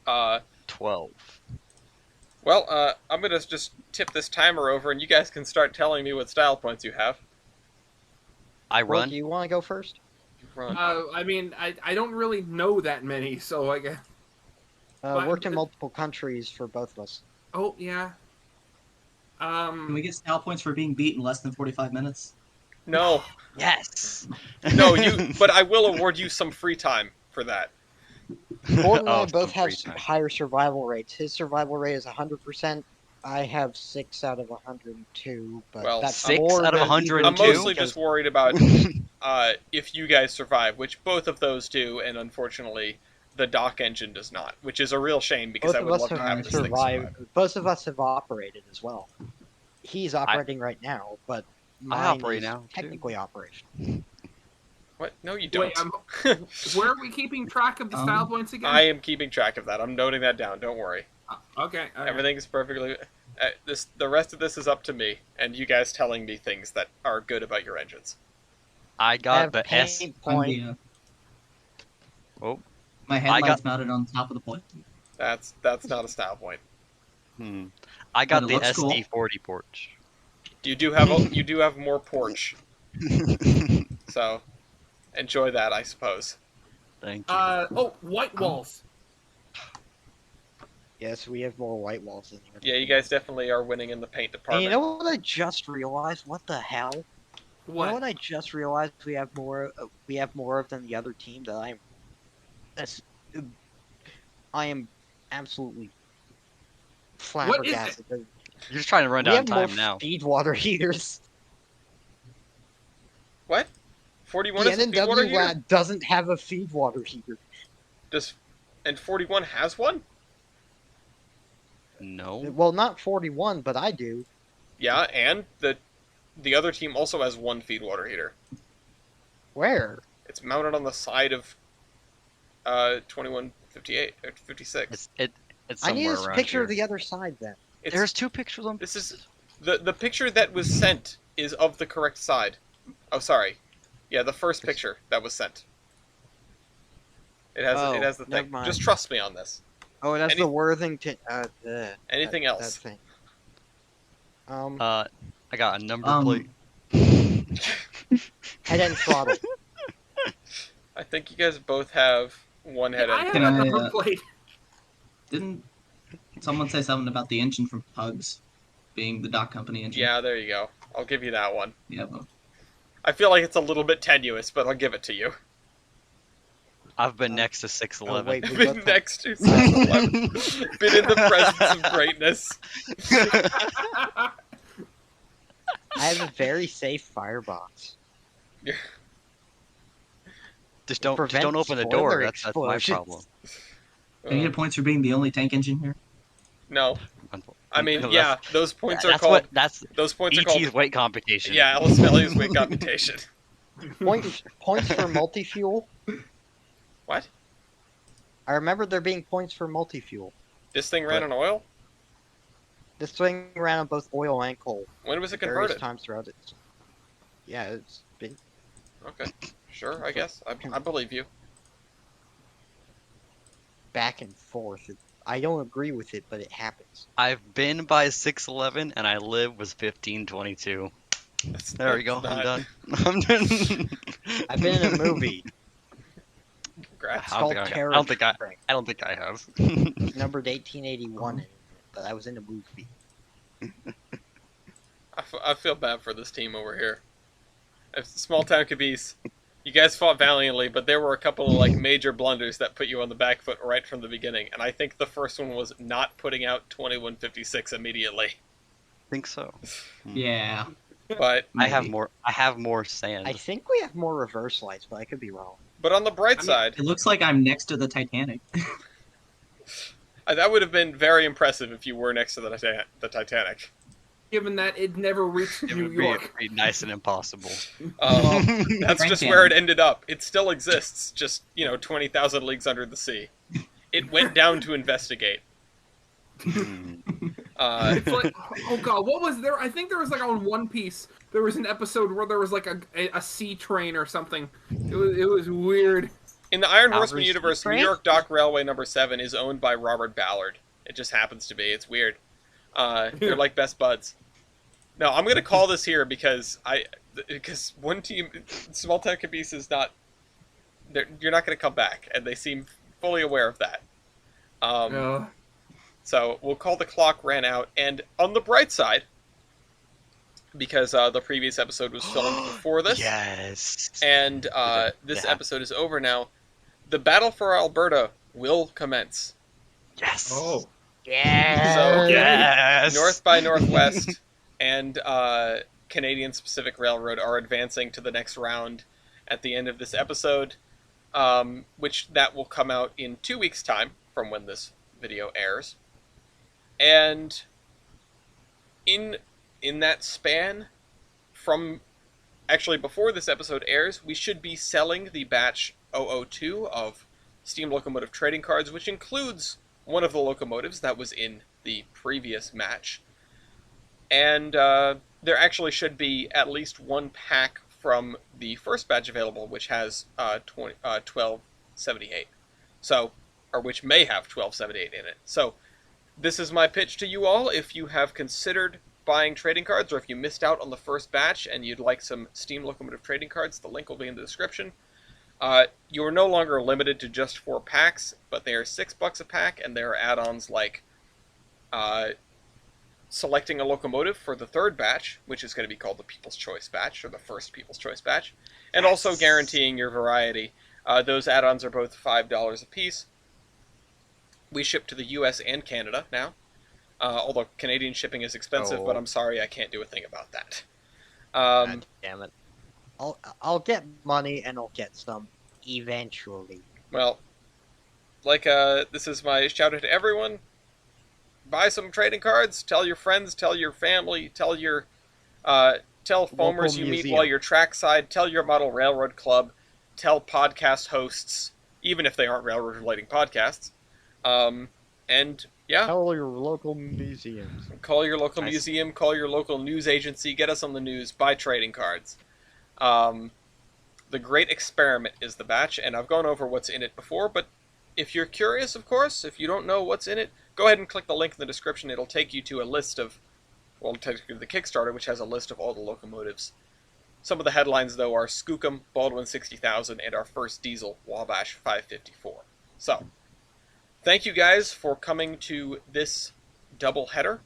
[SPEAKER 9] 12.
[SPEAKER 1] Well, I'm gonna just tip this timer over, and you guys can start telling me what style points you have.
[SPEAKER 9] I
[SPEAKER 7] Rourke,
[SPEAKER 9] run.
[SPEAKER 7] you want to go first?
[SPEAKER 1] Run.
[SPEAKER 6] I mean, I don't really know that many, so I guess. But-
[SPEAKER 7] Worked in multiple countries for both of us.
[SPEAKER 6] Oh yeah.
[SPEAKER 8] Can we get style points for being beat in less than 45 minutes?
[SPEAKER 1] No,
[SPEAKER 9] Yes.
[SPEAKER 1] no, you. But I will award you some free time for that.
[SPEAKER 7] Gordon and I
[SPEAKER 9] Oh,
[SPEAKER 7] both
[SPEAKER 9] some
[SPEAKER 7] have
[SPEAKER 9] free time.
[SPEAKER 7] higher survival rates. His survival rate is 100%. I have 6 out of 102, but
[SPEAKER 1] Well,
[SPEAKER 7] that's
[SPEAKER 9] 6
[SPEAKER 7] more
[SPEAKER 9] out of
[SPEAKER 7] than
[SPEAKER 9] 102?
[SPEAKER 1] I'm mostly
[SPEAKER 7] because
[SPEAKER 1] just worried about if you guys survive, which both of those do, and unfortunately, the dock engine does not, which is a real shame because
[SPEAKER 7] both
[SPEAKER 1] I
[SPEAKER 7] of
[SPEAKER 1] would
[SPEAKER 7] us
[SPEAKER 1] love to have
[SPEAKER 7] have
[SPEAKER 1] this thing
[SPEAKER 7] survived.
[SPEAKER 1] survive.
[SPEAKER 7] Both of us have operated as well. He's operating right now, but mine
[SPEAKER 9] operate
[SPEAKER 7] is
[SPEAKER 9] now, too.
[SPEAKER 7] technically operational.
[SPEAKER 1] What? No, you don't.
[SPEAKER 6] Wait, where are we keeping track of the style points again?
[SPEAKER 1] I am keeping track of that. I'm noting that down. Don't worry.
[SPEAKER 6] Okay.
[SPEAKER 1] Everything's perfectly. The rest of this is up to me, and you guys telling me things that are good about your engines.
[SPEAKER 9] I
[SPEAKER 7] I
[SPEAKER 9] got
[SPEAKER 7] have
[SPEAKER 9] the S.
[SPEAKER 7] paint
[SPEAKER 8] I'm
[SPEAKER 7] point.
[SPEAKER 8] the,
[SPEAKER 9] Oh.
[SPEAKER 8] my headlights mounted on top of the point.
[SPEAKER 1] That's not a style point.
[SPEAKER 9] I got
[SPEAKER 8] But it
[SPEAKER 9] the
[SPEAKER 8] looks cool.
[SPEAKER 9] SD40 porch.
[SPEAKER 1] You do have more porch, so enjoy that, I suppose.
[SPEAKER 9] Thank you.
[SPEAKER 6] White walls.
[SPEAKER 7] Yes, we have more white walls in here.
[SPEAKER 1] Yeah, you guys definitely are winning in the paint
[SPEAKER 7] And
[SPEAKER 1] department.
[SPEAKER 7] you know what I just realized? What the hell? You know
[SPEAKER 6] What?
[SPEAKER 7] what I just realized? We have more of than the other team. I am absolutely flabbergasted. that
[SPEAKER 9] You're just trying to run
[SPEAKER 7] We
[SPEAKER 9] down
[SPEAKER 7] have more
[SPEAKER 9] time now.
[SPEAKER 7] feed water heaters.
[SPEAKER 1] What? 41
[SPEAKER 7] The
[SPEAKER 1] is a feed water
[SPEAKER 7] NNW
[SPEAKER 1] heater?
[SPEAKER 7] lad doesn't have a feed water heater.
[SPEAKER 1] And 41 has one?
[SPEAKER 9] No.
[SPEAKER 7] Well, not 41, but I do.
[SPEAKER 1] Yeah, and the other team also has one feed water heater.
[SPEAKER 7] Where?
[SPEAKER 1] It's mounted on the side of 2158 or 56.
[SPEAKER 9] It's
[SPEAKER 7] I need
[SPEAKER 9] somewhere
[SPEAKER 7] a
[SPEAKER 9] around
[SPEAKER 7] picture
[SPEAKER 9] here.
[SPEAKER 7] of the other side then.
[SPEAKER 1] It's,
[SPEAKER 9] There's 2 pictures on.
[SPEAKER 1] This is the picture that was sent is of the correct side. Oh, sorry. Yeah, the first picture that was sent. It has the
[SPEAKER 7] never
[SPEAKER 1] thing.
[SPEAKER 7] mind.
[SPEAKER 1] Just trust me on this.
[SPEAKER 7] Oh, that's
[SPEAKER 1] Any-
[SPEAKER 7] the Worthington.
[SPEAKER 1] Anything
[SPEAKER 7] that
[SPEAKER 1] else?
[SPEAKER 7] thing.
[SPEAKER 9] I got a number plate.
[SPEAKER 7] Head and throttle.
[SPEAKER 1] I think you guys both have one head
[SPEAKER 6] I
[SPEAKER 1] end.
[SPEAKER 6] have
[SPEAKER 8] Can
[SPEAKER 6] a
[SPEAKER 8] I,
[SPEAKER 6] number plate.
[SPEAKER 8] Didn't someone say something about the engine from Pugs being the dock company engine?
[SPEAKER 1] Yeah, there you go. I'll give you that one.
[SPEAKER 8] Yeah, well,
[SPEAKER 1] I feel like it's a little bit tenuous, but I'll give it to you.
[SPEAKER 9] I've been next to 611.
[SPEAKER 7] wait, we
[SPEAKER 1] Been
[SPEAKER 7] both
[SPEAKER 1] next to 611. Been in the presence of greatness.
[SPEAKER 7] I have a very safe firebox.
[SPEAKER 9] Just don't
[SPEAKER 7] Prevent
[SPEAKER 9] open the
[SPEAKER 7] spoiler
[SPEAKER 9] door. That's my
[SPEAKER 7] explosions.
[SPEAKER 9] problem.
[SPEAKER 8] can you get points for being the only tank engine here?
[SPEAKER 1] No, I mean,
[SPEAKER 9] No,
[SPEAKER 1] yeah, those points are
[SPEAKER 9] that's
[SPEAKER 1] called.
[SPEAKER 9] what that's
[SPEAKER 1] Those points are called.
[SPEAKER 9] ET's weight competition.
[SPEAKER 1] Yeah, Alice Valley's weight computation.
[SPEAKER 7] Points for multi-fuel.
[SPEAKER 1] What?
[SPEAKER 7] I remember there being points for multi-fuel.
[SPEAKER 1] This thing ran on oil?
[SPEAKER 7] This thing ran on both oil and coal.
[SPEAKER 1] When was it
[SPEAKER 7] Various
[SPEAKER 1] converted?
[SPEAKER 7] times throughout it. Yeah, it's been
[SPEAKER 1] Okay, sure, I guess. I believe you.
[SPEAKER 7] back and forth. I don't agree with it, but it happens.
[SPEAKER 9] I've been by 611 and I live with 1522. There we go.
[SPEAKER 1] That's
[SPEAKER 9] I'm
[SPEAKER 1] not-
[SPEAKER 9] done. I'm done.
[SPEAKER 7] I've been in a movie
[SPEAKER 1] Congrats.
[SPEAKER 9] I don't think I don't think I have.
[SPEAKER 7] numbered 1881, but I was in a movie.
[SPEAKER 1] I feel bad for this team over here. If Small Town Caboose, you guys fought valiantly, but there were a couple of major blunders that put you on the back foot right from the beginning. And I think the first one was not putting out 2156 immediately.
[SPEAKER 9] think so.
[SPEAKER 8] Yeah.
[SPEAKER 1] But
[SPEAKER 9] I have
[SPEAKER 8] Maybe.
[SPEAKER 9] more. I have more sand.
[SPEAKER 7] I think we have more reverse lights, but I could be wrong.
[SPEAKER 1] on the bright side,
[SPEAKER 8] It looks like I'm next to the Titanic.
[SPEAKER 1] that would have been very impressive if you were next to the Titanic.
[SPEAKER 6] Given that it never reached
[SPEAKER 9] It
[SPEAKER 6] New
[SPEAKER 9] would be
[SPEAKER 6] York.
[SPEAKER 9] pretty nice and impossible.
[SPEAKER 1] That's
[SPEAKER 8] Frank
[SPEAKER 1] just
[SPEAKER 8] Cannon.
[SPEAKER 1] where it ended up. It still exists, just 20,000 leagues under the sea. It went down to investigate.
[SPEAKER 6] It's like, oh god, what was there? I think there was on One Piece, there was an episode where there was a sea train or something. It was weird.
[SPEAKER 1] In the Iron Horseman
[SPEAKER 7] Calgary's
[SPEAKER 1] universe, New
[SPEAKER 7] Train?
[SPEAKER 1] York Dock Railway Number 7 is owned by Robert Ballard. It just happens to be. It's weird. They're like best buds. No, I'm gonna call this here because one team, Small Town Caboose is not. You're not gonna come back, and they seem fully aware of that.
[SPEAKER 6] Yeah.
[SPEAKER 1] So we'll call the clock ran out, and on the bright side, because the previous episode was filmed before this,
[SPEAKER 9] Yes.
[SPEAKER 1] and this
[SPEAKER 9] Yeah.
[SPEAKER 1] episode is over now, the battle for Alberta will commence.
[SPEAKER 9] Yes.
[SPEAKER 6] Oh.
[SPEAKER 7] Yeah.
[SPEAKER 1] So
[SPEAKER 9] Yes.
[SPEAKER 1] North by Northwest and Canadian Pacific Railroad are advancing to the next round at the end of this episode, which that will come out in 2 weeks' time from when this video airs. And in that span, from actually before this episode airs, we should be selling the batch 002 of Steam Locomotive trading cards, which includes one of the locomotives that was in the previous match. And there actually should be at least one pack from the first batch available, which has 1278. So, or which may have 1278 in it. So, this is my pitch to you all. If you have considered buying trading cards, or if you missed out on the first batch and you'd like some Steam Locomotive trading cards, the link will be in the description. You are no longer limited to just 4 packs, but they are $6 a pack, and there are add-ons like selecting a locomotive for the third batch, which is going to be called the People's Choice batch, or the first People's Choice batch, and also guaranteeing your variety. Those add-ons are both $5 a piece. We ship to the US and Canada now, although Canadian shipping is expensive, but I'm sorry, I can't do a thing about that.
[SPEAKER 7] God damn it. I'll get money and I'll get some eventually.
[SPEAKER 1] Well, like, this is my shout out to everyone. Buy some trading cards. Tell your friends. Tell your family. Tell your, tell foamers you meet
[SPEAKER 7] museum.
[SPEAKER 1] while you're trackside. Tell your model railroad club. Tell podcast hosts, even if they aren't railroad relating podcasts. And yeah,
[SPEAKER 7] Tell your local museums.
[SPEAKER 1] call your local
[SPEAKER 9] Nice.
[SPEAKER 1] museum. Call your local news agency. Get us on the news. Buy trading cards. The Great Experiment is the batch, and I've gone over what's in it before, but if you're curious, of course, if you don't know what's in it, go ahead and click the link in the description. It'll take you to a list of, well, it'll take you to the Kickstarter, which has a list of all the locomotives. Some of the headlines, though, are Skookum, Baldwin 60,000, and our first diesel, Wabash 554. So, thank you guys for coming to this double header.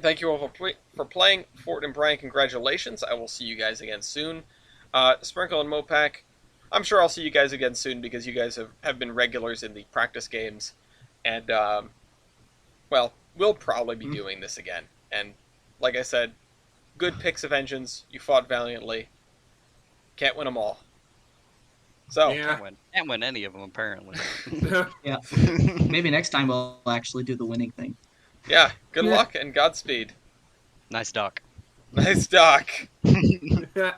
[SPEAKER 1] Thank you all for playing. Fort and Brian, congratulations. I will see you guys again soon. Sprinkle and Mopac, I'm sure I'll see you guys again soon because you guys have been regulars in the practice games. And, well, we'll probably be doing this again. And, like I said, good picks of engines. You fought valiantly. Can't win them all. So,
[SPEAKER 6] Yeah.
[SPEAKER 9] Can't win any of them, apparently.
[SPEAKER 8] Yeah. Maybe next time we'll actually do the winning thing.
[SPEAKER 1] yeah, good
[SPEAKER 6] Yeah.
[SPEAKER 1] luck and Godspeed.
[SPEAKER 9] Nice doc.
[SPEAKER 1] Nice doc.
[SPEAKER 6] Yeah.